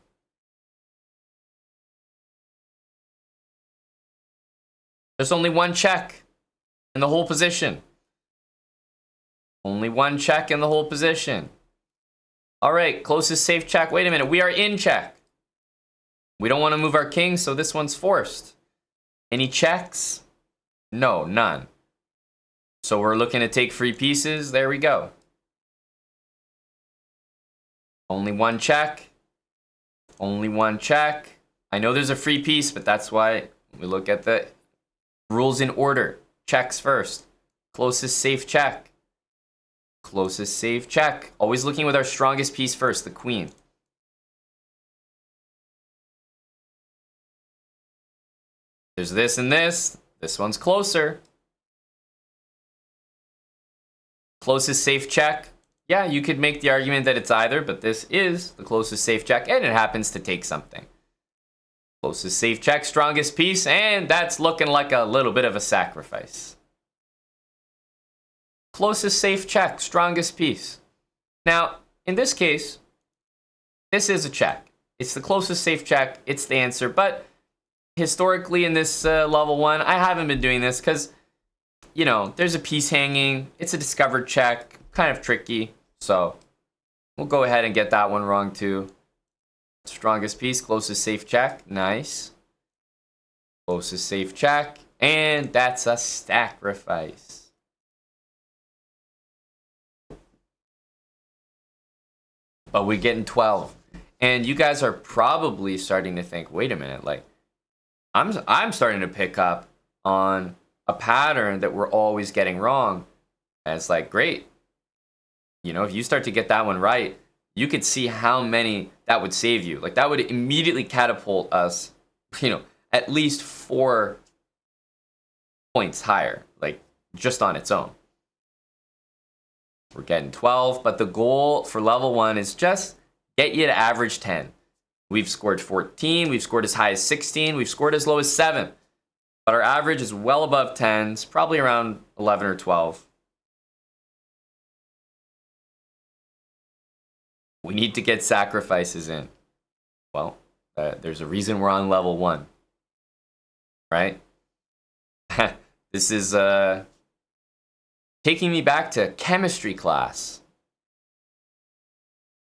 There's only one check in the whole position. Only one check in the whole position. All right, closest safe check. Wait a minute, we are in check. We don't want to move our king, so this one's forced. Any checks? No, none. So we're looking to take free pieces. There we go. Only one check. Only one check. I know there's a free piece, but that's why we look at the rules in order. Checks first. Closest safe check. Closest safe check. Always looking with our strongest piece first, the queen. There's this and this. This one's closer. Closest safe check. Yeah, you could make the argument that it's either, but this is the closest safe check, and it happens to take something. Closest safe check, strongest piece, and that's looking like a little bit of a sacrifice. Closest safe check, strongest piece. Now, in this case, this is a check. It's the closest safe check, it's the answer, but historically in this level 1, I haven't been doing this because, you know, there's a piece hanging, it's a discovered check, kind of tricky, so we'll go ahead and get that one wrong too. Strongest piece, closest safe check, nice. Closest safe check, and that's a sacrifice. But we're getting 12. And you guys are probably starting to think, wait a minute, like, I'm starting to pick up on a pattern that we're always getting wrong. And it's like, great. You know, if you start to get that one right, you could see how many that would save you. Like, that would immediately catapult us, you know, at least 4 points higher, like, just on its own. We're getting 12, but the goal for level 1 is just get you to average 10. We've scored 14, we've scored as high as 16, we've scored as low as 7. But our average is well above 10s, probably around 11 or 12. We need to get sacrifices in. Well, there's a reason we're on level 1. Right? This is taking me back to chemistry class.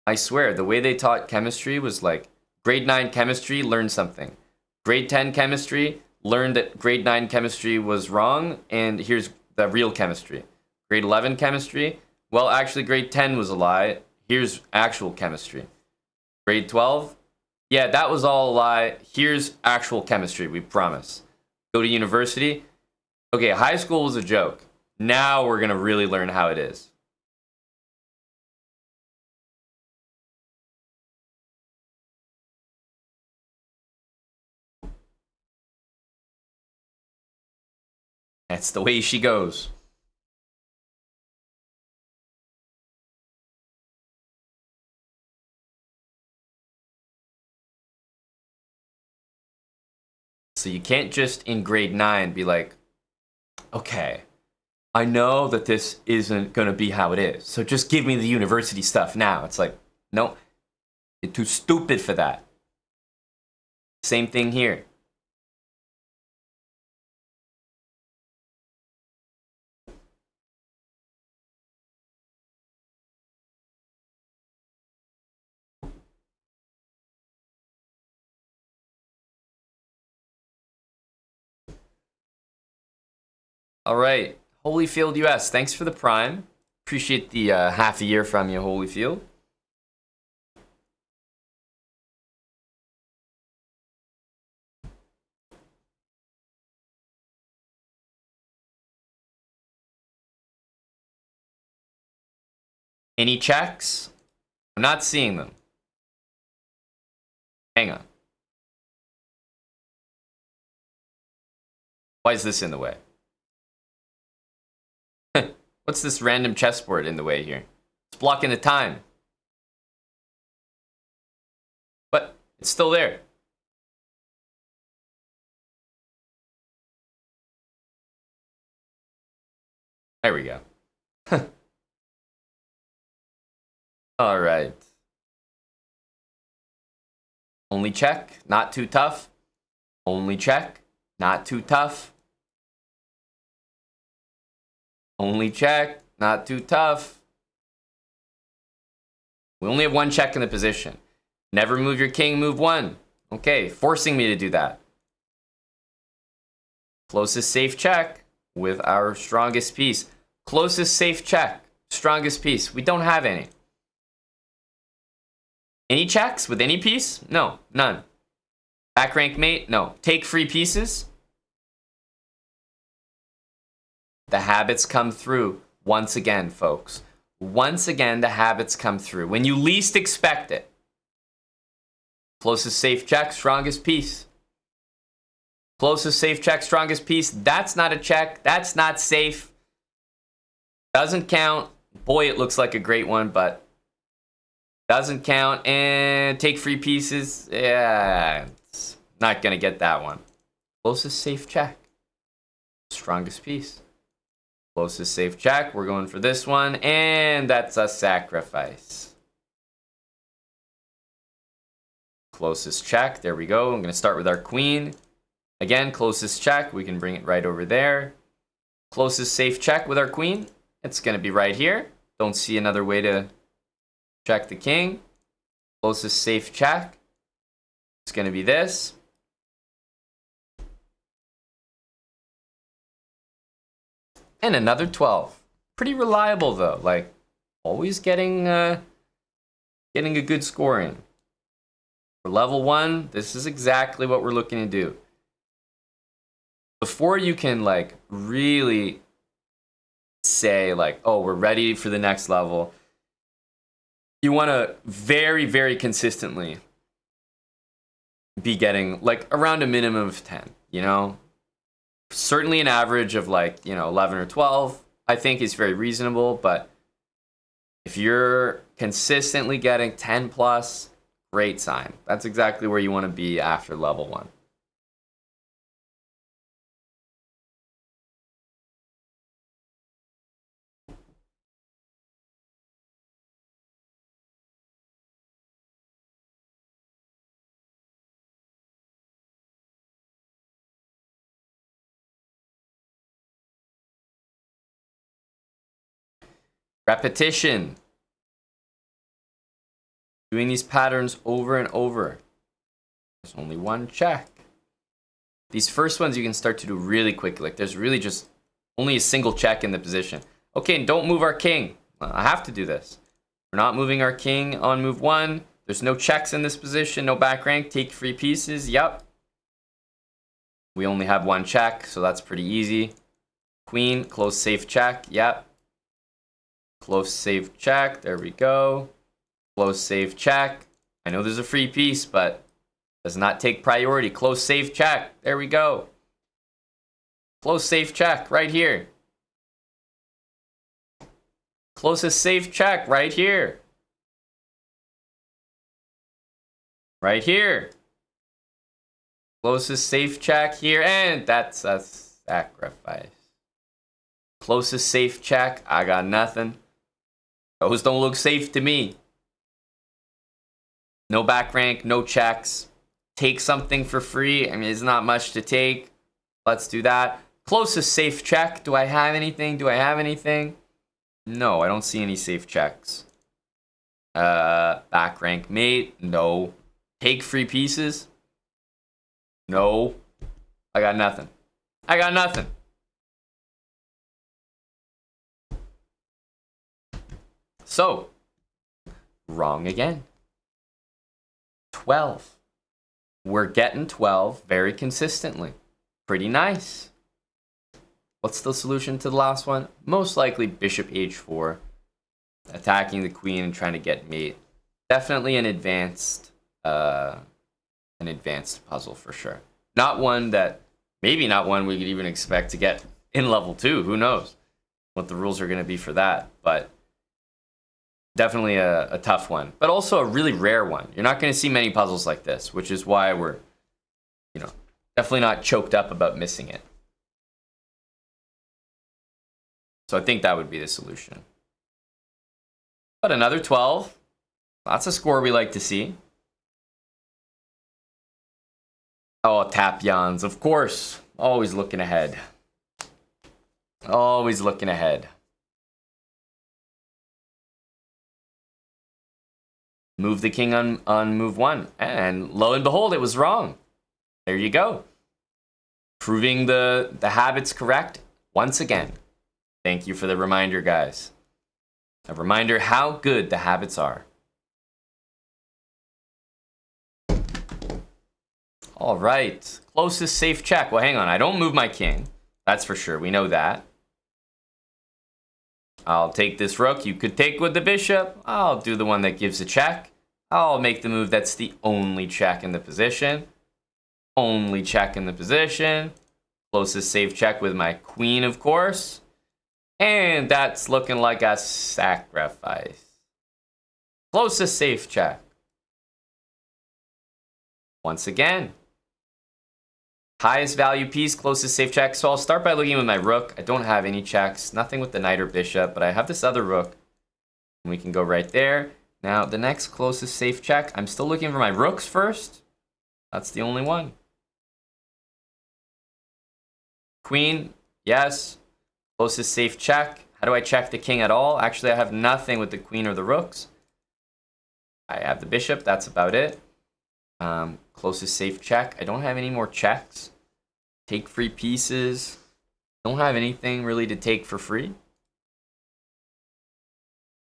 I swear, the way they taught chemistry was like, grade 9 chemistry, learn something. Grade 10 chemistry, learned that grade 9 chemistry was wrong, and here's the real chemistry. Grade 11 chemistry, well, actually, grade 10 was a lie. Here's actual chemistry. Grade 12, yeah, that was all a lie. Here's actual chemistry, we promise. Go to university. Okay, high school was a joke. Now we're going to really learn how it is. That's the way she goes. So you can't just in grade 9 be like, okay, I know that this isn't going to be how it is. So just give me the university stuff now. It's like, no, you're too stupid for that. Same thing here. All right, Holyfield US, thanks for the prime. Appreciate the half a year from you, Holyfield. Any checks? I'm not seeing them. Hang on. Why is this in the way? What's this random chessboard in the way here? It's blocking the time. But it's still there. There we go. All right. Only check, not too tough. Only check, not too tough. Only check, not too tough. We only have one check in the position. Never move your king, move 1. Okay, forcing me to do that. Closest safe check with our strongest piece. Closest safe check, strongest piece. We don't have any. Any checks with any piece? No, none. Back rank mate? No. Take free pieces? The habits come through once again, folks. Once again, the habits come through. When you least expect it. Closest safe check, strongest piece. Closest safe check, strongest piece. That's not a check. That's not safe. Doesn't count. Boy, it looks like a great one, but doesn't count. And take free pieces. Yeah, it's not going to get that one. Closest safe check. Strongest piece. Closest safe check. We're going for this one. And that's a sacrifice. Closest check. There we go. I'm going to start with our queen. Again, closest check. We can bring it right over there. Closest safe check with our queen. It's going to be right here. Don't see another way to check the king. Closest safe check. It's going to be this. And another 12. Pretty reliable though. Like always getting a good score in. For level 1, this is exactly what we're looking to do. Before you can like really say like, oh, we're ready for the next level, you want to very, very consistently be getting like around a minimum of 10, you know? Certainly an average of like, 11 or 12, I think is very reasonable, but if you're consistently getting 10 plus, great sign. That's exactly where you want to be after level 1. Repetition. Doing these patterns over and over. There's only one check. These first ones you can start to do really quickly. Like there's really just only a single check in the position. Okay, don't move our king. I have to do this. We're not moving our king on move 1. There's no checks in this position, no back rank. Take free pieces. Yep. We only have one check, so that's pretty easy. Queen, close, safe check. Yep. Close, safe check. There we go. Close, safe check. I know there's a free piece, but does not take priority. Close, safe check. There we go. Close, safe check right here. Closest safe check right here. Right here. Closest safe check here. And that's a sacrifice. Closest safe check. I got nothing. Those don't look safe to me. No back rank, no checks. Take something for free. I mean, it's not much to take. Let's do that. Closest safe check. Do I have anything? Do I have anything? No, I don't see any safe checks. Back rank mate. No. Take free pieces. No. I got nothing. I got nothing. So, wrong again. 12. We're getting 12 very consistently. Pretty nice. What's the solution to the last one? Most likely bishop h4. Attacking the queen and trying to get mate. Definitely an advanced puzzle for sure. Not one that, maybe not one we could even expect to get in level 2. Who knows what the rules are going to be for that. But definitely a tough one. But also a really rare one. You're not going to see many puzzles like this, which is why we're, definitely not choked up about missing it. So I think that would be the solution. But another 12. That's a score we like to see. Oh, Tapions, of course. Always looking ahead. Always looking ahead. Move the king on move 1. And lo and behold, it was wrong. There you go. Proving the habits correct once again. Thank you for the reminder, guys. A reminder how good the habits are. All right. Closest safe check. Well, hang on. I don't move my king. That's for sure. We know that. I'll take this rook. You could take with the bishop. I'll do the one that gives a check. I'll make the move that's the only check in the position. Only check in the position. Closest safe check with my queen, of course. And that's looking like a sacrifice. Closest safe check. Once again. Highest value piece, closest safe check. So I'll start by looking with my rook. I don't have any checks. Nothing with the knight or bishop. But I have this other rook. And we can go right there. Now, the next closest safe check. I'm still looking for my rooks first. That's the only one. Queen, yes. Closest safe check. How do I check the king at all? Actually, I have nothing with the queen or the rooks. I have the bishop. That's about it. Closest safe check. I don't have any more checks. Take free pieces. Don't have anything really to take for free.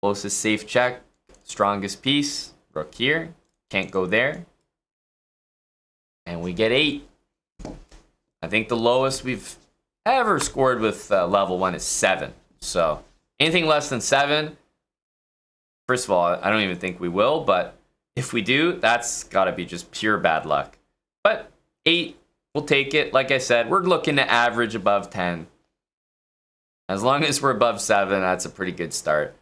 Closest safe check. Strongest piece. Rook here. Can't go there. And we get 8. I think the lowest we've ever scored with level 1 is 7. So anything less than 7, first of all, I don't even think we will. But if we do, that's got to be just pure bad luck. But 8, we'll take it. Like I said, we're looking to average above 10. As long as we're above 7, that's a pretty good start.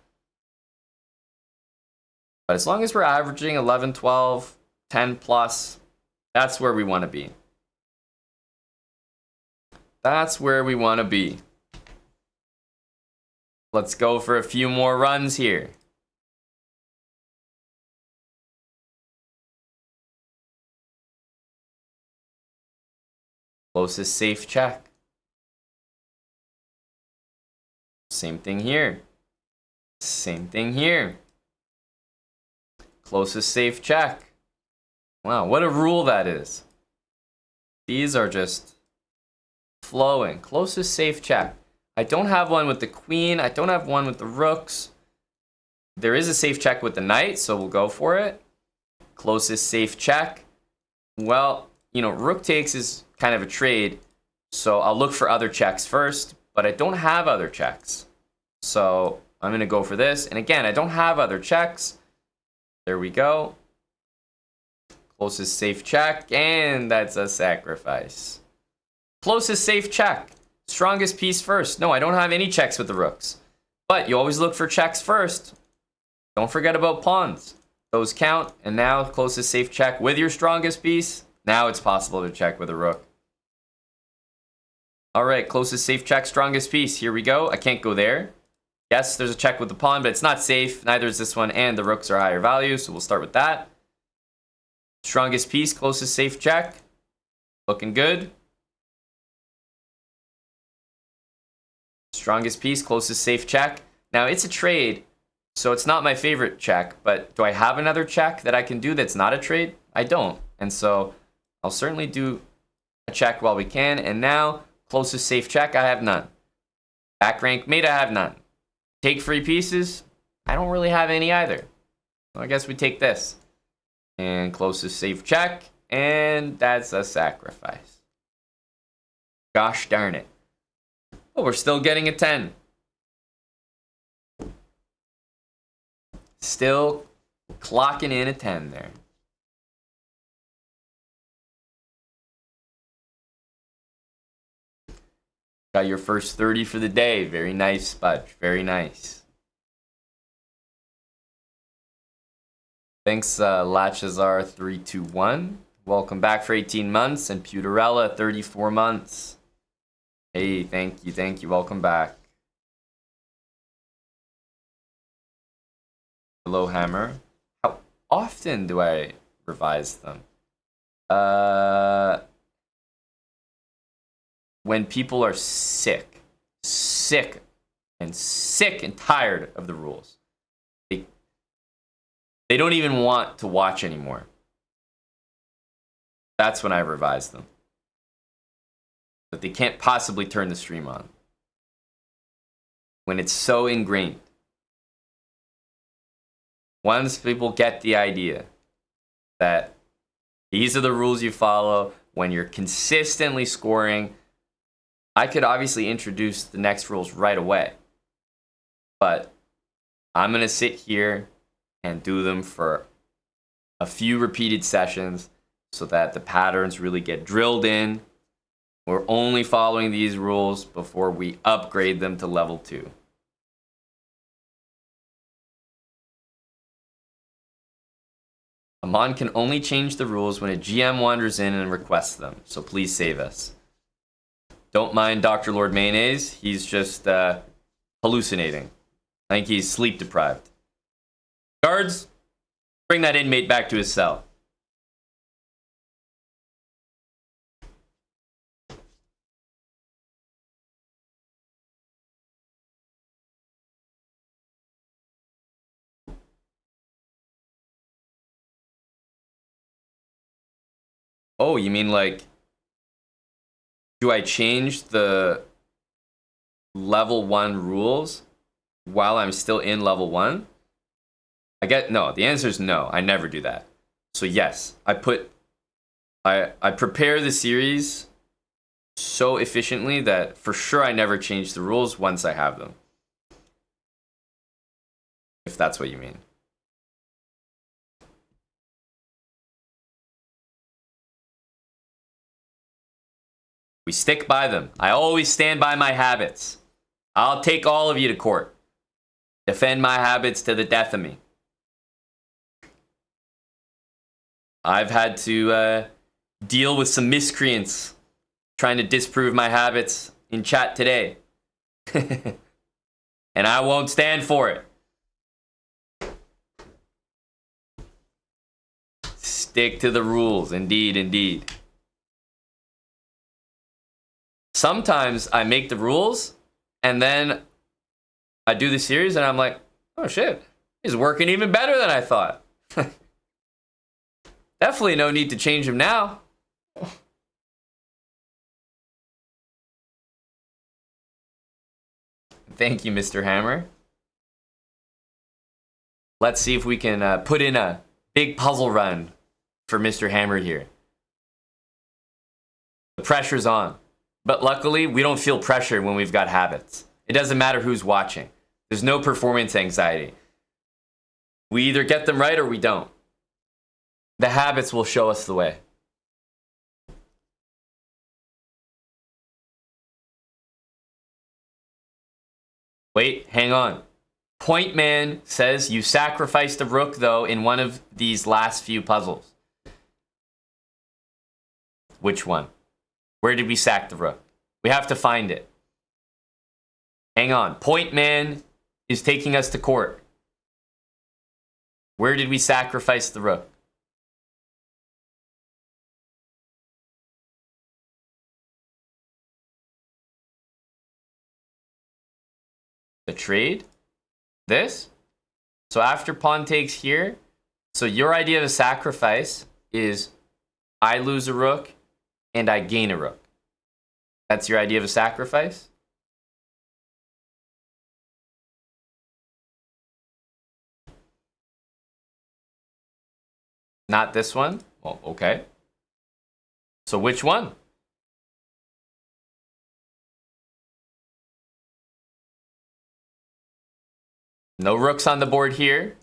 But as long as we're averaging 11, 12, 10 plus, that's where we want to be. That's where we want to be. Let's go for a few more runs here. Closest safe check. Same thing here. Same thing here. Closest safe check. Wow, what a rule that is. These are just flowing. Closest safe check. I don't have one with the queen. I don't have one with the rooks. There is a safe check with the knight, so we'll go for it. Closest safe check. Well, you know, rook takes is kind of a trade, so I'll look for other checks first, but I don't have other checks. So I'm going to go for this. And again, I don't have other checks. There we go. Closest safe check, and that's a sacrifice. Closest safe check. Strongest piece first. No, I don't have any checks with the rooks. But you always look for checks first. Don't forget about pawns. Those count. And now closest safe check with your strongest piece. Now it's possible to check with a rook. All right, closest safe check, strongest piece. Here we go. I can't go there. Yes, there's a check with the pawn, but it's not safe. Neither is this one, and the rooks are higher value, so we'll start with that. Strongest piece, closest safe check. Looking good. Strongest piece, closest safe check. Now, it's a trade, so it's not my favorite check, but do I have another check that I can do that's not a trade? I don't, and so I'll certainly do a check while we can, and now, closest safe check, I have none. Back rank mate, I have none. Take free pieces, I don't really have any either. So I guess we take this. And closest safe check, and that's a sacrifice. Gosh darn it. Oh, we're still getting a 10. Still clocking in a 10 there. Got your first 30 for the day. Very nice, Spudge. Very nice. Thanks, Lachazar321. Welcome back for 18 months. And Pewterella, 34 months. Hey, thank you, thank you. Welcome back. Hello, Hammer. How often do I revise them? When people are sick and tired of the rules. They don't even want to watch anymore. That's when I revise them. But they can't possibly turn the stream on. When it's so ingrained. Once people get the idea that these are the rules you follow, when you're consistently scoring, I could obviously introduce the next rules right away. But I'm going to sit here and do them for a few repeated sessions so that the patterns really get drilled in. We're only following these rules before we upgrade them to level 2. Amon can only change the rules when a GM wanders in and requests them, so please save us. Don't mind Dr. Lord Mayonnaise, he's just hallucinating. I think he's sleep deprived. Guards, bring that inmate back to his cell. Oh, you mean like, do I change the level 1 rules while I'm still in level 1? No, the answer is no. I never do that. So yes, I prepare the series so efficiently that for sure I never change the rules once I have them. If that's what you mean. We stick by them. I always stand by my habits. I'll take all of you to court. Defend my habits to the death of me. I've had to deal with some miscreants trying to disprove my habits in chat today. And I won't stand for it. Stick to the rules. Indeed, indeed. Sometimes I make the rules and then I do the series and I'm like, Oh, shit. He's working even better than I thought. Definitely no need to change him now. Thank you, Mr. Hammer. Let's see if we can put in a big puzzle run for Mr. Hammer here. The pressure's on. But luckily, we don't feel pressure when we've got habits. It doesn't matter who's watching. There's no performance anxiety. We either get them right or we don't. The habits will show us the way. Wait, hang on. Point Man says you sacrificed a rook, though, in one of these last few puzzles. Which one? Where did we sack the rook? We have to find it. Hang on. Point Man is taking us to court. Where did we sacrifice the rook? The trade? This? So after pawn takes here, so your idea of a sacrifice is I lose a rook and I gain a rook. That's your idea of a sacrifice? Not this one? Well, okay. So which one? No rooks on the board here.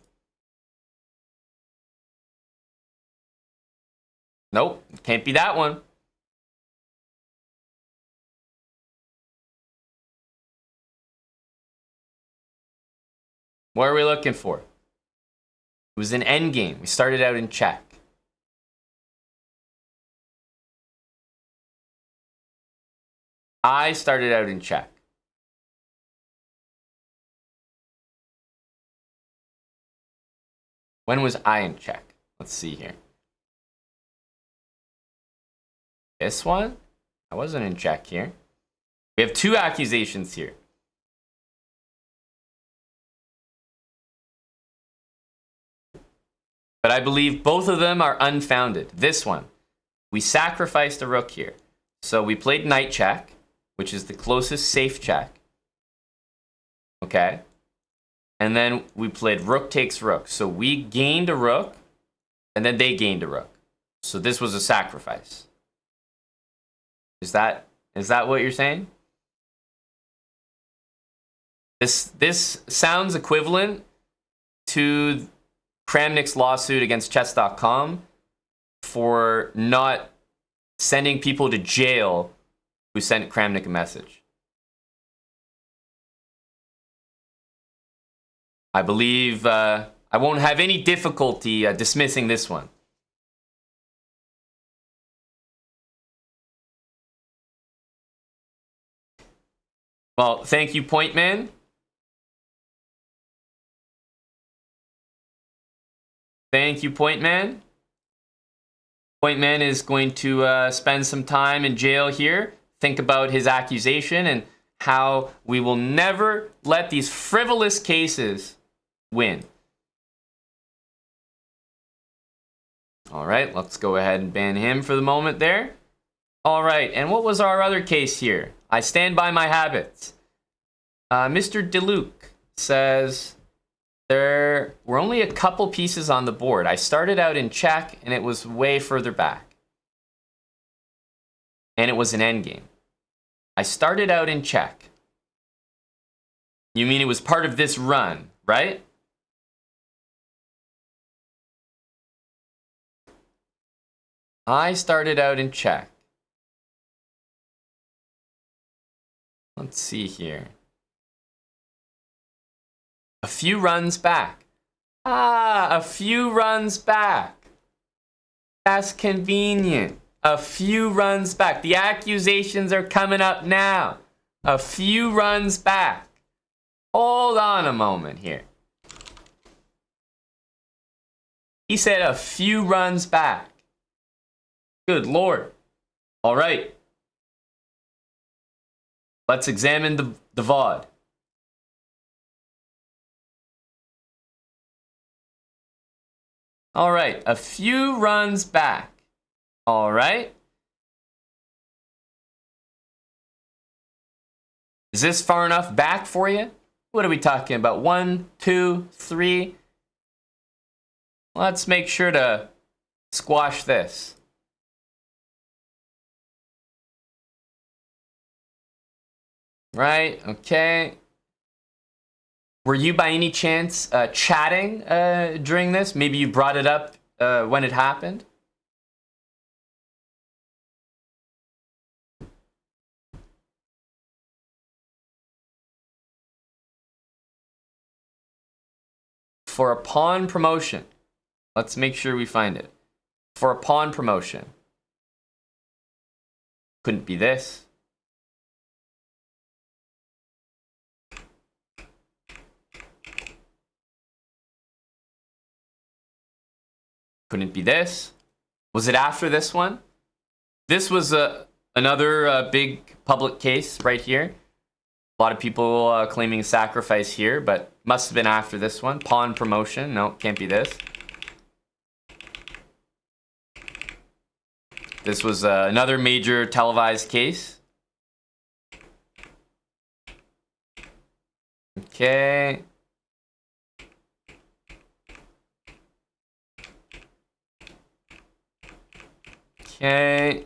Nope, can't be that one. What are we looking for? It was an endgame. We started out in check. I started out in check. When was I in check? Let's see here. This one? I wasn't in check here. We have two accusations here. But I believe both of them are unfounded. This one, we sacrificed a rook here. So we played knight check, which is the closest safe check. Okay. And then we played rook takes rook. So we gained a rook, and then they gained a rook. So this was a sacrifice. Is that what you're saying? This sounds equivalent to Kramnik's lawsuit against chess.com for not sending people to jail who sent Kramnik a message. I believe I won't have any difficulty dismissing this one. Well, thank you, Point Man. Thank you, Point Man. Point Man is going to spend some time in jail here, think about his accusation and how we will never let these frivolous cases win. All right, let's go ahead and ban him for the moment there. All right, and what was our other case here? I stand by my habits. Mr. DeLuc says there were only a couple pieces on the board. I started out in check, and it was way further back. And it was an endgame. I started out in check. You mean it was part of this run, right? I started out in check. Let's see here. A few runs back. A few runs back. That's convenient. A few runs back. The accusations are coming up now. A few runs back. Hold on a moment here. He said a few runs back. Good Lord. All right. Let's examine the VOD. All right, a few runs back. All right. Is this far enough back for you? What are we talking about? 1, 2, 3. Let's make sure to squash this. Right, okay. Were you by any chance chatting during this? Maybe you brought it up when it happened? For a pawn promotion. Let's make sure we find it. For a pawn promotion. Couldn't be this. Couldn't be this. Was it after this one? This was another big public case right here. A lot of people claiming sacrifice here, but must have been after this one. Pawn promotion. No, can't be this. This was another major televised case. Okay. Okay.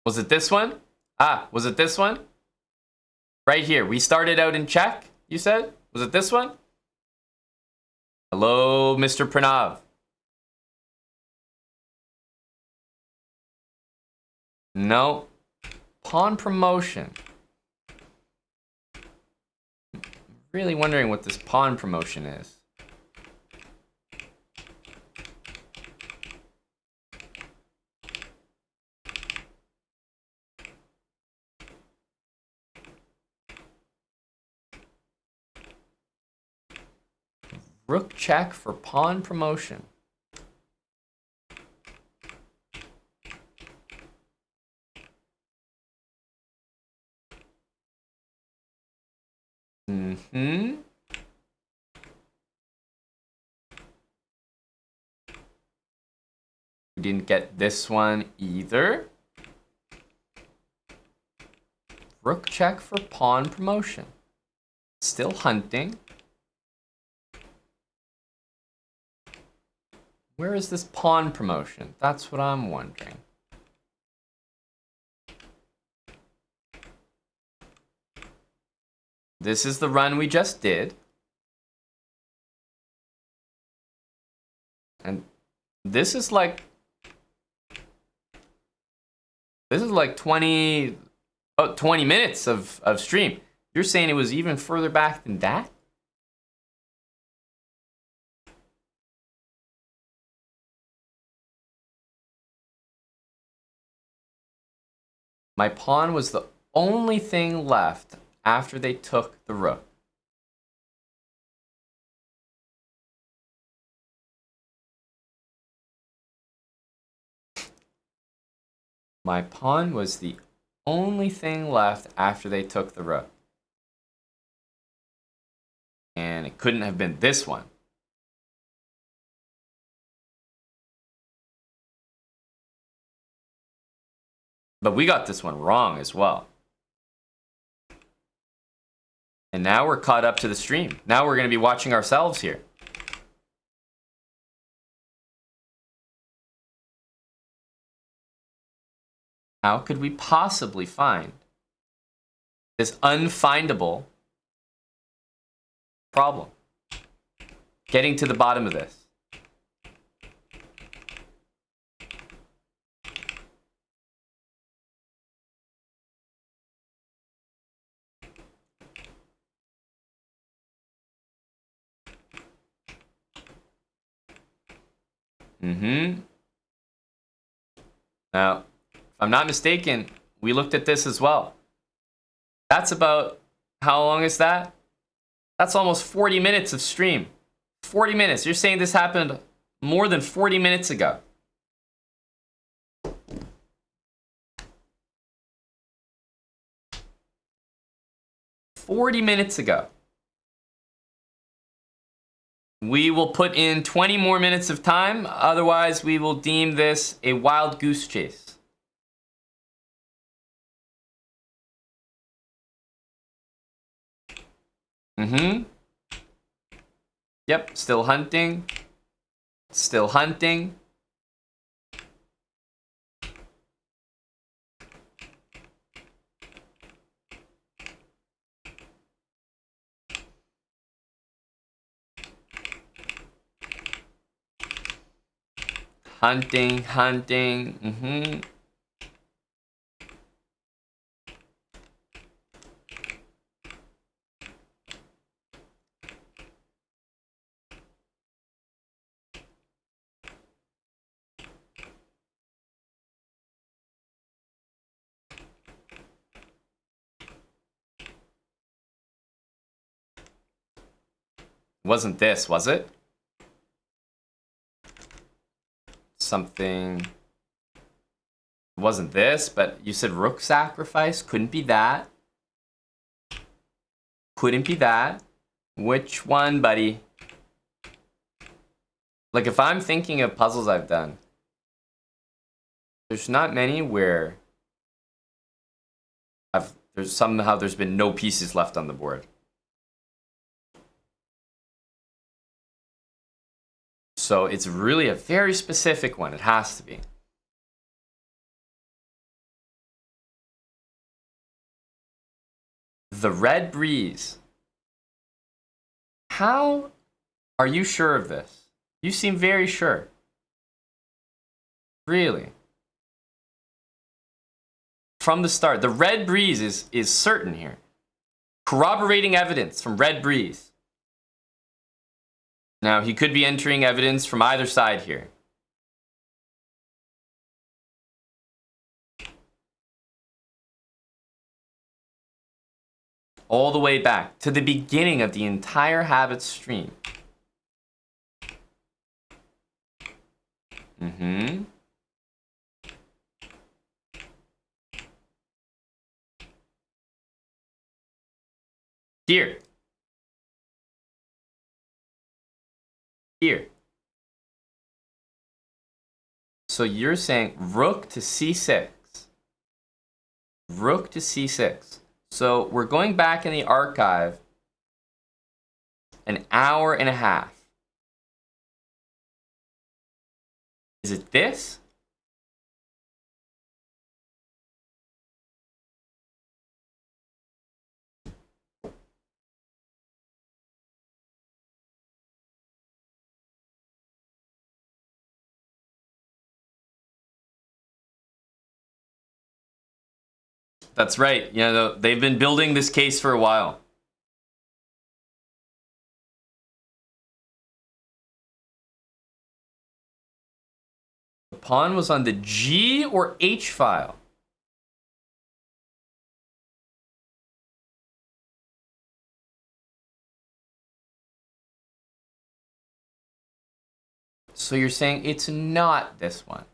Was it this one? Ah, was it this one? Right here. We started out in check, you said? Was it this one? Hello, Mr. Pranav. No. Pawn promotion. Really wondering what this pawn promotion is. Rook check for pawn promotion. Mm-hmm. We didn't get this one either. Rook check for pawn promotion. Still hunting. Where is this pawn promotion? That's what I'm wondering. This is the run we just did. And this is like 20 minutes of stream. You're saying it was even further back than that? My pawn was the only thing left after they took the rook. My pawn was the only thing left after they took the rook. And it couldn't have been this one. But we got this one wrong as well. And now we're caught up to the stream. Now we're going to be watching ourselves here. How could we possibly find this unfindable problem? Getting to the bottom of this. Now, if I'm not mistaken, we looked at this as well. That's about, how long is that? That's almost 40 minutes of stream. 40 minutes. You're saying this happened more than 40 minutes ago. "40 minutes ago." We will put in 20 more minutes of time. Otherwise, we will deem this a wild goose chase. Yep, still hunting. Still hunting. Hunting. Wasn't this, was it? Something. It wasn't this, but you said rook sacrifice. Couldn't be that. Couldn't be that. Which one, buddy? Like, if I'm thinking of puzzles I've done, there's not many where there's been no pieces left on the board. So it's really a very specific one. It has to be. The Red Breeze. How are you sure of this? You seem very sure. Really? From the start, the Red Breeze is certain here. Corroborating evidence from Red Breeze. Now, he could be entering evidence from either side here. All the way back to the beginning of the entire Habits stream. Here. Here. So you're saying rook to c6. Rook to c6. So we're going back in the archive an hour and a half. Is it this? That's right. You know, they've been building this case for a while. The pawn was on the G or H file. So you're saying it's not this one.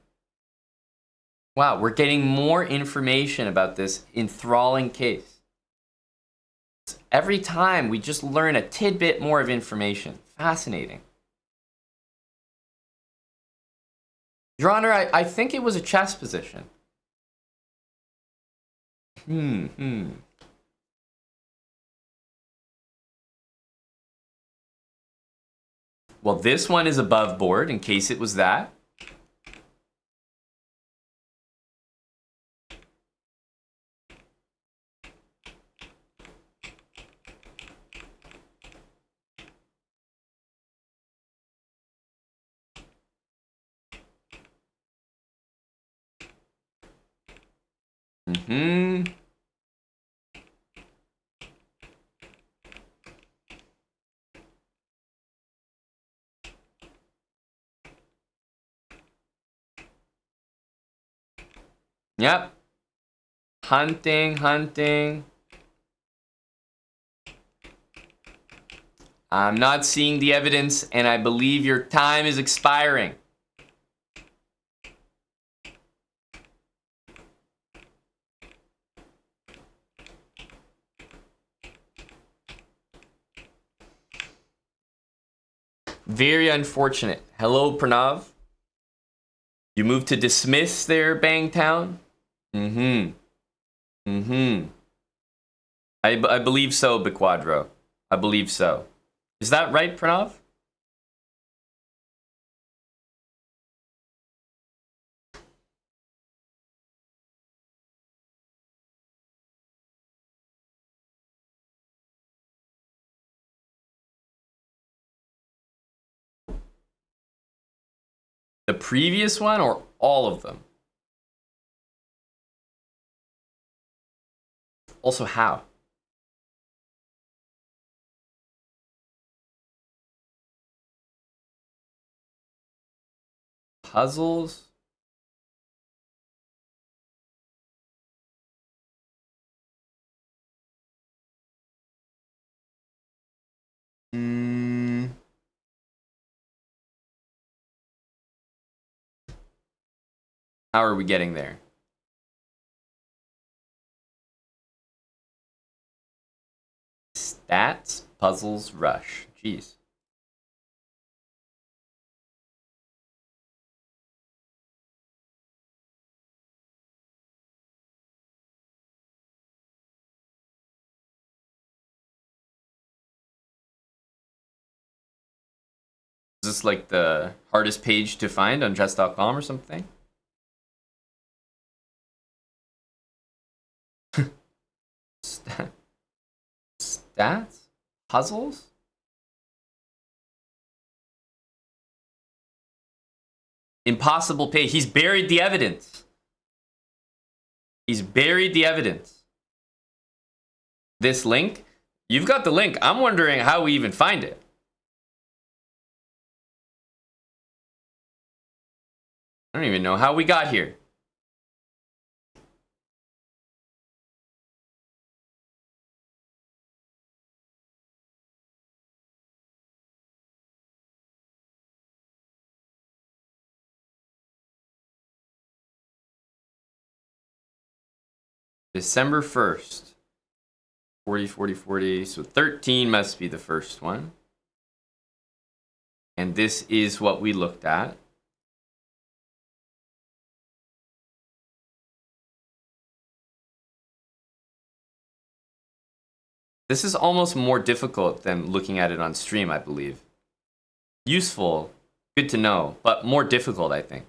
Wow, we're getting more information about this enthralling case. Every time we just learn a tidbit more of information. Fascinating. Your Honor, I think it was a chess position. Well, this one is above board in case it was that. Yep. Hunting. I'm not seeing the evidence, and I believe your time is expiring. Very unfortunate. Hello, Pranav. You moved to dismiss there, Bangtown? Mm-hmm. Mm-hmm. I believe so, Bequadro. I believe so. Is that right, Pranav? The previous one or all of them? Also, how? Puzzles? Mm. How are we getting there? Stats, puzzles, rush. Jeez. Is this like the hardest page to find on chess.com or something? Stats? Puzzles? Impossible page. He's buried the evidence. He's buried the evidence. This link? You've got the link. I'm wondering how we even find it. I don't even know how we got here. December 1st. 40, 40, 40. So 13 must be the first one. And this is what we looked at. This is almost more difficult than looking at it on stream, I believe. Useful, good to know, but more difficult, I think.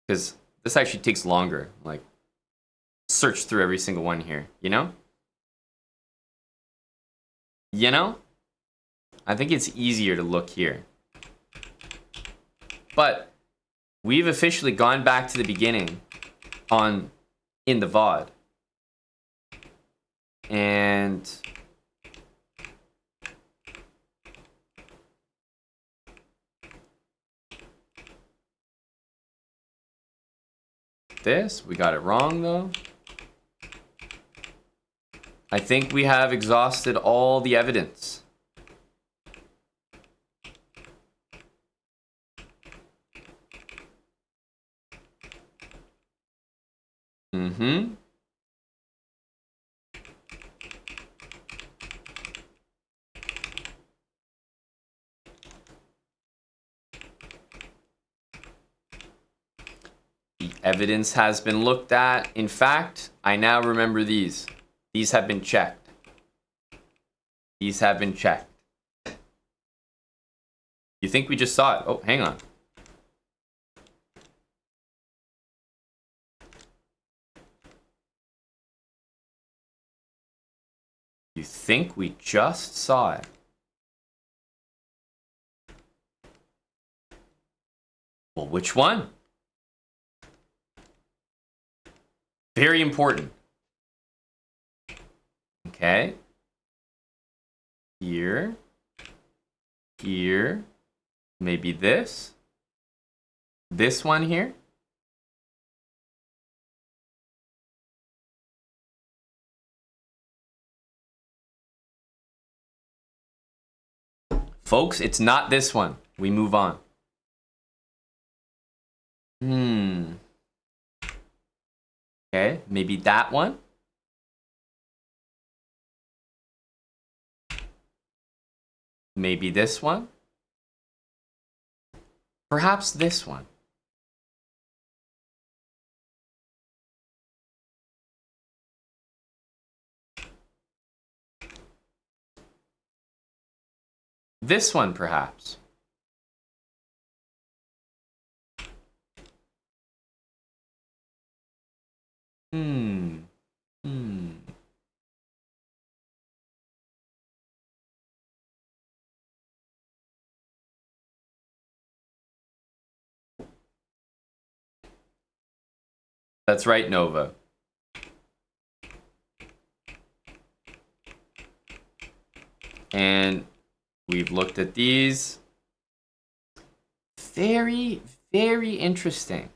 Because this actually takes longer. Like, search through every single one here, you know? You know? I think it's easier to look here. But we've officially gone back to the beginning in the VOD. And this, we got it wrong though. I think we have exhausted all the evidence. Mm-hmm. The evidence has been looked at. In fact, I now remember these. These have been checked. These have been checked. You think we just saw it? Oh, hang on. You think we just saw it? Well, which one? Very important. Okay. Here. Here. Maybe this. This one here. Folks, it's not this one. We move on. Okay, maybe that one. Maybe this one. Perhaps this one. This one, perhaps. That's right, Nova. And we've looked at these. Very, very interesting.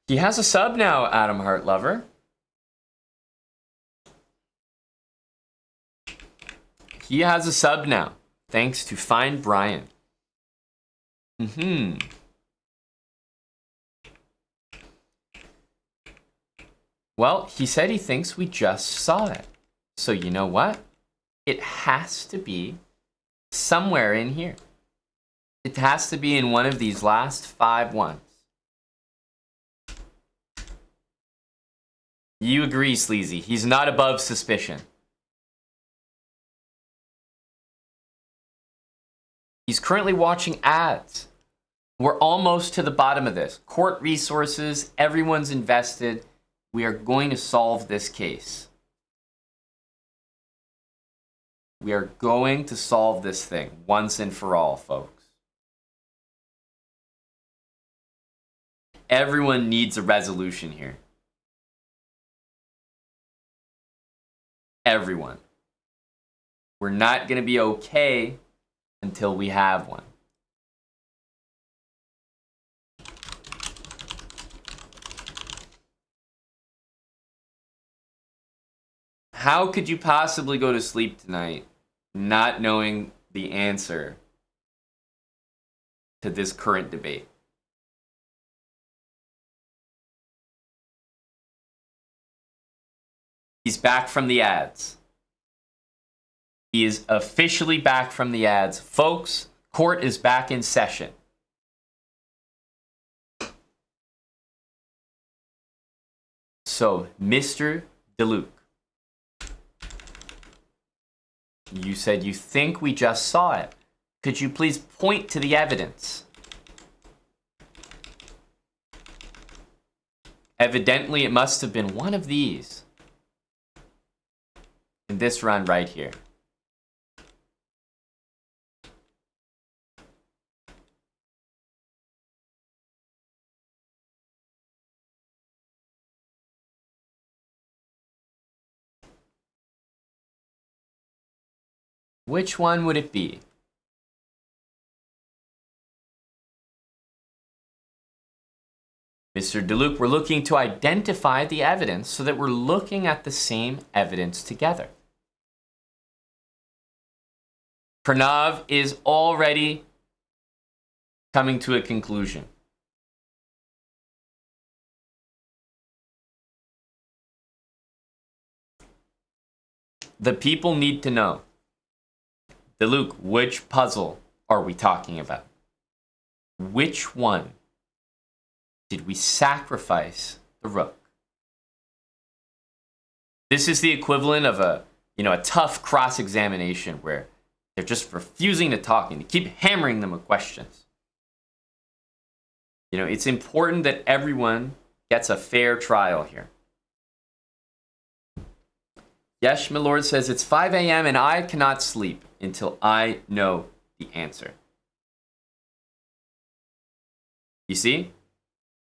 He has a sub now, Adam Heartlover. He has a sub now, thanks to Fine Brian. Well, he said he thinks we just saw it. So you know what? It has to be somewhere in here. It has to be in one of these last 5 ones. You agree, Sleazy. He's not above suspicion. He's currently watching ads. We're almost to the bottom of this. Court resources, everyone's invested. We are going to solve this case. We are going to solve this thing once and for all, folks. Everyone needs a resolution here. Everyone. We're not going to be okay until we have one. How could you possibly go to sleep tonight not knowing the answer to this current debate? He's back from the ads. He is officially back from the ads. Folks, court is back in session. So, Mr. DeLuke, you said you think we just saw it. Could you please point to the evidence? Evidently, it must have been one of these. In this run right here. Which one would it be? Mr. DeLuke, we're looking to identify the evidence so that we're looking at the same evidence together. Pranav is already coming to a conclusion. The people need to know. DeLuke, which puzzle are we talking about? Which one did we sacrifice the rook? This is the equivalent of a tough cross-examination where they're just refusing to talk and you keep hammering them with questions. It's important that everyone gets a fair trial here. Yes, my lord says it's 5 a.m. and I cannot sleep until I know the answer. You see?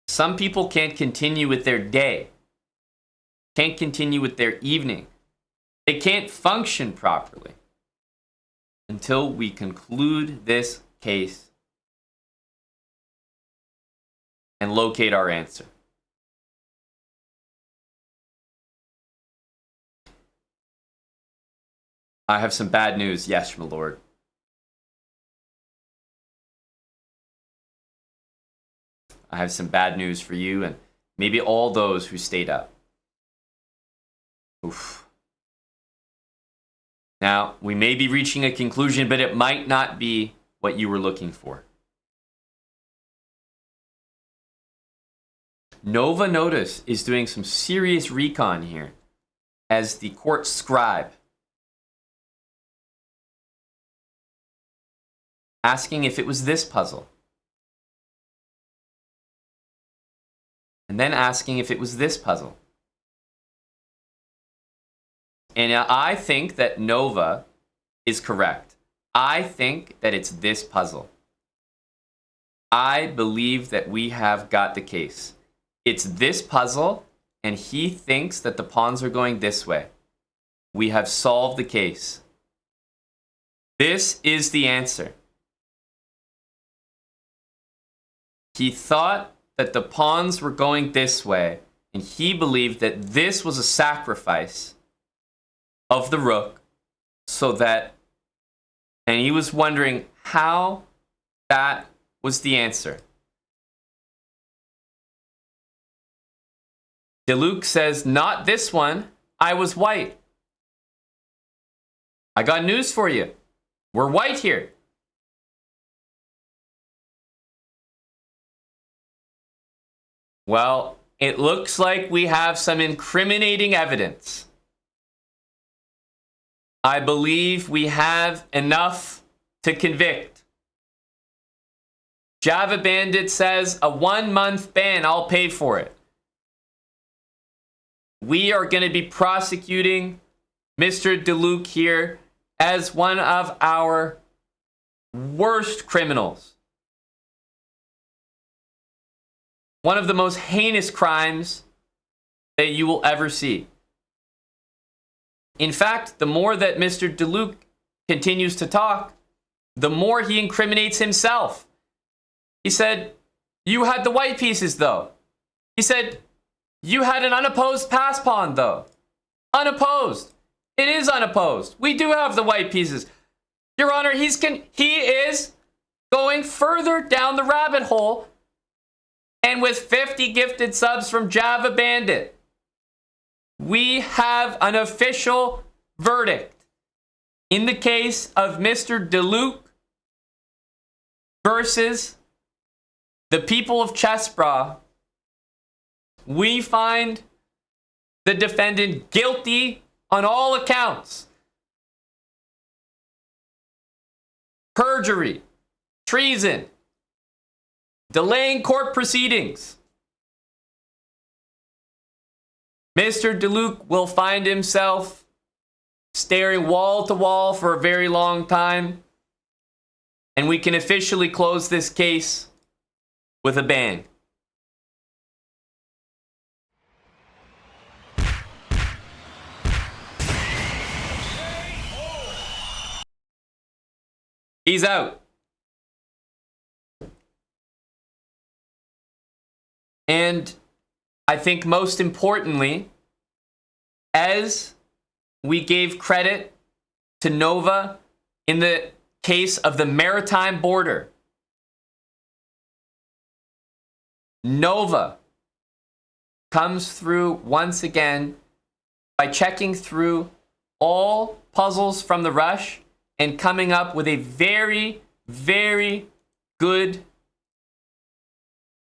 Some people can't continue with their day, can't continue with their evening. They can't function properly until we conclude this case and locate our answer. I have some bad news, yes, my lord. I have some bad news for you and maybe all those who stayed up. Oof. Now, we may be reaching a conclusion, but it might not be what you were looking for. Nova Notice is doing some serious recon here as the court scribe, asking if it was this puzzle, and then asking if it was this puzzle. And I think that Nova is correct. I think that it's this puzzle. I believe that we have got the case. It's this puzzle, and he thinks that the pawns are going this way. We have solved the case. This is the answer. He thought that the pawns were going this way, and he believed that this was a sacrifice of the rook, so that, and he was wondering how that was the answer. DeLuc says, not this one. I was white. I got news for you. We're white here. Well, it looks like we have some incriminating evidence. I believe we have enough to convict. Java Bandit says, a 1-month ban, I'll pay for it. We are going to be prosecuting Mr. DeLuc here as one of our worst criminals. One of the most heinous crimes that you will ever see. In fact, the more that Mr. DeLuc continues to talk, the more he incriminates himself. He said, you had the white pieces, though. He said, you had an unopposed pass pawn, though. Unopposed. It is unopposed. We do have the white pieces. Your Honor, he is going further down the rabbit hole. And with 50 gifted subs from Java Bandit, we have an official verdict in the case of Mr. DeLuc versus the people of Chessbrah. We find the defendant guilty on all accounts. Perjury, treason, delaying court proceedings. Mr. DeLuc will find himself staring wall to wall for a very long time, and we can officially close this case with a bang. He's out. And I think most importantly, as we gave credit to Nova in the case of the maritime border, Nova comes through once again by checking through all puzzles from the rush and coming up with a very, very good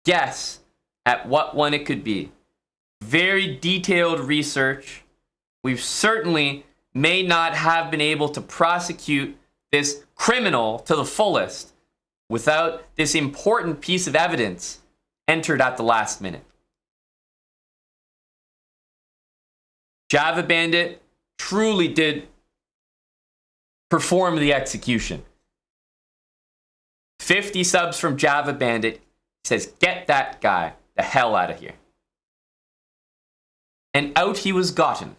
guess at what one it could be. Very detailed research. We certainly may not have been able to prosecute this criminal to the fullest without this important piece of evidence entered at the last minute. Java Bandit truly did perform the execution. 50 subs from Java Bandit says, get that guy the hell out of here. And out he was gotten.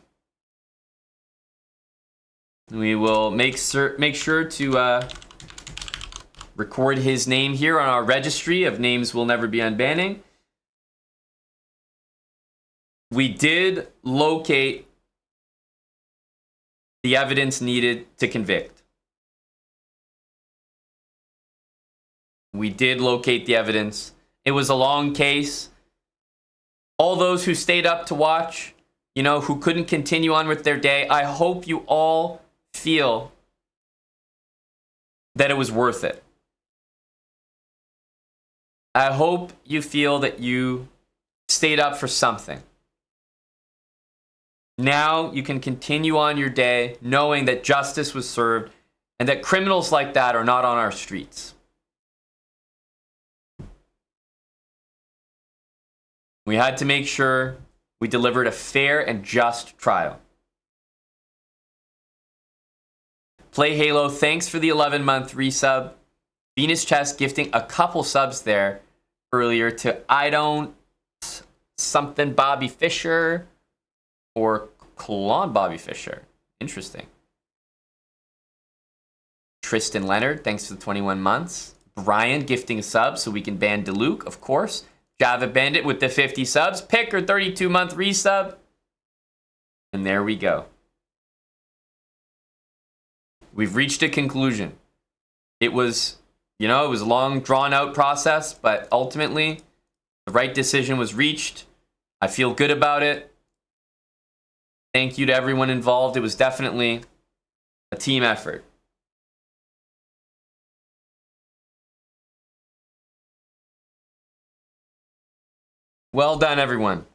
We will make sure to record his name here on our registry of names we'll never be unbanning. We did locate the evidence needed to convict. We did locate the evidence. It was a long case. All those who stayed up to watch, who couldn't continue on with their day, I hope you all feel that it was worth it. I hope you feel that you stayed up for something. Now you can continue on your day knowing that justice was served and that criminals like that are not on our streets. We had to make sure we delivered a fair and just trial. Play Halo, thanks for the 11-month resub. Venus Chess gifting a couple subs there earlier to I don't something Bobby Fisher or Claude Bobby Fisher. Interesting. Tristan Leonard, thanks for the 21 months. Brian gifting a sub so we can ban DeLuke, of course. Java Bandit with the 50 subs. Picker 32-month resub. And there we go. We've reached a conclusion. It was, it was a long, drawn-out process, but ultimately, the right decision was reached. I feel good about it. Thank you to everyone involved. It was definitely a team effort. Well done, everyone.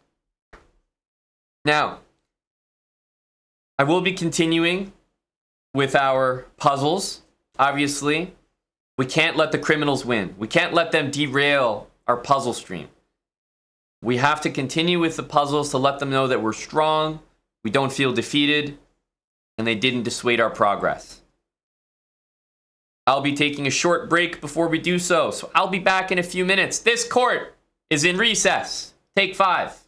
Now, I will be continuing with our puzzles. Obviously, we can't let the criminals win. We can't let them derail our puzzle stream. We have to continue with the puzzles to let them know that we're strong, we don't feel defeated, and they didn't dissuade our progress. I'll be taking a short break before we do so I'll be back in a few minutes. This court is in recess. Take 5.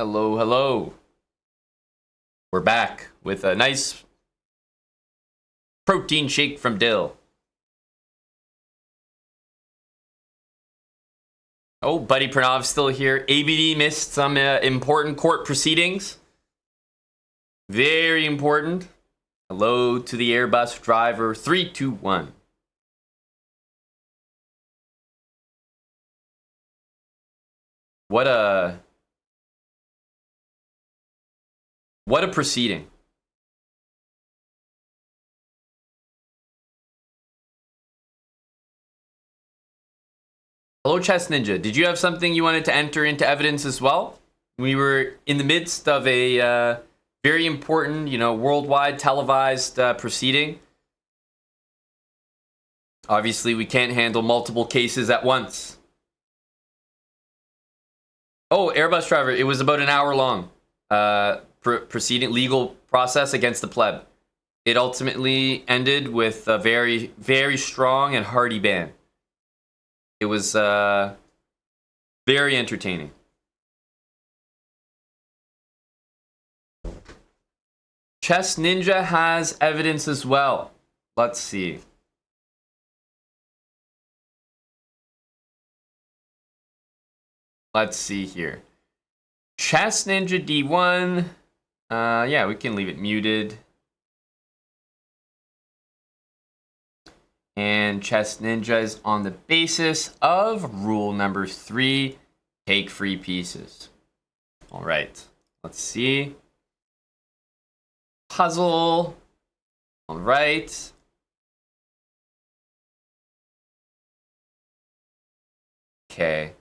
Hello, hello. We're back with a nice protein shake from Dill. Oh, Buddy Pranav's still here. ABD missed some important court proceedings. Very important. Hello to the Airbus driver. 3, 2, 1. What a proceeding. Hello, Chess Ninja. Did you have something you wanted to enter into evidence as well? We were in the midst of a very important, worldwide televised proceeding. Obviously, we can't handle multiple cases at once. Oh, Airbus driver, it was about an hour long proceeding, legal process against the pleb. It ultimately ended with a very, very strong and hearty ban. It was very entertaining. Chess Ninja has evidence as well. Let's see. Let's see here. Chess Ninja D1. Yeah, we can leave it muted. And Chess Ninja is on the basis of rule number 3, take free pieces. All right, let's see. Puzzle. All right. Okay.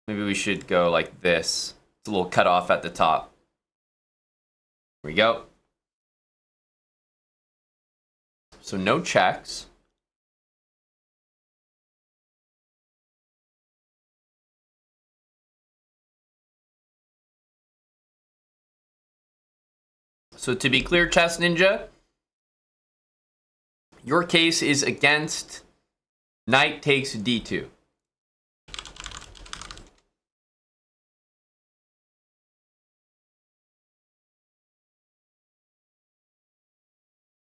Maybe we should go like this. It's a little cut off at the top. Here we go. So no checks. So to be clear, Chess Ninja, your case is against knight takes d2.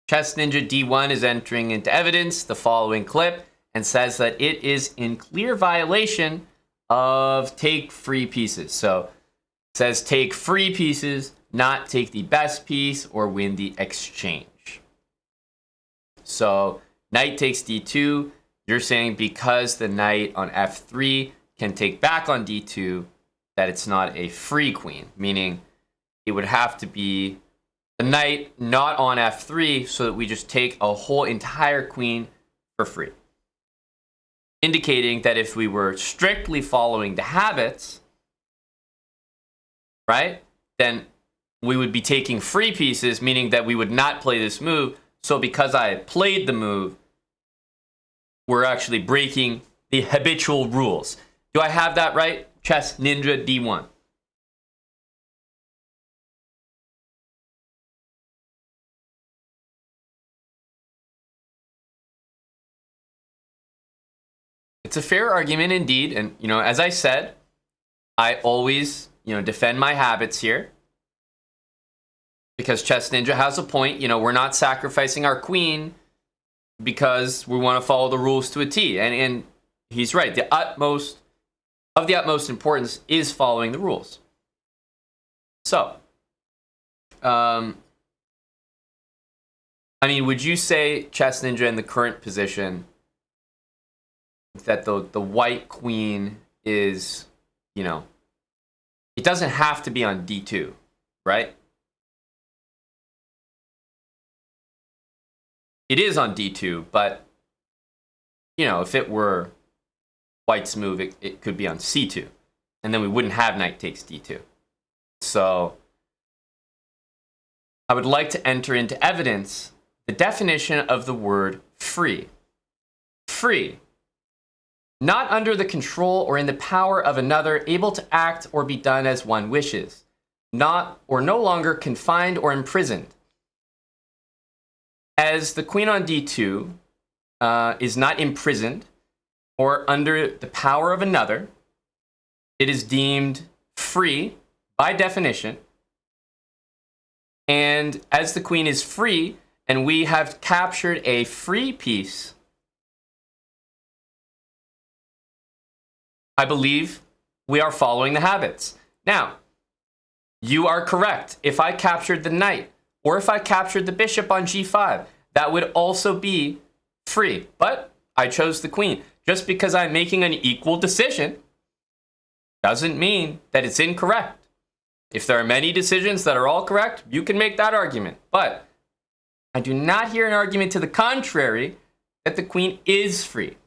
Chess Ninja D1 is entering into evidence the following clip and says that it is in clear violation of take free pieces. So it says take free pieces, not take the best piece or win the exchange. So knight takes d2. You're saying because the knight on f3 can take back on d2, that it's not a free queen, meaning it would have to be the knight not on f3 so that we just take a whole entire queen for free. Indicating that if we were strictly following the habits, right, then we would be taking free pieces, meaning that we would not play this move. So because I played the move, we're actually breaking the habitual rules. Do I have that right? Chess Ninja D1. It's a fair argument indeed. And, as I said, I always, defend my habits here. Because Chess Ninja has a point. We're not sacrificing our queen because we want to follow the rules to a T. And he's right. The utmost importance is following the rules. So, would you say, Chess Ninja, in the current position, that the white queen is, it doesn't have to be on d2, right? It is on d2, but, if it were white's move, it could be on c2. And then we wouldn't have knight takes d2. So I would like to enter into evidence the definition of the word free. Free. Not under the control or in the power of another, able to act or be done as one wishes. Not or no longer confined or imprisoned. As the queen on d2 is not imprisoned or under the power of another, it is deemed free by definition. And as the queen is free, and we have captured a free piece, I believe we are following the habits. Now, you are correct. If I captured the knight, or if I captured the bishop on g5, that would also be free. But I chose the queen. Just because I'm making an equal decision doesn't mean that it's incorrect. If there are many decisions that are all correct, you can make that argument. But I do not hear an argument to the contrary that the queen is free.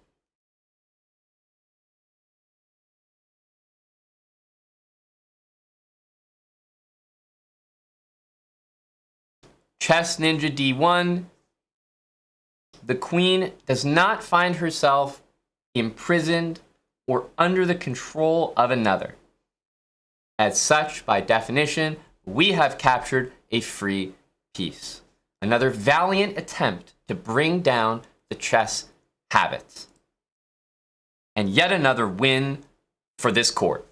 Chess Ninja D1. The queen does not find herself imprisoned or under the control of another. As such, by definition, we have captured a free piece. Another valiant attempt to bring down the chess habits. And yet another win for this court.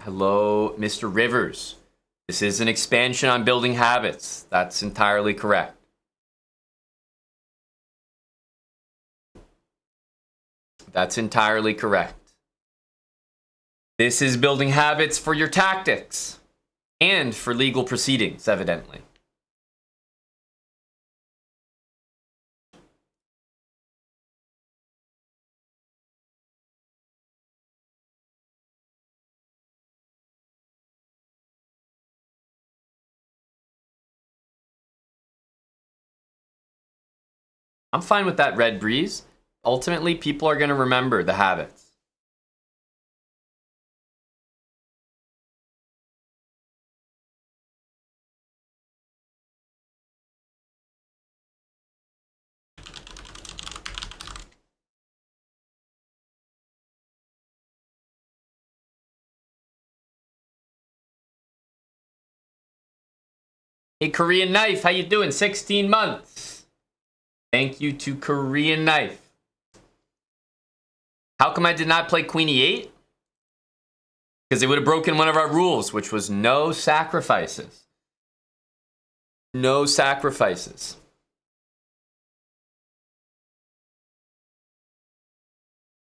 Hello, Mr. Rivers. This is an expansion on building habits. That's entirely correct. That's entirely correct. This is building habits for your tactics and for legal proceedings, evidently. I'm fine with that red breeze. Ultimately, people are going to remember the habits. Hey, Korean Knife, how you doing? 16 months. Thank you to Korean Knife. How come I did not play Queen E8? Because it would have broken one of our rules, which was no sacrifices. No sacrifices.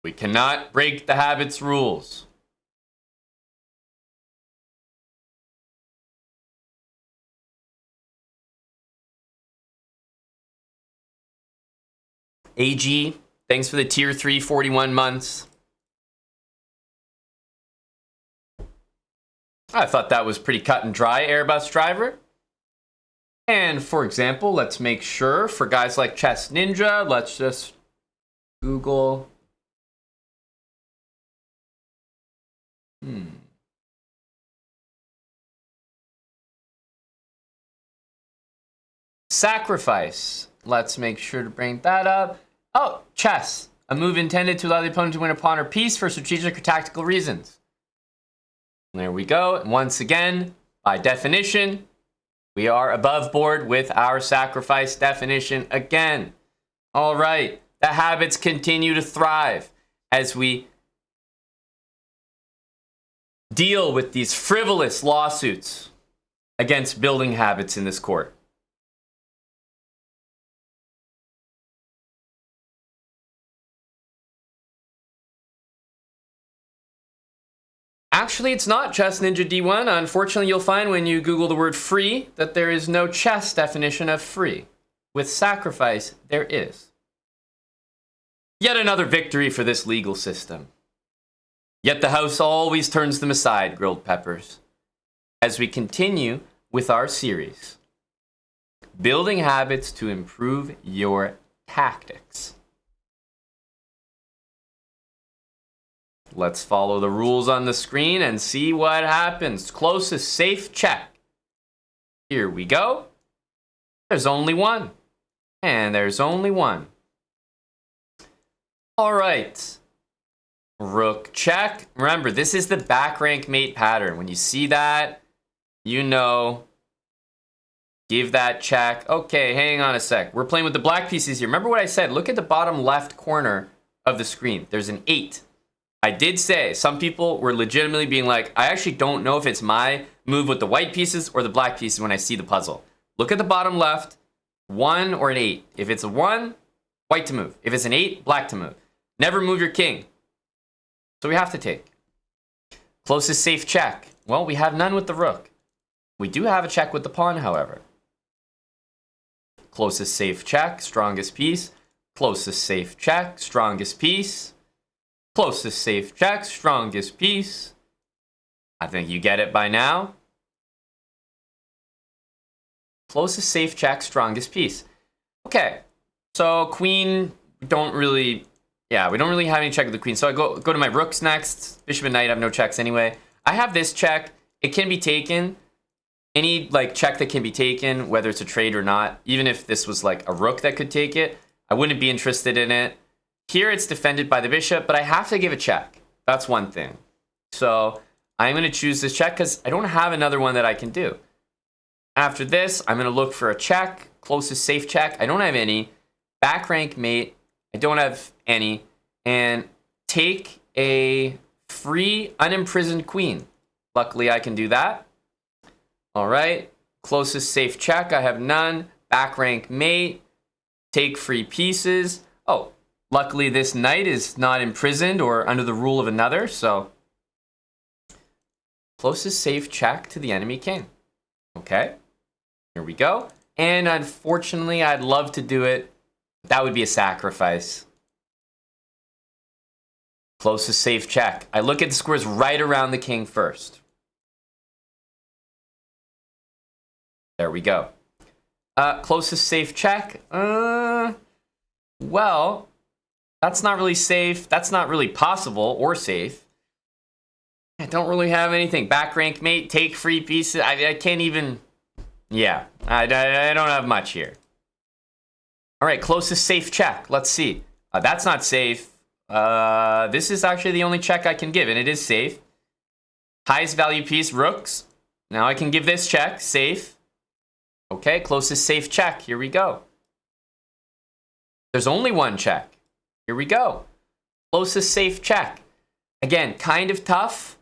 We cannot break the habits rules. AG, thanks for the tier 3 41 months. I thought that was pretty cut and dry, Airbus driver. And for example, let's make sure for guys like Chess Ninja, let's just Google. Sacrifice. Let's make sure to bring that up. Oh, chess. A move intended to allow the opponent to win a pawn or piece for strategic or tactical reasons. There we go. And once again, by definition, we are above board with our sacrifice definition again. All right. The habits continue to thrive as we deal with these frivolous lawsuits against building habits in this court. Actually, it's not Chess Ninja D1. Unfortunately, you'll find when you Google the word free that there is no chess definition of free. With sacrifice, there is. Yet another victory for this legal system. Yet the house always turns them aside, grilled peppers. As we continue with our series, building habits to improve your tactics. Let's follow the rules on the screen and see what happens. Closest safe check. Here we go. There's only one. And there's only one. All right. Rook check. Remember, this is the back rank mate pattern. When you see that, you know, give that check. Okay, hang on a sec. We're playing with the black pieces here. Remember what I said? Look at the bottom left corner of the screen. There's an 8. I did say some people were legitimately being like, I actually don't know if it's my move with the white pieces or the black pieces when I see the puzzle. Look at the bottom left, 1 or an 8. If it's a 1, white to move. If it's an 8, black to move. Never move your king. So we have to take. Closest safe check. Well, we have none with the rook. We do have a check with the pawn, however. Closest safe check, strongest piece. Closest safe check, strongest piece. Closest safe check, strongest piece. I think you get it by now. Closest safe check, strongest piece. Okay, so queen, we don't really have any check with the queen. So I go to my rooks next. Bishop and knight have no checks anyway. I have this check. It can be taken. Any like check that can be taken, whether it's a trade or not, even if this was like a rook that could take it, I wouldn't be interested in it. Here it's defended by the bishop, but I have to give a check. That's one thing. So I'm going to choose this check because I don't have another one that I can do. After this, I'm going to look for a check. Closest safe check. I don't have any. Back rank mate. I don't have any. And take a free unimprisoned queen. Luckily, I can do that. All right. Closest safe check. I have none. Back rank mate. Take free pieces. Oh, luckily this knight is not imprisoned or under the rule of another. So closest safe check to the enemy king. Okay. Here we go. And unfortunately, I'd love to do it. That would be a sacrifice. Closest safe check. I look at the squares right around the king first. There we go. Closest safe check. Well, that's not really safe. That's not really possible or safe. I don't really have anything. Back rank mate, take free pieces. I can't even... Yeah, I don't have much here. All right, closest safe check. Let's see. That's not safe. This is actually the only check I can give, and it is safe. Highest value piece, rooks. Now I can give this check, safe. Okay, closest safe check. Here we go. There's only one check. Here we go. Closest safe check. Again, kind of tough.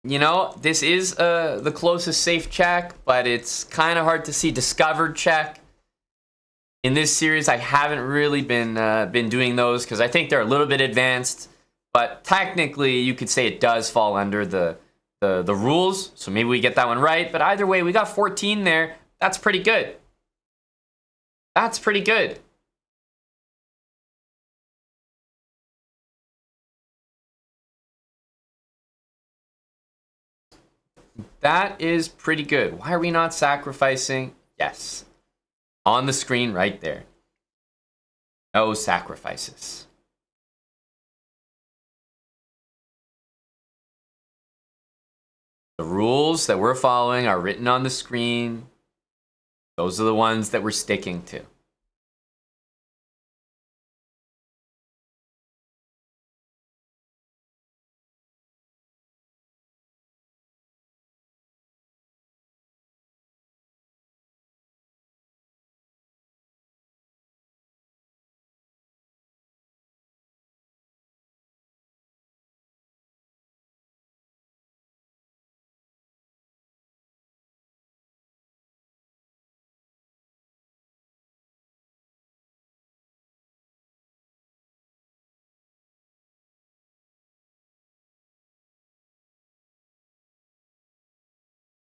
You know, this is the closest safe check, but it's kind of hard to see. Discovered check. In this series, I haven't really been doing those because I think they're a little bit advanced. But technically, you could say it does fall under the rules. So maybe we get that one right. But either way, we got 14 there. That's pretty good. That's pretty good. That is pretty good. Why are we not sacrificing? Yes. On the screen right there. No sacrifices. The rules that we're following are written on the screen. Those are the ones that we're sticking to.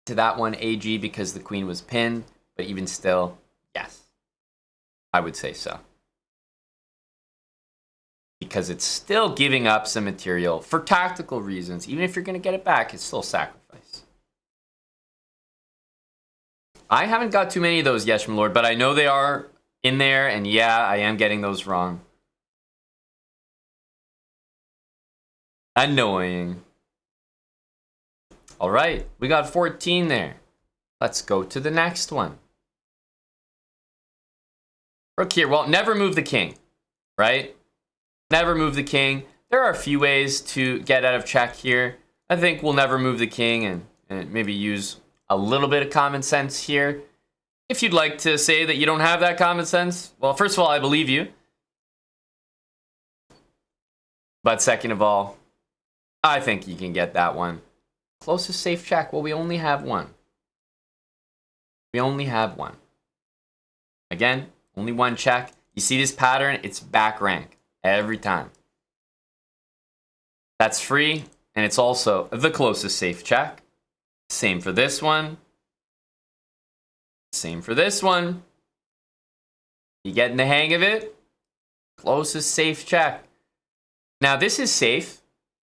To that one, AG, because the queen was pinned, but even still, yes, I would say so. Because it's still giving up some material for tactical reasons. Even if you're going to get it back, it's still a sacrifice. I haven't got too many of those, yes, my lord, but I know they are in there, and yeah, I am getting those wrong. Annoying. All right, we got 14 there. Let's go to the next one. Rook here. Well, never move the king, right? Never move the king. There are a few ways to get out of check here. I think we'll never move the king and maybe use a little bit of common sense here. If you'd like to say that you don't have that common sense, well, first of all, I believe you. But second of all, I think you can get that one. Closest safe check. Well, we only have one. We only have one. Again, only one check. You see this pattern? It's back rank every time. That's free, and it's also the closest safe check. Same for this one. Same for this one. You getting the hang of it? Closest safe check. Now, this is safe,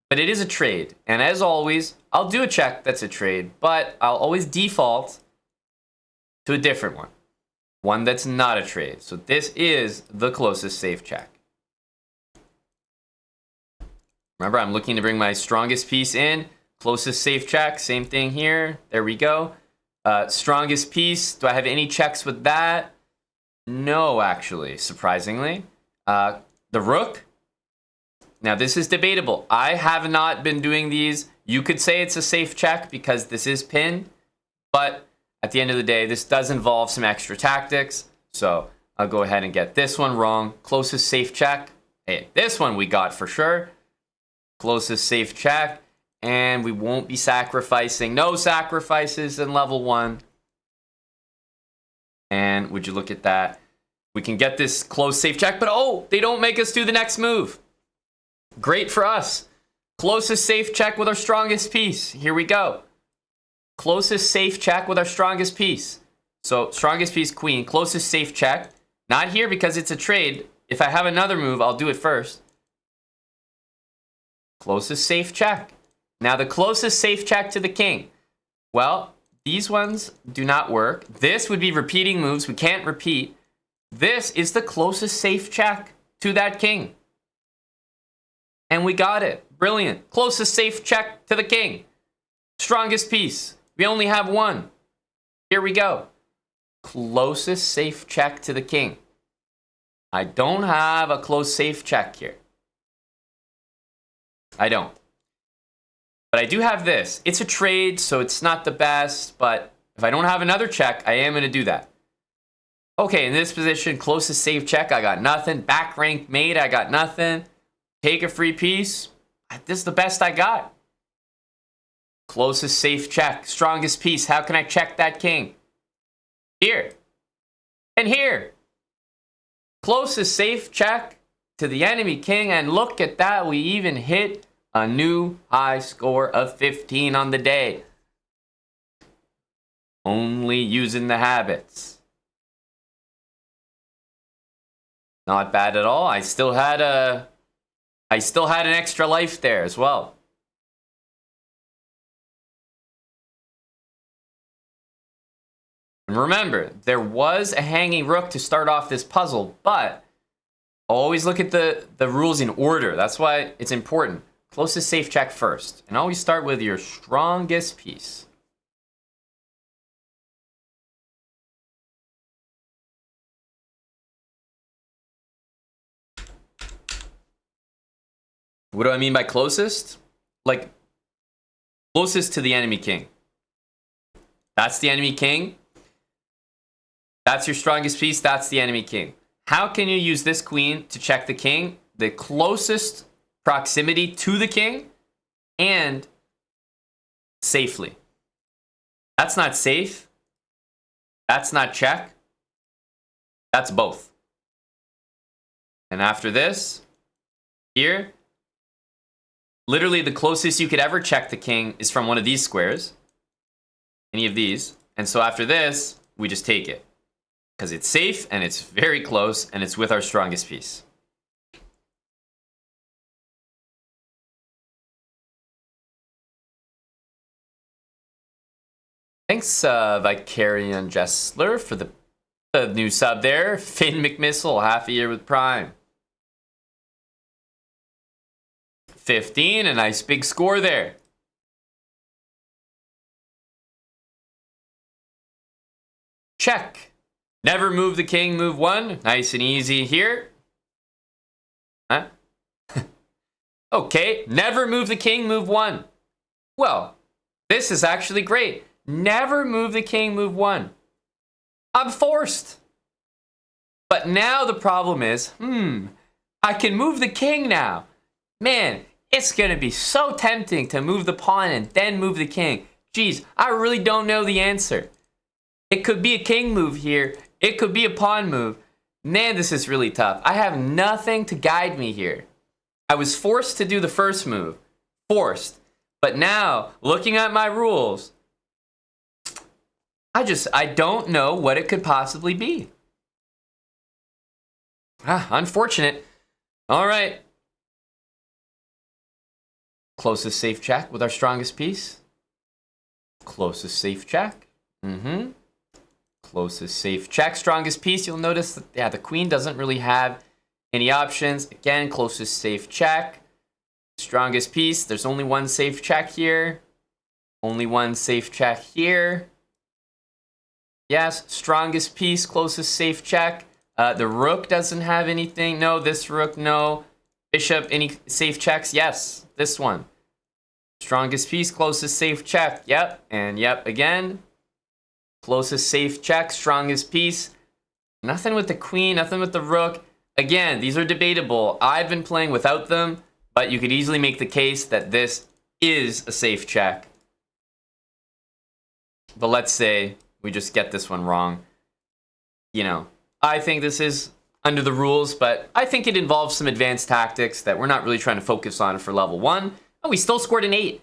but it is a trade. And as always, I'll do a check that's a trade, but I'll always default to a different one. One that's not a trade. So this is the closest safe check. Remember, I'm looking to bring my strongest piece in. Closest safe check, same thing here. There we go. Strongest piece, do I have any checks with that? No, actually, surprisingly. The rook. Now, this is debatable. I have not been doing these. You could say it's a safe check because this is pinned. But at the end of the day, this does involve some extra tactics. So I'll go ahead and get this one wrong. Closest safe check. Hey, this one we got for sure. Closest safe check. And we won't be sacrificing. No sacrifices in level 1. And would you look at that? We can get this close safe check. But oh, they don't make us do the next move. Great for us. Closest safe check with our strongest piece. Here we go. Closest safe check with our strongest piece. So strongest piece, queen. Closest safe check. Not here because it's a trade. If I have another move, I'll do it first. Closest safe check. Now the closest safe check to the king. Well, these ones do not work. This would be repeating moves. We can't repeat. This is the closest safe check to that king. And we got it. Brilliant. Closest safe check to the king. Strongest piece. We only have one. Here we go. Closest safe check to the king. I don't have a close safe check here. I don't. But I do have this. It's a trade, so it's not the best. But if I don't have another check, I am going to do that. Okay, in this position, closest safe check, I got nothing. Back rank mate, I got nothing. Take a free piece. This is the best I got. Closest safe check. Strongest piece. How can I check that king? Here. And here. Closest safe check to the enemy king. And look at that. We even hit a new high score of 15 on the day. Only using the habits. Not bad at all. I still had an extra life there as well. And remember, there was a hanging rook to start off this puzzle, but always look at the rules in order. That's why it's important. Closest safe check first. And always start with your strongest piece. What do I mean by closest? Like, closest to the enemy king. That's the enemy king. That's your strongest piece. That's the enemy king. How can you use this queen to check the king? The closest proximity to the king and safely. That's not safe. That's not check. That's both. And after this, here, literally the closest you could ever check the king is from one of these squares. Any of these. And so after this, we just take it. Because it's safe, and it's very close, and it's with our strongest piece. Thanks, Vicarian Jessler, for the new sub there. Finn McMissile, half a year with Prime. 15, a nice big score there. Check. Never move the king, move one. Nice and easy here. Huh? Okay, never move the king, move 1. Well, this is actually great. Never move the king, move 1. I'm forced. But now the problem is, I can move the king now. Man, it's going to be so tempting to move the pawn and then move the king. Geez, I really don't know the answer. It could be a king move here. It could be a pawn move. Man, this is really tough. I have nothing to guide me here. I was forced to do the first move. Forced. But now, looking at my rules, I don't know what it could possibly be. Unfortunate. All right. Closest safe check with our strongest piece. Closest safe check. Closest safe check. Strongest piece. You'll notice that, yeah, the queen doesn't really have any options. Again, closest safe check. Strongest piece. There's only one safe check here. Only one safe check here. Yes, strongest piece, closest safe check. The rook doesn't have anything. No, this rook, no. Bishop, any safe checks? Yes, this one. Strongest piece, closest safe check. Yep, and yep again. Closest safe check, strongest piece. Nothing with the queen, nothing with the rook. Again, these are debatable. I've been playing without them, but you could easily make the case that this is a safe check. But let's say we just get this one wrong. You know, I think this is under the rules, but I think it involves some advanced tactics that we're not really trying to focus on for level 1. Oh, we still scored an 8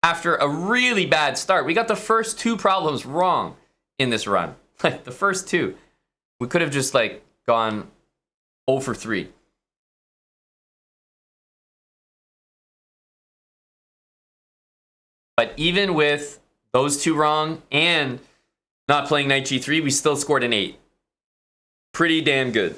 after a really bad start. We got the first 2 problems wrong in this run. Like the first 2. We could have just like gone 0 for 3. But even with those 2 wrong and not playing knight g3, we still scored an 8. Pretty damn good.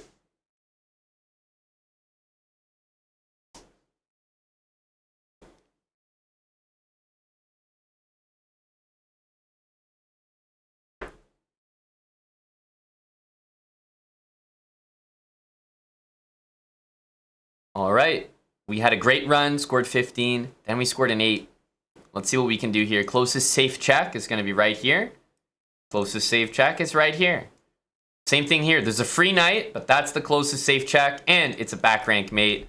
All right. We had a great run, scored 15. Then we scored an 8. Let's see what we can do here. Closest safe check is going to be right here. Closest safe check is right here. Same thing here. There's a free knight, but that's the closest safe check, and it's a back rank mate.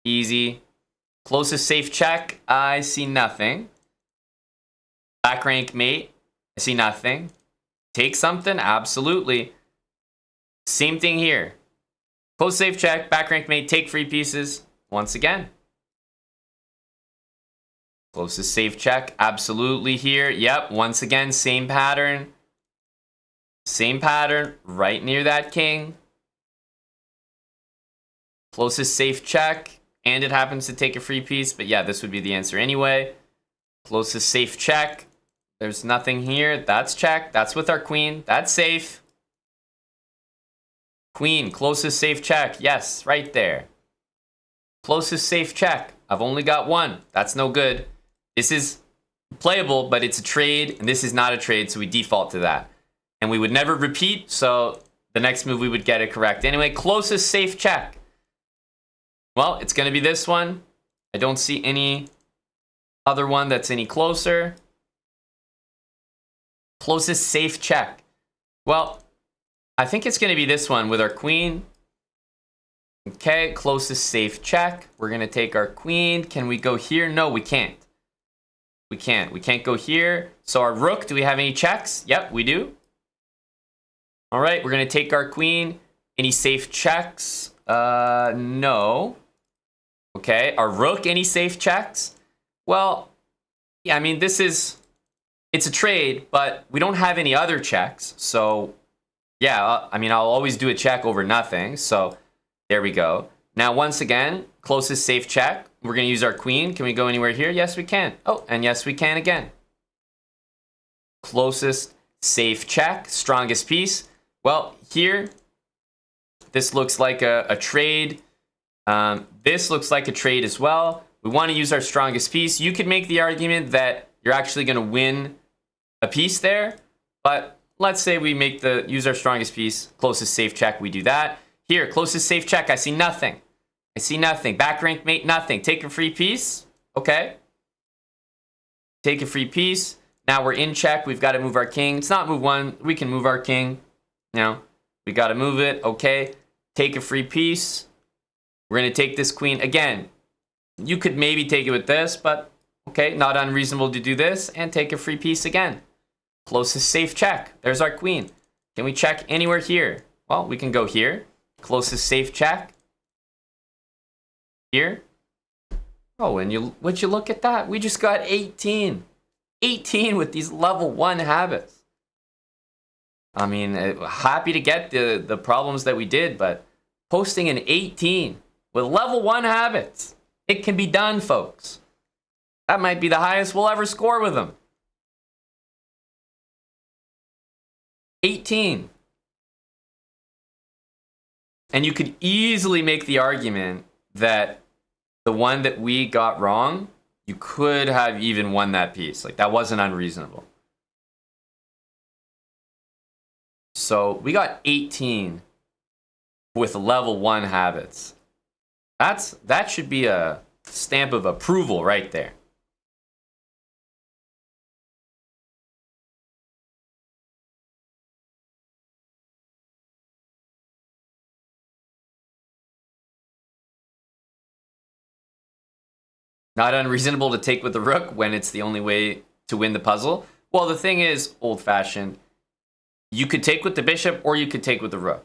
Easy. Closest safe check, I see nothing. Back rank mate, I see nothing. Take something? Absolutely. Same thing here. Close safe check, back rank mate, take free pieces. Once again. Closest safe check, absolutely here. Yep, once again, same pattern. Same pattern, right near that king. Closest safe check, and it happens to take a free piece, but yeah, this would be the answer anyway. Closest safe check. There's nothing here. That's check. That's with our queen. That's safe. Queen, closest safe check. Yes, right there. Closest safe check. I've only got 1. That's no good. This is playable, but it's a trade, and this is not a trade, so we default to that. And we would never repeat, so the next move we would get it correct. Anyway, closest safe check. Well, it's going to be this one. I don't see any other one that's any closer. Closest safe check. Well, I think it's going to be this one with our queen. Okay, closest safe check. We're going to take our queen. Can we go here? No, we can't. We can't. We can't go here. So our rook, do we have any checks? Yep, we do. All right, we're going to take our queen. Any safe checks? No. Okay, our rook, any safe checks? Well, yeah, I mean, it's a trade, but we don't have any other checks. So, yeah, I mean, I'll always do a check over nothing. So, there we go. Now, once again, closest safe check. We're going to use our queen. Can we go anywhere here? Yes, we can. Oh, and yes, we can again. Closest safe check. Strongest piece. Well, here, this looks like a trade. This looks like a trade as well. We want to use our strongest piece. You could make the argument that you're actually going to win a piece there. But let's say we use our strongest piece. Closest safe check, we do that. Here, closest safe check, I see nothing. I see nothing. Back rank mate, nothing. Take a free piece. Okay. Take a free piece. Now we're in check. We've got to move our king. It's not move one. We can move our king. Now, we got to move it. Okay. Take a free piece. We're going to take this queen. Again, you could maybe take it with this, but okay, not unreasonable to do this. And take a free piece again. Closest safe check. There's our queen. Can we check anywhere here? Well, we can go here. Closest safe check. Here. Oh, and would you look at that? We just got 18. 18 with these level 1 habits. I mean, happy to get the problems that we did, but posting an 18 with level 1 habits. It can be done, folks. That might be the highest we'll ever score with them. 18. And you could easily make the argument that the one that we got wrong, you could have even won that piece. Like, that wasn't unreasonable. So we got 18 with level 1 habits. That should be a stamp of approval right there. Not unreasonable to take with the rook when it's the only way to win the puzzle. Well, the thing is, old-fashioned, you could take with the bishop or you could take with the rook.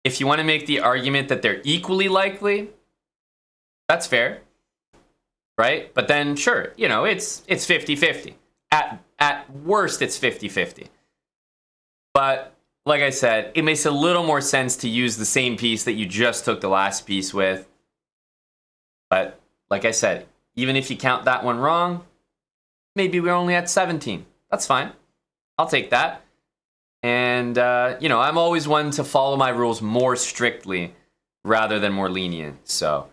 If you want to make the argument that they're equally likely, that's fair, right? But then, sure, you know, it's 50-50. At worst, it's 50-50. But like I said, it makes a little more sense to use the same piece that you just took the last piece with. But like I said, even if you count that one wrong, maybe we're only at 17. That's fine. I'll take that. And, you know, I'm always one to follow my rules more strictly rather than more lenient. So,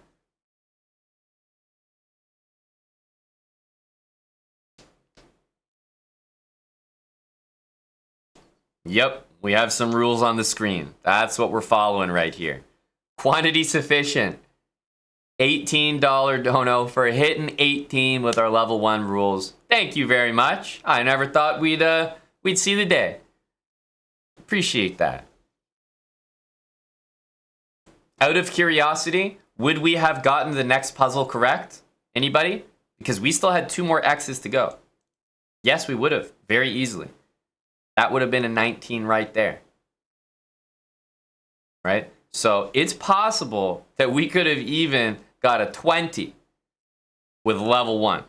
yep, we have some rules on the screen. That's what we're following right here. Quantity sufficient. $18 dono for hitting 18 with our level 1 rules. Thank you very much. I never thought we'd see the day. Appreciate that. Out of curiosity, would we have gotten the next puzzle correct? Anybody? Because we still had 2 more X's to go. Yes, we would have. Very easily. That would have been a 19 right there. Right? So it's possible that we could have even got a 20 with level 1.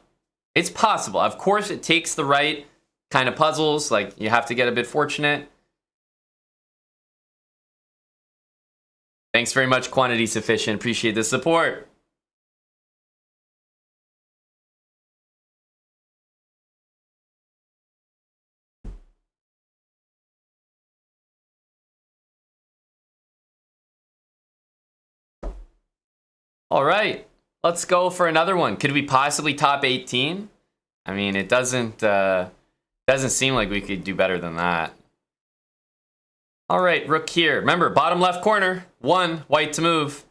It's possible. Of course, it takes the right kind of puzzles. Like, you have to get a bit fortunate. Thanks very much, Quantity Sufficient. Appreciate the support. All right, let's go for another one. Could we possibly top 18? I mean, it doesn't seem like we could do better than that. All right, rook here. Remember, bottom left corner, 1, white to move.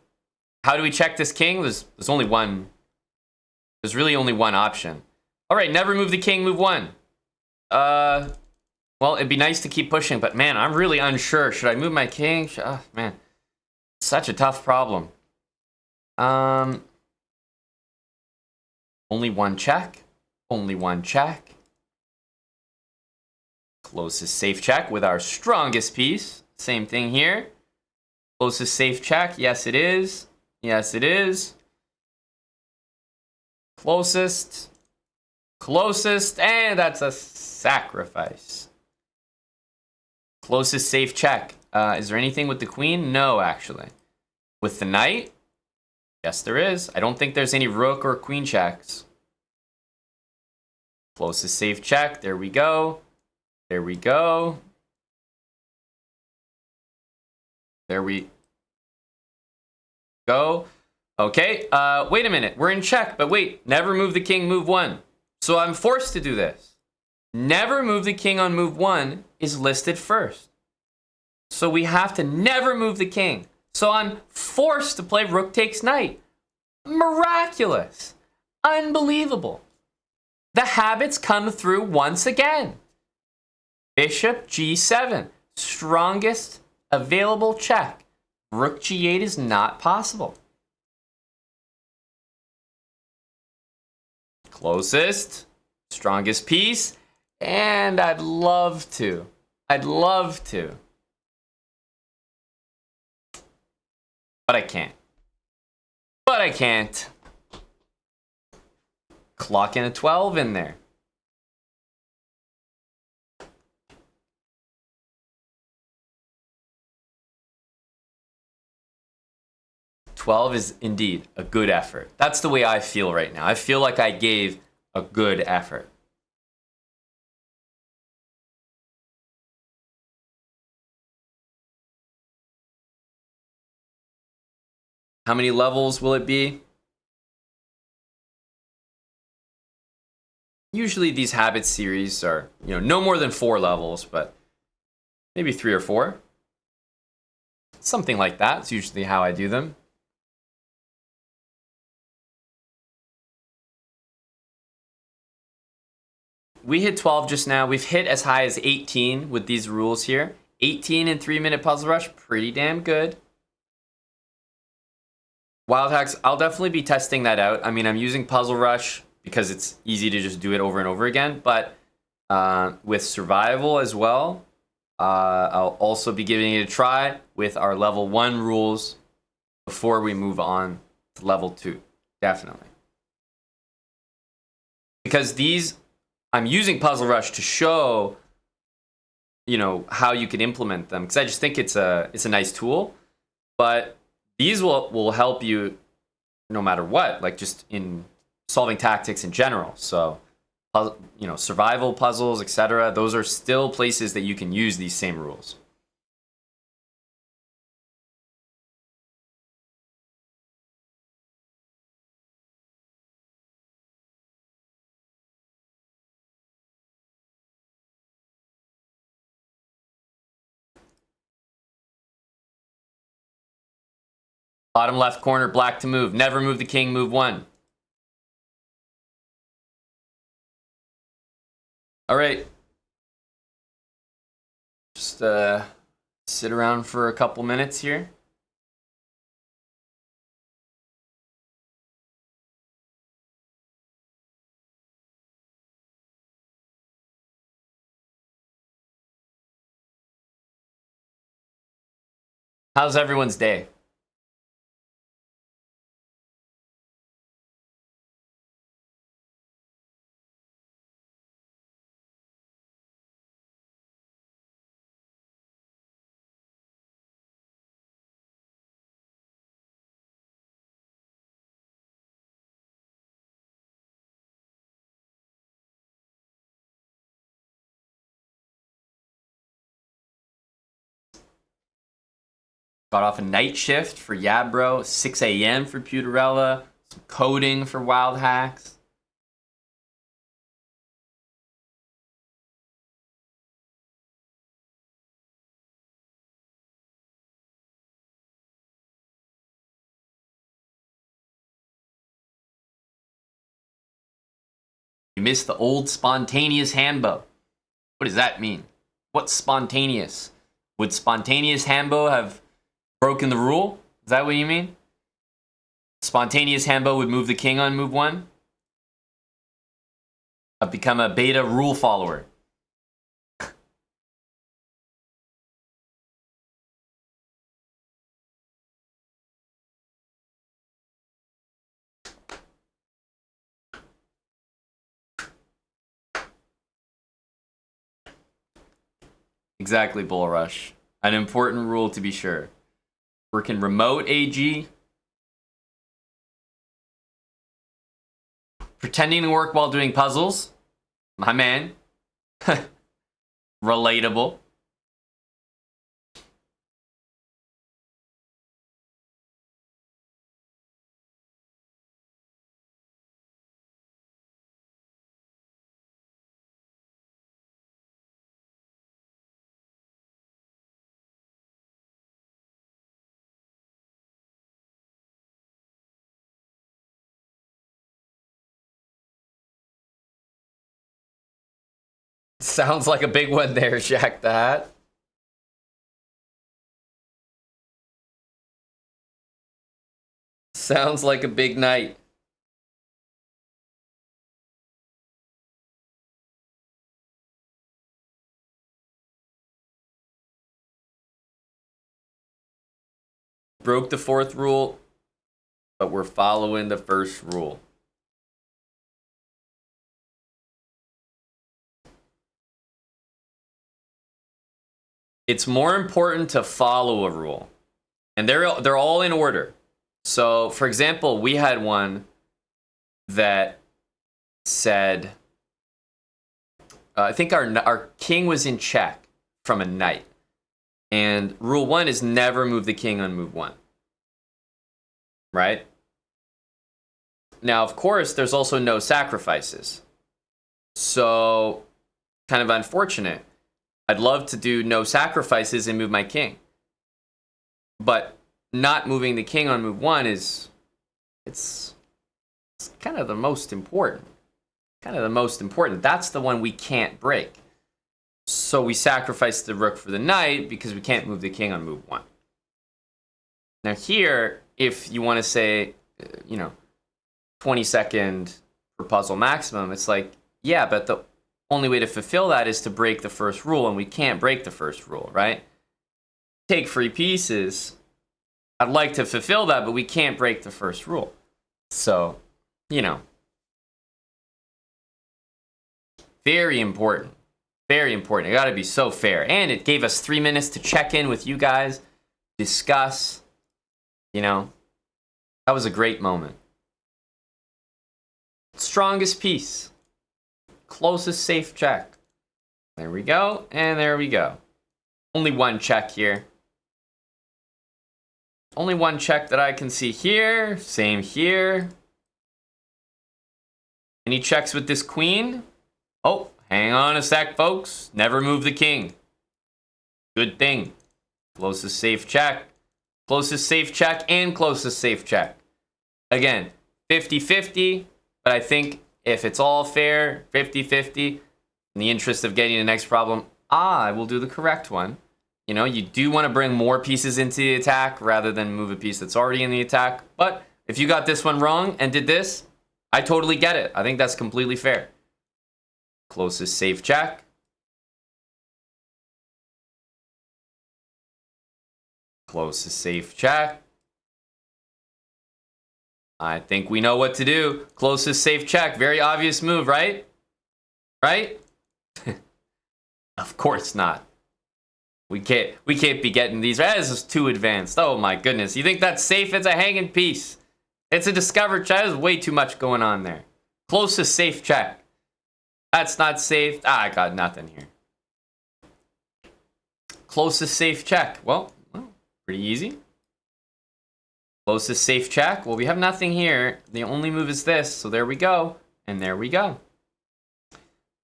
How do we check this king? There's only one. There's really only one option. All right, never move the king, move 1. Well, it'd be nice to keep pushing, but man, I'm really unsure. Should I move my king? Oh, man, such a tough problem. Only 1 check. Only 1 check. Closest safe check with our strongest piece. Same thing here. Closest safe check. Yes, it is. Yes, it is. Closest. Closest. And that's a sacrifice. Closest safe check. Is there anything with the queen? No, actually. With the knight? Yes, there is. I don't think there's any rook or queen checks. Closest safe check. There we go. There we go. There we go. Okay, wait a minute. We're in check, but wait. Never move the king, move 1. So I'm forced to do this. Never move the king on move 1 is listed first. So we have to never move the king. So I'm forced to play rook takes knight. Miraculous. Unbelievable. The habits come through once again. Bishop g7. Strongest available check. Rook g8 is not possible. Closest. Strongest piece. And I'd love to. But I can't. Clock in a 12 in there. $12 is indeed a good effort. That's the way I feel right now. I feel like I gave a good effort. How many levels will it be? Usually these habits series are, no more than 4 levels, but maybe 3 or 4. Something like that. It's usually how I do them. We hit 12 just now. We've hit as high as 18 with these rules here. 18 in 3-minute Puzzle Rush, pretty damn good. Wild Hacks, I'll definitely be testing that out. I mean, I'm using Puzzle Rush because it's easy to just do it over and over again. But with Survival as well, I'll also be giving it a try with our level 1 rules before we move on to level 2. Definitely. Because these, I'm using Puzzle Rush to show, how you can implement them. Because I just think it's a nice tool. But these will help you no matter what, like just in solving tactics in general. So, survival puzzles, etc. Those are still places that you can use these same rules. Bottom left corner, black to move. Never move the king, move 1. All right. Just sit around for a couple minutes here. How's everyone's day? Got off a night shift for Yabro, 6 a.m. for Pewterella, some coding for Wild Hacks. You missed the old spontaneous handbow. What does that mean? What's spontaneous? Would spontaneous handbow have broken the rule? Is that what you mean? Spontaneous handbow would move the king on move 1? I've become a beta rule follower. Exactly, Bull Rush. An important rule to be sure. Working remote AG. Pretending to work while doing puzzles. My man. Relatable. Sounds like a big one there, Jack the Hat. Sounds like a big night. Broke the fourth rule, but we're following the first rule. It's more important to follow a rule. And they're all in order. So, for example, we had one that said, I think our king was in check from a knight. And rule 1 is never move the king on move 1. Right? Now, of course, there's also no sacrifices. So, kind of unfortunate. I'd love to do no sacrifices and move my king. But not moving the king on move 1 it's kind of the most important. That's the one we can't break. So we sacrifice the rook for the knight because we can't move the king on move 1. Now here, if you want to say, 20-second per puzzle maximum, it's like, yeah, but the only way to fulfill that is to break the first rule, and we can't break the first rule, right? Take free pieces. I'd like to fulfill that, but we can't break the first rule. So, very important. Very important. It got to be so fair. And it gave us 3 minutes to check in with you guys, discuss. That was a great moment. Strongest piece. Closest safe check. There we go. And there we go. Only one check here. Only one check that I can see here. Same here. Any checks with this queen? Oh, hang on a sec, folks. Never move the king. Good thing. Closest safe check. Closest safe check and closest safe check. Again, 50-50. But I think if it's all fair, 50-50, in the interest of getting the next problem, I will do the correct one. You do want to bring more pieces into the attack rather than move a piece that's already in the attack. But if you got this one wrong and did this, I totally get it. I think that's completely fair. Closest safe check. Closest safe check. I think we know what to do. Closest safe check. Very obvious move, right? Right? Of course not. We can't be getting these. This is too advanced. Oh my goodness. You think that's safe? It's a hanging piece. It's a discovered check. There's way too much going on there. Closest safe check. That's not safe. I got nothing here. Closest safe check. Well, pretty easy. Closest safe check. Well, we have nothing here. The only move is this. So there we go. And there we go.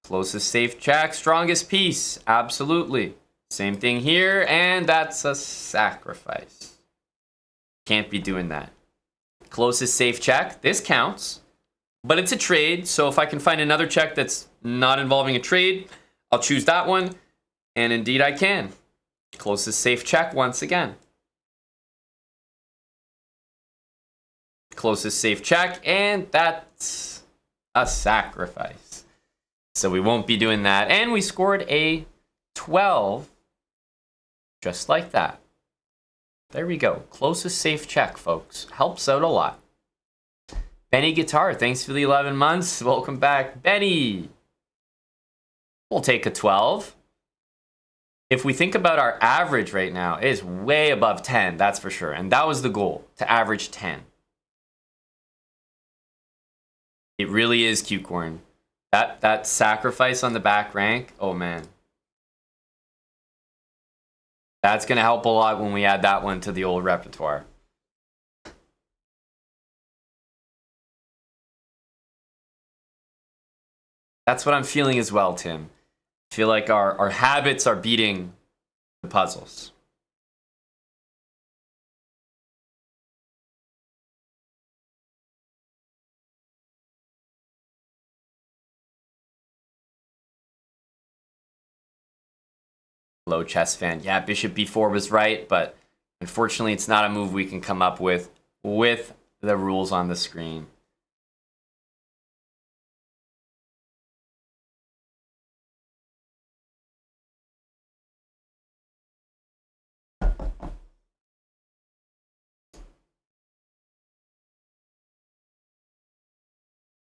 Closest safe check. Strongest piece. Absolutely. Same thing here. And that's a sacrifice. Can't be doing that. Closest safe check. This counts. But it's a trade. So if I can find another check that's not involving a trade, I'll choose that one. And indeed I can. Closest safe check once again. Closest safe check, and that's a sacrifice. So we won't be doing that. And we scored a 12, just like that. There we go. Closest safe check, folks. Helps out a lot. Benny Guitar, thanks for the 11 months. Welcome back, Benny. We'll take a 12. If we think about our average right now, it is way above 10, that's for sure. And that was the goal, to average 10. It really is, Q-Corn. That sacrifice on the back rank, oh man. That's going to help a lot when we add that one to the old repertoire. That's what I'm feeling as well, Tim. I feel like our habits are beating the puzzles. Hello, chess fan. Yeah, bishop b4 was right, but unfortunately, it's not a move we can come up with the rules on the screen.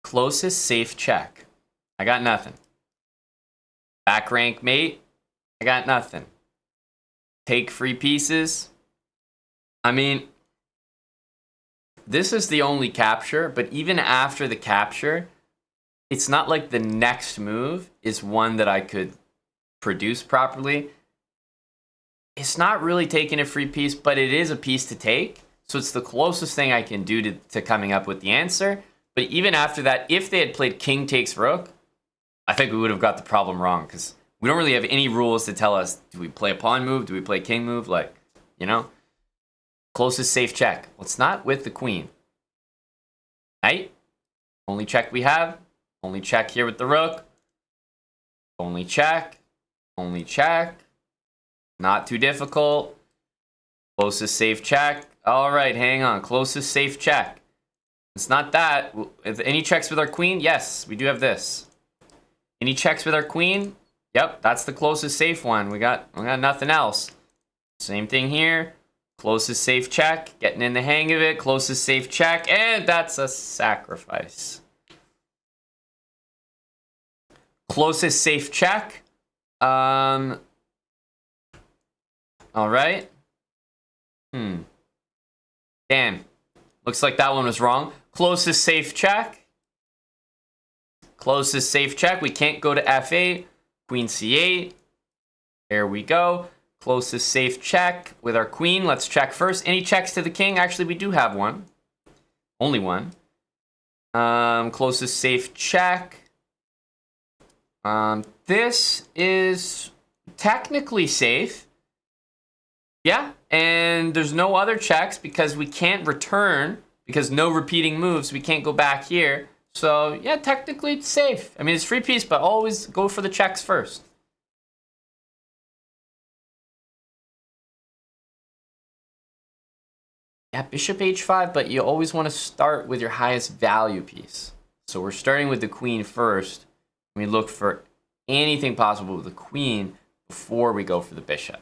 Closest safe check. I got nothing. Back rank mate. I got nothing. Take free pieces. I mean, this is the only capture, but even after the capture, it's not like the next move is one that I could produce properly. It's not really taking a free piece, but it is a piece to take. So it's the closest thing I can do to coming up with the answer. But even after that, if they had played king takes rook, I think we would have got the problem wrong because we don't really have any rules to tell us, do we play a pawn move? Do we play a king move? Like, you know? Closest safe check. Well, it's not with the queen. Knight. Only check we have. Only check here with the rook. Only check. Only check. Not too difficult. Closest safe check. All right, hang on. Closest safe check. It's not that. Any checks with our queen? Yes, we do have this. Any checks with our queen? Yep, that's the closest safe one. We got nothing else. Same thing here. Closest safe check. Getting in the hang of it. Closest safe check. And that's a sacrifice. Closest safe check. All right. Damn. Looks like that one was wrong. Closest safe check. Closest safe check. We can't go to f8. Queen c8. There we go. Closest safe check with our queen. Let's check first. Any checks to the king? Actually, we do have one. Only one. Closest safe check. This is technically safe. Yeah, and there's no other checks because we can't return, because no repeating moves. We can't go back here. So, yeah, technically it's safe. I mean, it's free piece, but always go for the checks first. Yeah, bishop h5, but you always want to start with your highest value piece. So we're starting with the queen first. We look for anything possible with the queen before we go for the bishop.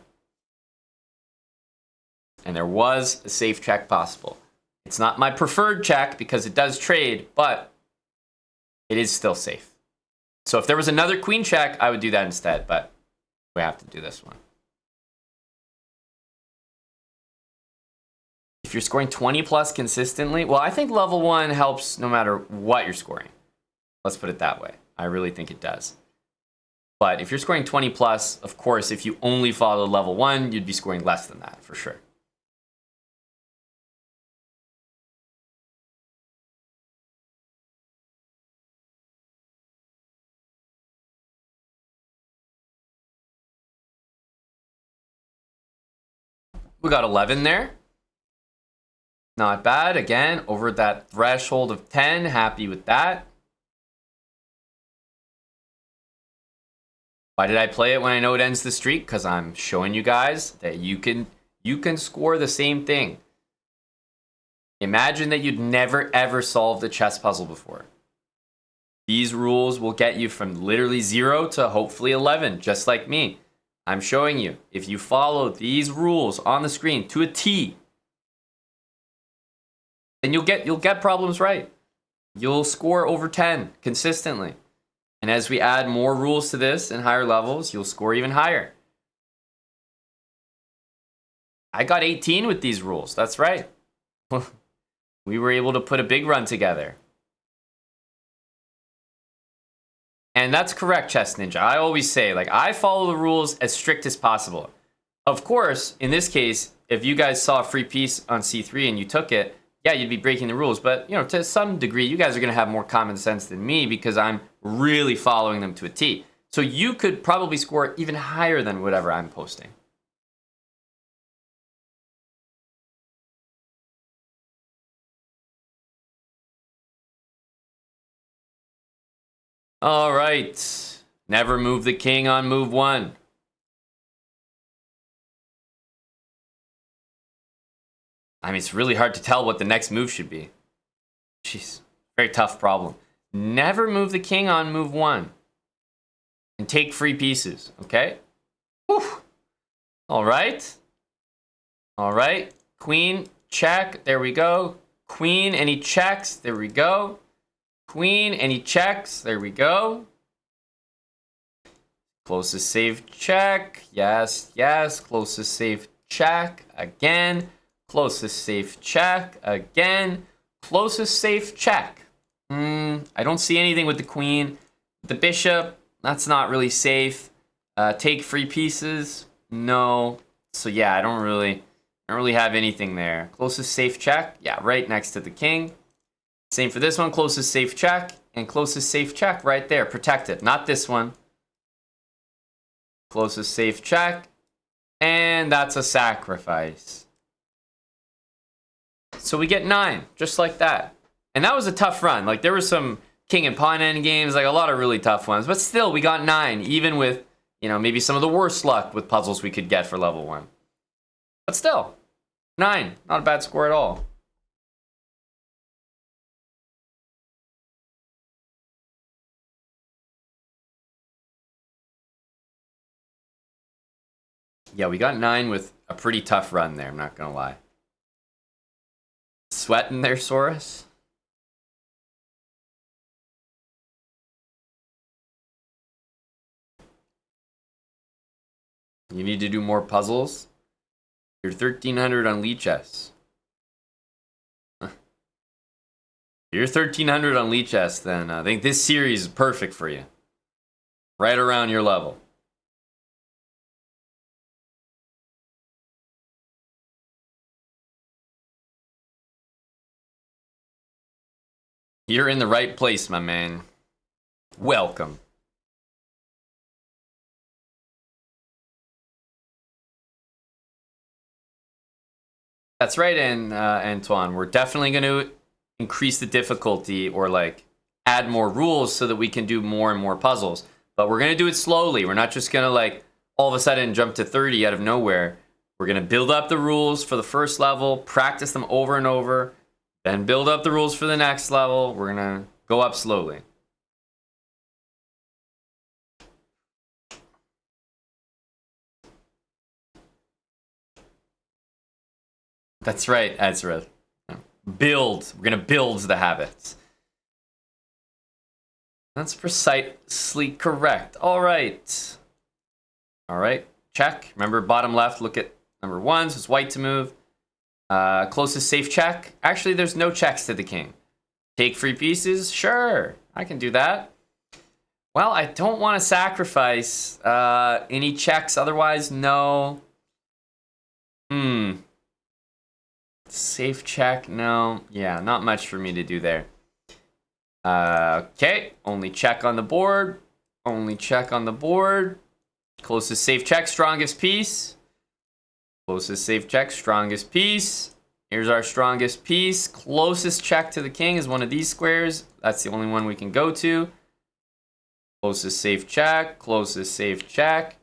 And there was a safe check possible. It's not my preferred check because it does trade, but it is still safe. So if there was another queen check, I would do that instead, but we have to do this one. If you're scoring 20 plus consistently, well, I think level 1 helps no matter what you're scoring. Let's put it that way. I really think it does. But if you're scoring 20 plus, of course, if you only follow level 1, you'd be scoring less than that for sure. We got 11 there. Not bad. Again, over that threshold of 10. Happy with that. Why did I play it when I know it ends the streak? Because I'm showing you guys that you can score the same thing. Imagine that you'd never ever solved a chess puzzle before. These rules will get you from literally 0 to hopefully 11, just like me. I'm showing you, if you follow these rules on the screen to a T, then you'll get problems right. You'll score over 10 consistently. And as we add more rules to this and higher levels, you'll score even higher. I got 18 with these rules. That's right. We were able to put a big run together. And that's correct, Chess Ninja. I always say, like, I follow the rules as strict as possible. Of course, in this case, if you guys saw a free piece on c3 and you took it, yeah, you'd be breaking the rules. But, you know, to some degree, you guys are going to have more common sense than me because I'm really following them to a T. So you could probably score even higher than whatever I'm posting. All right. Never move the king on move 1. I mean, it's really hard to tell what the next move should be. Jeez, very tough problem. Never move the king on move 1. And take free pieces, okay? Whew. All right. All right. Queen, check. There we go. Queen, and he checks. There we go. Queen, and he checks. There we go. Closest safe check. Yes, yes. Closest safe check. Again. Closest safe check. Again. Closest safe check. I don't see anything with the queen. The bishop, that's not really safe. Take free pieces. No. So yeah, I don't really have anything there. Closest safe check. Yeah, right next to the king. Same for this one. Closest safe check. And closest safe check right there. Protected. Not this one. Closest safe check. And that's a sacrifice. So we get 9. Just like that. And that was a tough run. Like, there were some king and pawn end games. Like, a lot of really tough ones. But still, we got 9. Even with, you know, maybe some of the worst luck with puzzles we could get for level 1. But still, 9. Not a bad score at all. Yeah, we got 9 with a pretty tough run there, I'm not gonna lie. Sweating there, Saurus? You need to do more puzzles? You're 1300 on Lichess. You're 1300 on Lichess, then I think this series is perfect for you. Right around your level. You're in the right place, my man. Welcome. That's right, and Antoine. We're definitely going to increase the difficulty or like add more rules so that we can do more and more puzzles. But we're going to do it slowly. We're not just going to like all of a sudden jump to 30 out of nowhere. We're going to build up the rules for the first level, practice them over and over, then build up the rules for the next level. We're going to go up slowly. That's right, Ezra. Build. We're going to build the habits. That's precisely correct. All right. All right. Check. Remember, bottom left, look at number 1. So it's white to move. Closest safe check. Actually, there's no checks to the king. Take free pieces? Sure. I can do that. Well, I don't want to sacrifice any checks. Otherwise, no. Safe check? No. Yeah, not much for me to do there. Okay. Only check on the board. Only check on the board. Closest safe check, strongest piece. Closest safe check, strongest piece. Here's our strongest piece. Closest check to the king is one of these squares. That's the only one we can go to. Closest safe check. Closest safe check.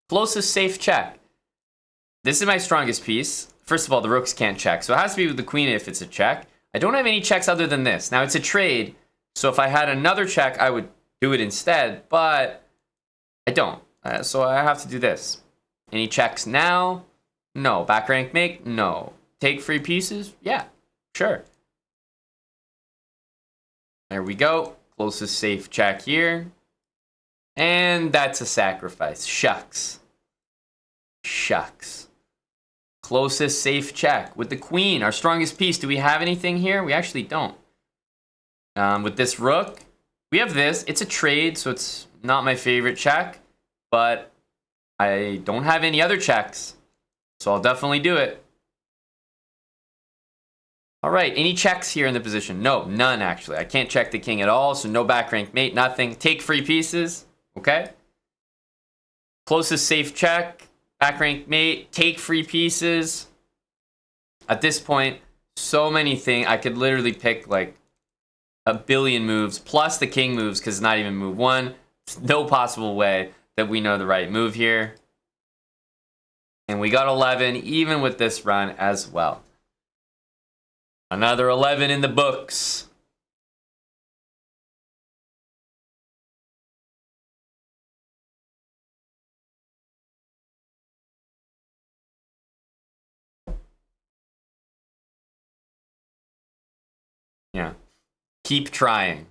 Closest safe check. This is my strongest piece. First of all, the rooks can't check, so it has to be with the queen if it's a check. I don't have any checks other than this. Now, it's a trade, so if I had another check, I would do it instead, but I don't. So I have to do this. Any checks now? No. Back rank make? No. Take free pieces? Yeah, sure. There we go. Closest safe check here. And that's a sacrifice. Shucks. Shucks. Closest safe check with the queen, our strongest piece. Do we have anything here? We actually don't. With this rook, we have this. It's a trade, so it's not my favorite check, but I don't have any other checks, so I'll definitely do it. All right, any checks here in the position? No, none actually. I can't check the king at all, so no back rank mate, nothing. Take free pieces, okay? Closest safe check. Back rank mate, take free pieces. At this point, so many things. I could literally pick like a billion moves, plus the king moves, because it's not even move 1. There's no possible way that we know the right move here. And we got 11, even with this run as well. Another 11 in the books. Yeah. Keep trying.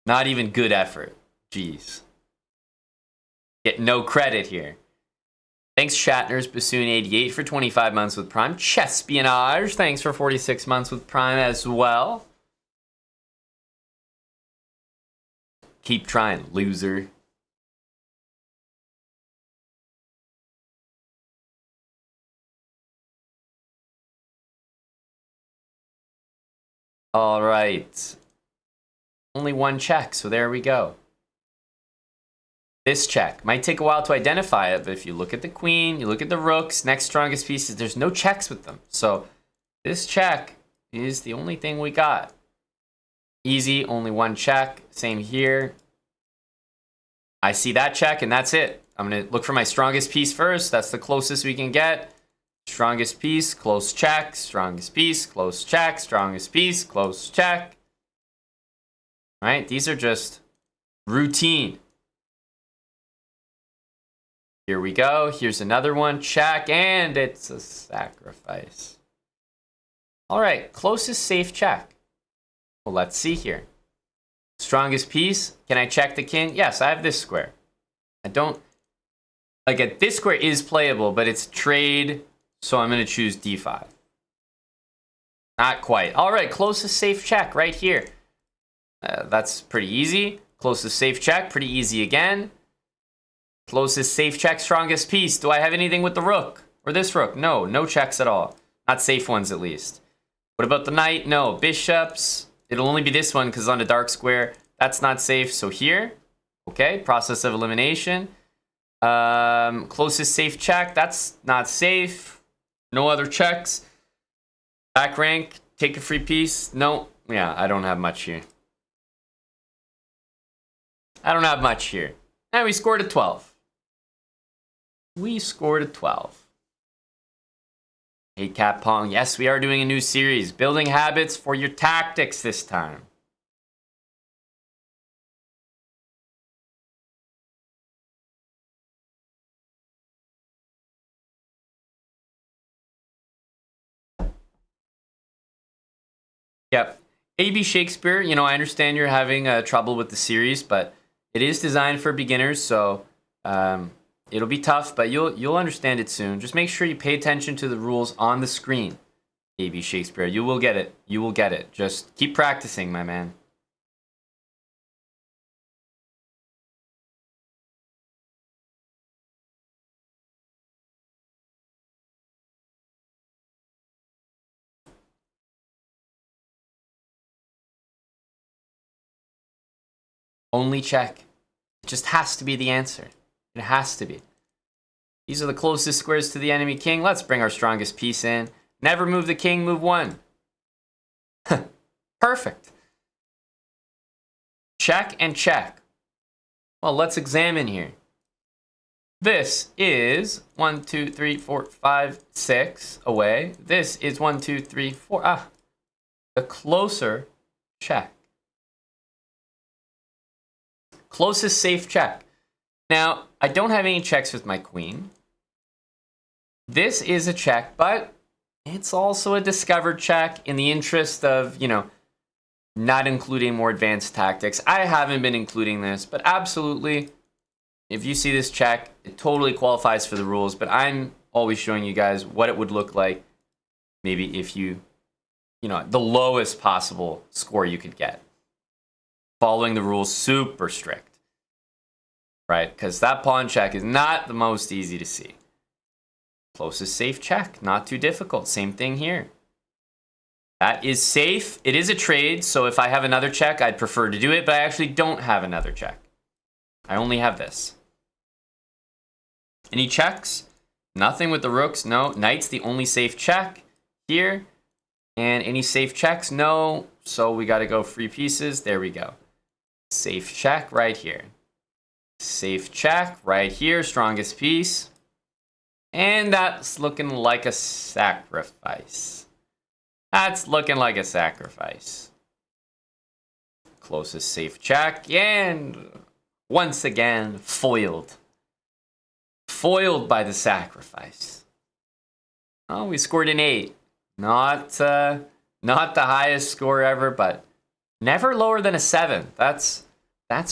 Not even good effort. Jeez. Get no credit here. Thanks, Shatner's Bassoon88 for 25 months with Prime. Chespionage, thanks for 46 months with Prime as well. Keep trying, loser. All right. Only one check, so there we go. This check might take a while to identify it, but if you look at the queen, you look at the rooks, next strongest pieces, there's no checks with them. So this check is the only thing we got. Easy, only one check. Same here. I see that check, and that's it. I'm going to look for my strongest piece first. That's the closest we can get. Strongest piece, close check. Strongest piece, close check. Strongest piece, close check. All right, these are just routine. Here we go. Here's another one. Check, and it's a sacrifice. All right, closest safe check. Well, let's see here. Strongest piece. Can I check the king? Yes, I have this square. I don't... Like, this square is playable, but it's trade, so I'm going to choose d5. Not quite. All right, closest safe check right here. That's pretty easy. Closest safe check, pretty easy again. Closest safe check, strongest piece. Do I have anything with the rook? Or this rook? No, no checks at all. Not safe ones, at least. What about the knight? No. Bishops. It'll only be this one because it's on a dark square. That's not safe. So here. Okay, process of elimination. Closest safe check. That's not safe. No other checks. Back rank. Take a free piece. No. Yeah, I don't have much here. I don't have much here. And we scored a 12. We scored a 12. Hey, Cat Pong. Yes, we are doing a new series. Building habits for your tactics this time. Yep. AB Shakespeare, you know, I understand you're having trouble with the series, but it is designed for beginners, so it'll be tough, but you'll understand it soon. Just make sure you pay attention to the rules on the screen. AB Shakespeare, you will get it. You will get it. Just keep practicing, my man. Only check. It just has to be the answer. It has to be. These are the closest squares to the enemy king. Let's bring our strongest piece in. Never move the king, move one. Perfect. Check and check. Well, let's examine here. This is 1, 2, 3, 4, 5, 6 away. This is 1, 2, 3, 4. Ah, the closer check. Closest safe check. Now, I don't have any checks with my queen. This is a check, but it's also a discovered check in the interest of, you know, not including more advanced tactics. I haven't been including this, but absolutely, if you see this check, it totally qualifies for the rules, but I'm always showing you guys what it would look like maybe if you know, the lowest possible score you could get. Following the rules super strict, right? Because that pawn check is not the most easy to see. Closest safe check, not too difficult. Same thing here. That is safe. It is a trade, so if I have another check, I'd prefer to do it, but I actually don't have another check. I only have this. Any checks? Nothing with the rooks. No. Knight's the only safe check here. And any safe checks? No. So we got to go free pieces. There we go. Safe check right here. Safe check right here. Strongest piece. And that's looking like a sacrifice. That's looking like a sacrifice. Closest safe check, and once again, foiled. Foiled by the sacrifice. Oh, we scored an 8. Not the highest score ever, but never lower than a 7. That's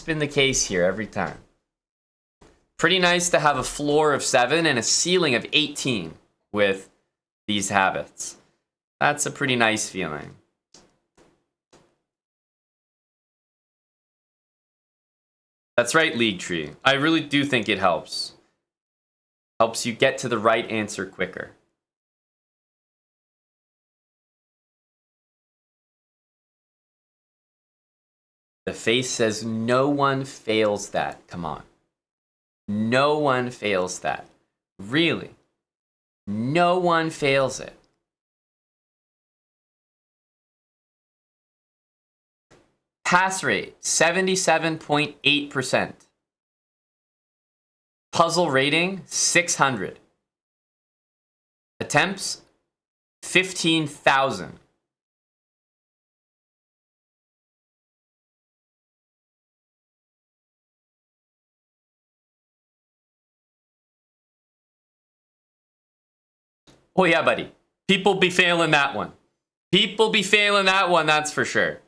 been the case here every time. Pretty nice to have a floor of 7 and a ceiling of 18 with these habits. That's a pretty nice feeling. That's right, League Tree. I really do think it helps. Helps you get to the right answer quicker. The face says no one fails that. Come on. No one fails that. Really? No one fails it. Pass rate, 77.8%. Puzzle rating, 600. Attempts, 15,000. Oh yeah, buddy. People be failing that one. People be failing that one, that's for sure.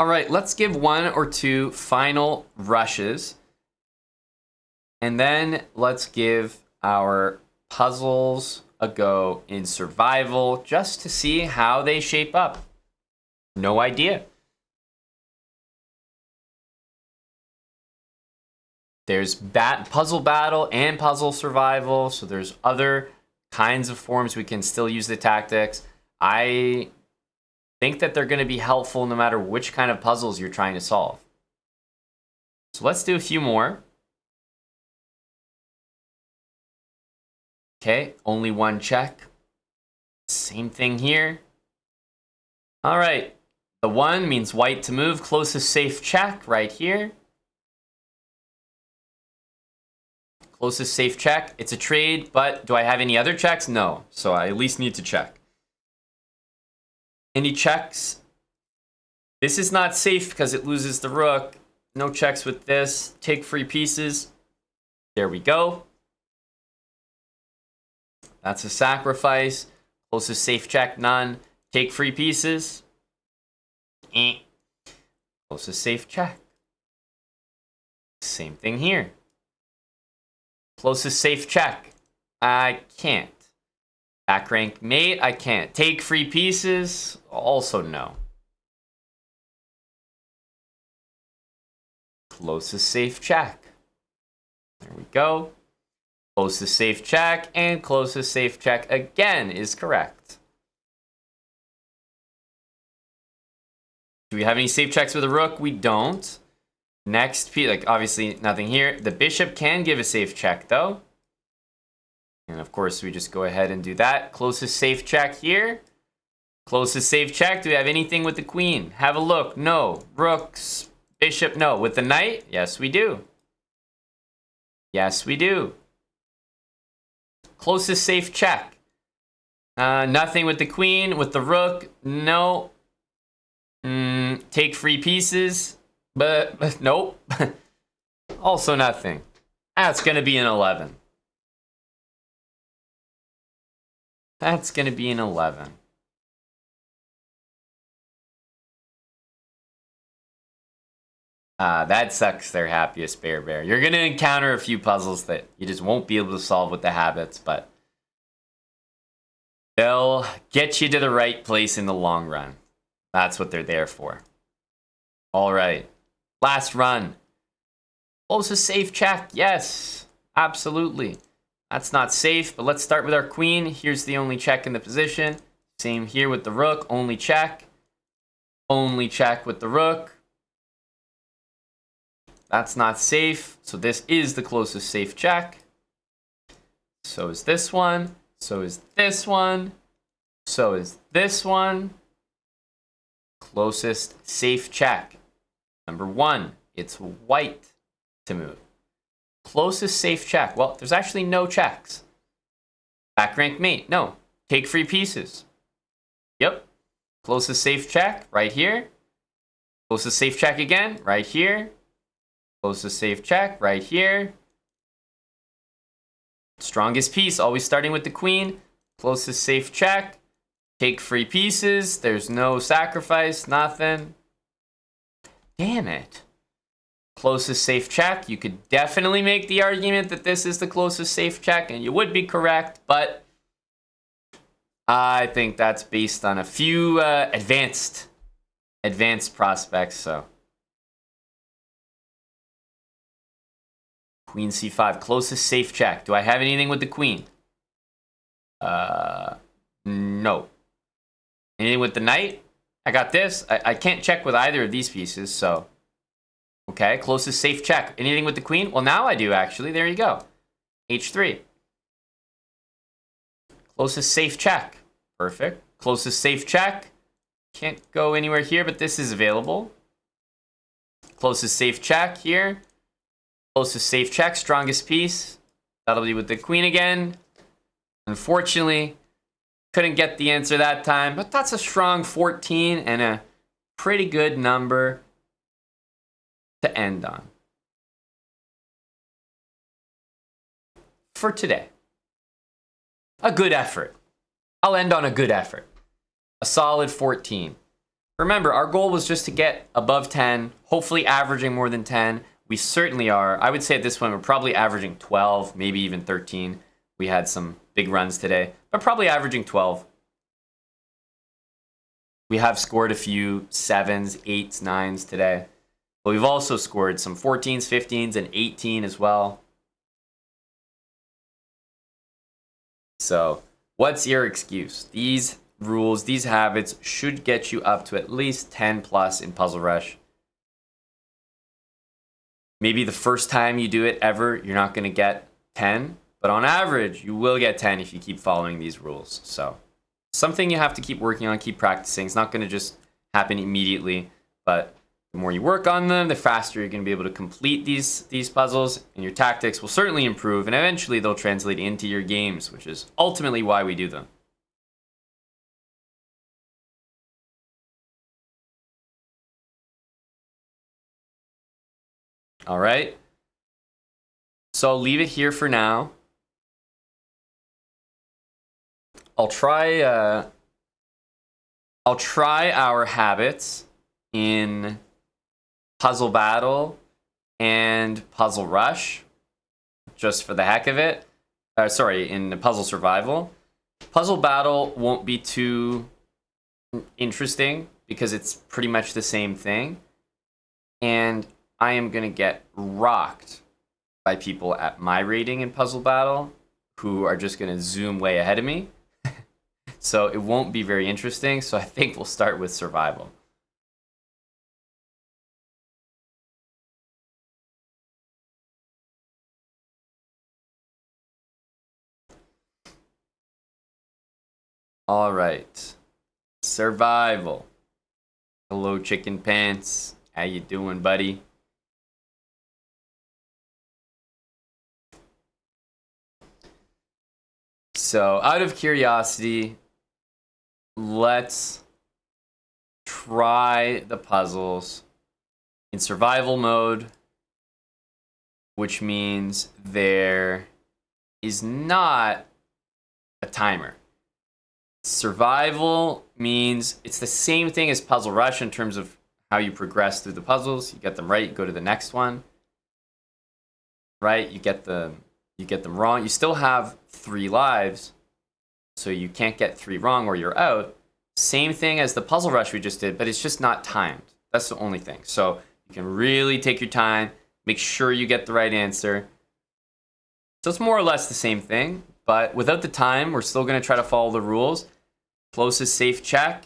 All right, let's give 1 or 2 final rushes. And then let's give our puzzles a go in survival just to see how they shape up. No idea. There's puzzle battle and puzzle survival, so there's other kinds of forms we can still use the tactics. I think that they're going to be helpful no matter which kind of puzzles you're trying to solve. So let's do a few more. Okay, only 1 check. Same thing here. All right, the 1 means white to move. Closest safe check right here. Closest safe check. It's a trade, but do I have any other checks? No, so I at least need to check. Any checks? This is not safe because it loses the rook. No checks with this. Take free pieces. There we go. That's a sacrifice. Closest safe check, none. Take free pieces. Closest safe check. Same thing here. Closest safe check. I can't. Back rank mate, I can't. Take free pieces, also no. Closest safe check. There we go. Closest safe check and closest safe check again is correct. Do we have any safe checks with a rook? We don't. Next, like obviously nothing here. The bishop can give a safe check though. And of course, we just go ahead and do that. Closest safe check here. Closest safe check. Do we have anything with the queen? Have a look. No. Rooks. Bishop. No. With the knight? Yes, we do. Yes, we do. Closest safe check. Nothing with the queen. With the rook? No. Take free pieces. But nope. Also nothing. That's going to be an 11. That's going to be an 11. That sucks their happiest bear. You're going to encounter a few puzzles that you just won't be able to solve with the habits, but they'll get you to the right place in the long run. That's what they're there for. All right. Last run. Closest safe check. Yes, absolutely. That's not safe, but let's start with our queen. Here's the only check in the position. Same here with the rook. Only check. Only check with the rook. That's not safe. So this is the closest safe check. So is this one. So is this one. So is this one. Closest safe check. Number 1, it's white to move. Closest safe check. Well, there's actually no checks. Back rank mate. No. Take free pieces. Yep. Closest safe check right here. Closest safe check again right here. Closest safe check right here. Strongest piece, always starting with the queen. Closest safe check. Take free pieces. There's no sacrifice, nothing. Damn it. Closest safe check. You could definitely make the argument that this is the closest safe check, and you would be correct, but I think that's based on a few advanced prospects, so. Queen c5, closest safe check. Do I have anything with the queen? No. Anything with the knight? I got this. I can't check with either of these pieces, so. Okay, closest safe check. Anything with the queen? Well, now I do, actually. There you go. h3. Closest safe check. Perfect. Closest safe check. Can't go anywhere here, but this is available. Closest safe check here. Closest safe check. Strongest piece. That'll be with the queen again. Unfortunately, couldn't get the answer that time, but that's a strong 14 and a pretty good number to end on for today. A good effort. I'll end on a good effort. A solid 14. Remember, our goal was just to get above 10, hopefully averaging more than 10. We certainly are. I would say at this point, we're probably averaging 12, maybe even 13. We had some big runs today, but probably averaging 12. We have scored a few 7s, 8s, 9s today. But we've also scored some 14s, 15s, and 18 as well. So, what's your excuse? These rules, these habits should get you up to at least 10 plus in Puzzle Rush. Maybe the first time you do it ever, you're not going to get 10. But on average, you will get 10 if you keep following these rules. So, something you have to keep working on, keep practicing. It's not going to just happen immediately, but the more you work on them, the faster you're going to be able to complete these puzzles, and your tactics will certainly improve, and eventually they'll translate into your games, which is ultimately why we do them. All right. So I'll leave it here for now. I'll try our habits in Puzzle Battle and Puzzle Rush, just for the heck of it. Sorry, in Puzzle Survival. Puzzle Battle won't be too interesting because it's pretty much the same thing. And I am going to get rocked by people at my rating in Puzzle Battle who are just going to zoom way ahead of me. So it won't be very interesting. So I think we'll start with Survival. All right. Survival. Hello, Chicken Pants. How you doing, buddy? So, out of curiosity, let's try the puzzles in survival mode, which means there is not a timer. Survival means it's the same thing as Puzzle Rush in terms of how you progress through the puzzles. You get them right, you go to the next one. Right? You get them wrong. You still have 3 lives, so you can't get 3 wrong or you're out. Same thing as the Puzzle Rush we just did, but it's just not timed. That's the only thing. So you can really take your time, make sure you get the right answer. So it's more or less the same thing, but without the time, we're still going to try to follow the rules. Closest safe check.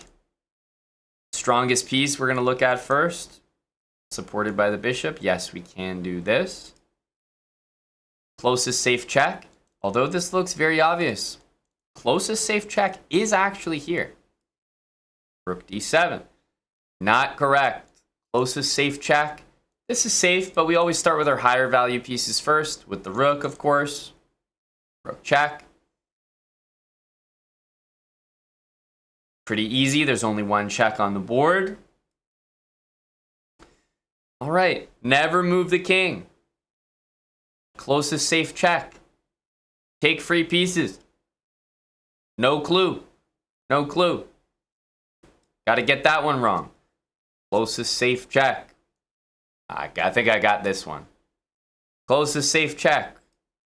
Strongest piece we're going to look at first. supported by the bishop. Yes, we can do this. Closest safe check. Although this looks very obvious, closest safe check is actually here. Rook d7. Not correct. Closest safe check. This is safe, but we always start with our higher value pieces first, with the rook, of course. Rook check. Pretty easy. There's only one check on the board. All right. Never move the king. Closest safe check. Take free pieces. No clue. No clue. Got to get that one wrong. Closest safe check. I think I got this one. Closest safe check.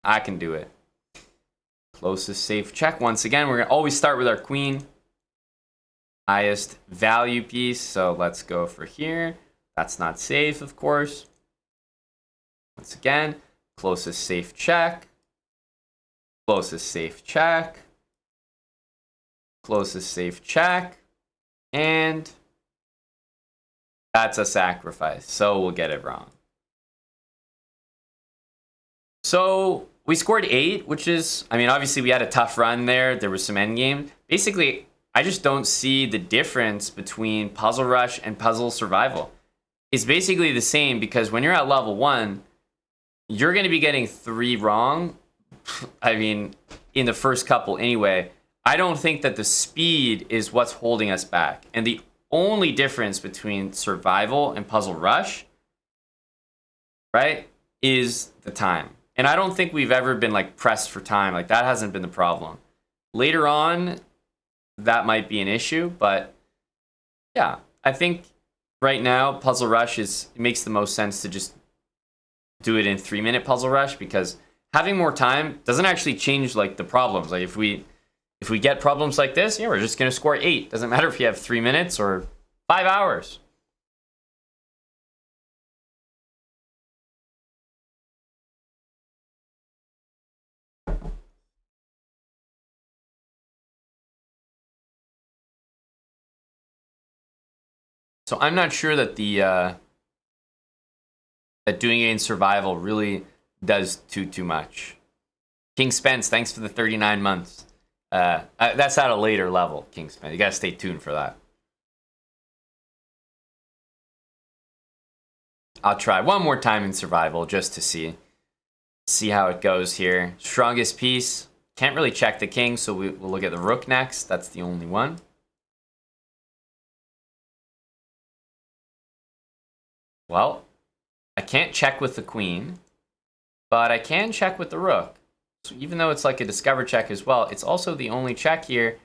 I can do it. Closest safe check. Once again, we're going to always start with our queen. Highest value piece. So let's go for here. That's not safe, of course. Once again, closest safe check. Closest safe check. Closest safe check. And that's a sacrifice, so we'll get it wrong. So we scored 8, which is, I mean, obviously we had a tough run there. There was some endgame. Basically, I just don't see the difference between Puzzle Rush and Puzzle Survival. It's basically the same, because when you're at level 1, you're going to be getting 3 wrong. I mean, in the first couple anyway. I don't think that the speed is what's holding us back. And the only difference between Survival and Puzzle Rush, right, is the time. And I don't think we've ever been like pressed for time. Like, that hasn't been the problem. Later on, that might be an issue, but yeah, I think right now Puzzle Rush it makes the most sense to just do it in 3-minute Puzzle Rush, because having more time doesn't actually change like the problems. Like, if we get problems like this, yeah, we're just going to score 8. Doesn't matter if you have 3 minutes or 5 hours. So I'm not sure that that doing it in survival really does too much. King Spence, thanks for the 39 months. That's at a later level, King Spence. You gotta stay tuned for that. I'll try one more time in survival just to see how it goes here. Strongest piece. Can't really check the king, so we'll look at the rook next. That's the only one. Well, I can't check with the queen, but I can check with the rook. So even though it's like a discover check as well, it's also the only check here.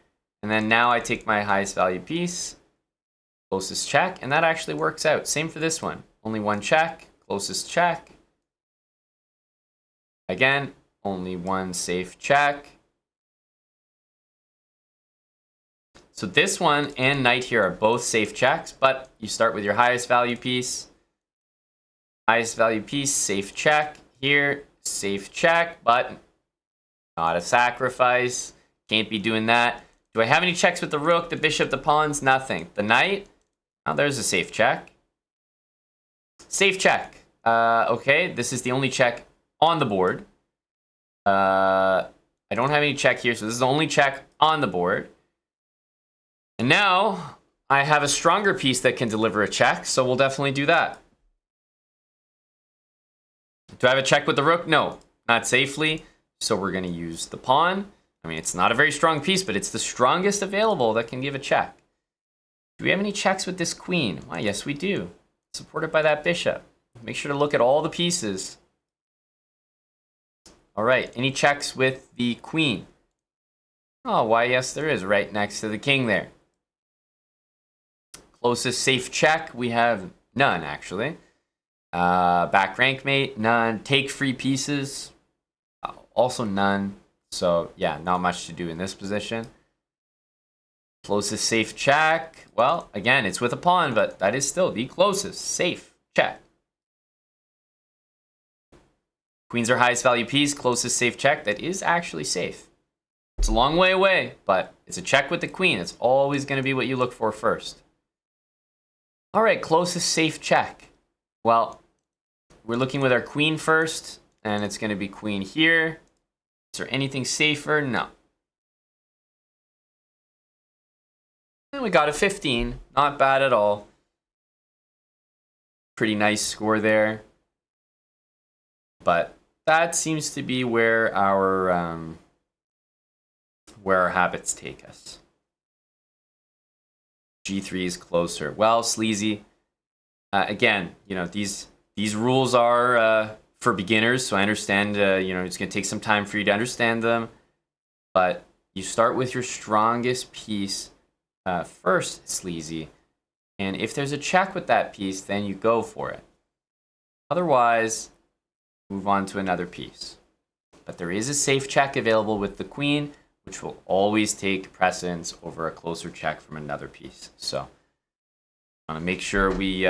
And then now I take my highest value piece, closest check, and that actually works out. Same for this one. Only one check, closest check. Again, only one safe check. So this one and knight here are both safe checks, but you start with your highest value piece. Highest value piece, safe check. Here, safe check, but not a sacrifice. Can't be doing that. Do I have any checks with the rook, the bishop, the pawns? Nothing. The knight? Oh, there's a safe check. Safe check. Okay, this is the only check on the board. I don't have any check here, so this is the only check on the board. And now I have a stronger piece that can deliver a check, so we'll definitely do that. Do I have a check with the rook? No, not safely. So we're going to use the pawn. I mean, it's not a very strong piece, but it's the strongest available that can give a check. Do we have any checks with this queen? Why, yes, we do. Supported by that bishop. Make sure to look at all the pieces. All right, any checks with the queen? Oh, why, yes, there is, right next to the king there. Closest safe check, we have none, actually. Back rank mate, none. Take free pieces, also none. So yeah, not much to do in this position. Closest safe check. Well, again, it's with a pawn, but that is still the closest safe check. Queen's our highest value piece. Closest safe check. That is actually safe. It's a long way away, but it's a check with the queen. It's always going to be what you look for first. All right, closest safe check. Well, we're looking with our queen first, and it's going to be queen here. Is there anything safer? No. And we got a 15. Not bad at all. Pretty nice score there. But that seems to be where our habits take us. G3 is closer. Well, sleazy. Again, you know, these rules are for beginners, so I understand. You know, it's going to take some time for you to understand them. But you start with your strongest piece first, sleazy. And if there's a check with that piece, then you go for it. Otherwise, move on to another piece. But there is a safe check available with the queen, which will always take precedence over a closer check from another piece. So I want to make sure we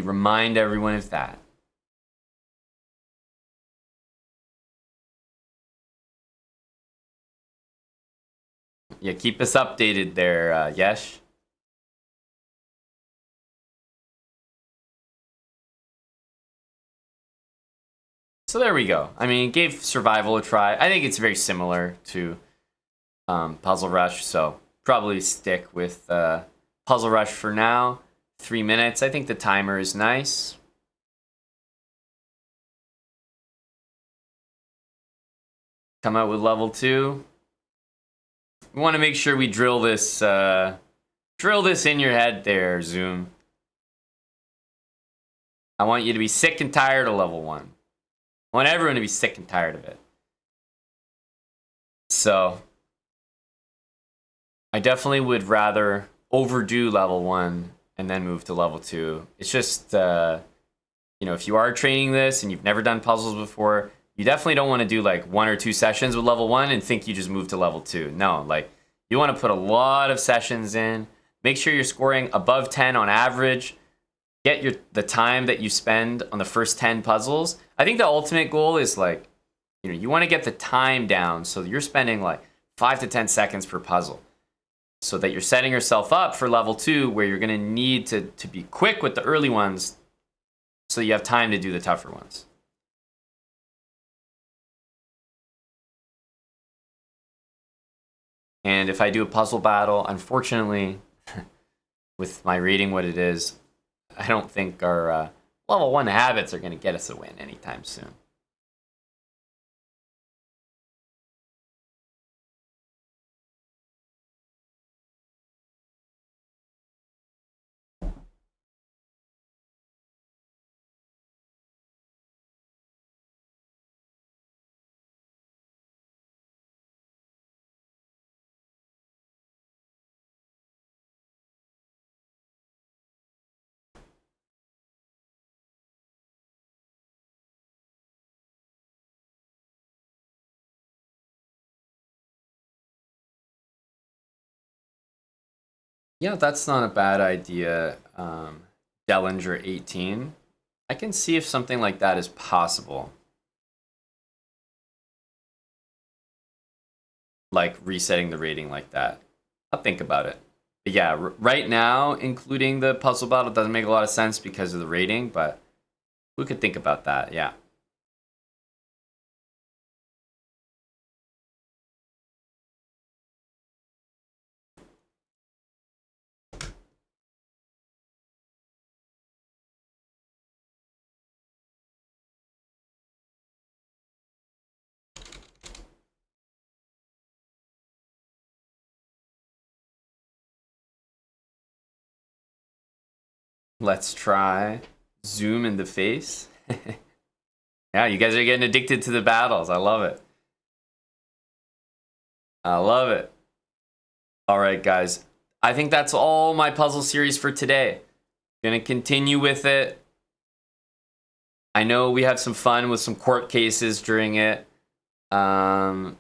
remind everyone of that. Yeah, keep us updated there, Yesh. So there we go. I mean, it gave survival a try. I think it's very similar to Puzzle Rush, so probably stick with Puzzle Rush for now. 3 minutes. I think the timer is nice. Come out with level 2. We want to make sure we drill this in your head there, Zoom. I want you to be sick and tired of level 1. I want everyone to be sick and tired of it. So I definitely would rather overdo level 1 and then move to level 2. It's just, you know, if you are training this and you've never done puzzles before, you definitely don't want to do like 1 or 2 sessions with level 1 and think you just move to level 2. No, like you want to put a lot of sessions in. Make sure you're scoring above 10 on average. Get the time that you spend on the first 10 puzzles. I think the ultimate goal is like, you know, you want to get the time down so you're spending like 5 to 10 seconds per puzzle, so that you're setting yourself up for level 2 where you're going to need to be quick with the early ones so you have time to do the tougher ones. And if I do a puzzle battle, unfortunately, with my rating what it is, I don't think our level 1 habits are going to get us a win anytime soon. Yeah, that's not a bad idea. Dellinger 18. I can see if something like that is possible. Like resetting the rating like that. I'll think about it. But yeah, right now, including the puzzle battle doesn't make a lot of sense because of the rating, but we could think about that, yeah. Let's try zoom in the face. Yeah, you guys are getting addicted to the battles. I love it. I love it. All right, guys. I think that's all my puzzle series for today. Gonna continue with it. I know we had some fun with some court cases during it. But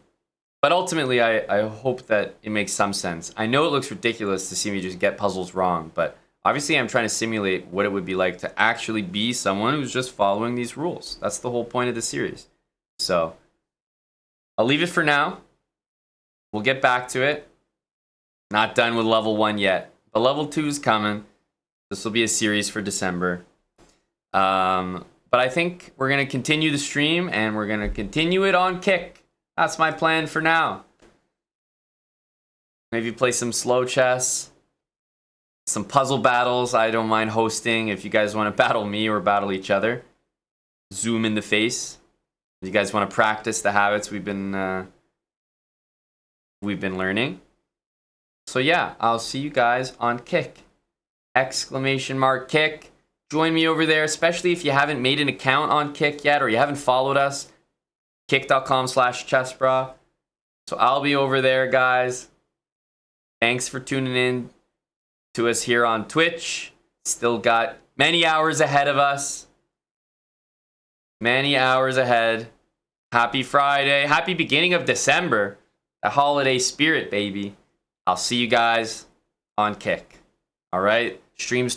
ultimately, I hope that it makes some sense. I know it looks ridiculous to see me just get puzzles wrong, but obviously I'm trying to simulate what it would be like to actually be someone who's just following these rules. That's the whole point of the series. So I'll leave it for now. We'll get back to it. Not done with level 1 yet, but level 2 is coming. This will be a series for December. But I think we're going to continue the stream and we're going to continue it on Kick. That's my plan for now. Maybe play some slow chess, some puzzle battles. I don't mind hosting if you guys want to battle me or battle each other. Zoom in the face. If you guys want to practice the habits we've been learning. So yeah, I'll see you guys on Kick. !Kick. Join me over there, especially if you haven't made an account on Kick yet or you haven't followed us. Kick.com/chessbra. So I'll be over there, guys. Thanks for tuning in to us here on Twitch. Still got many hours ahead of us. Many hours ahead. Happy Friday. Happy beginning of December. The holiday spirit, baby. I'll see you guys on Kick. All right? Streams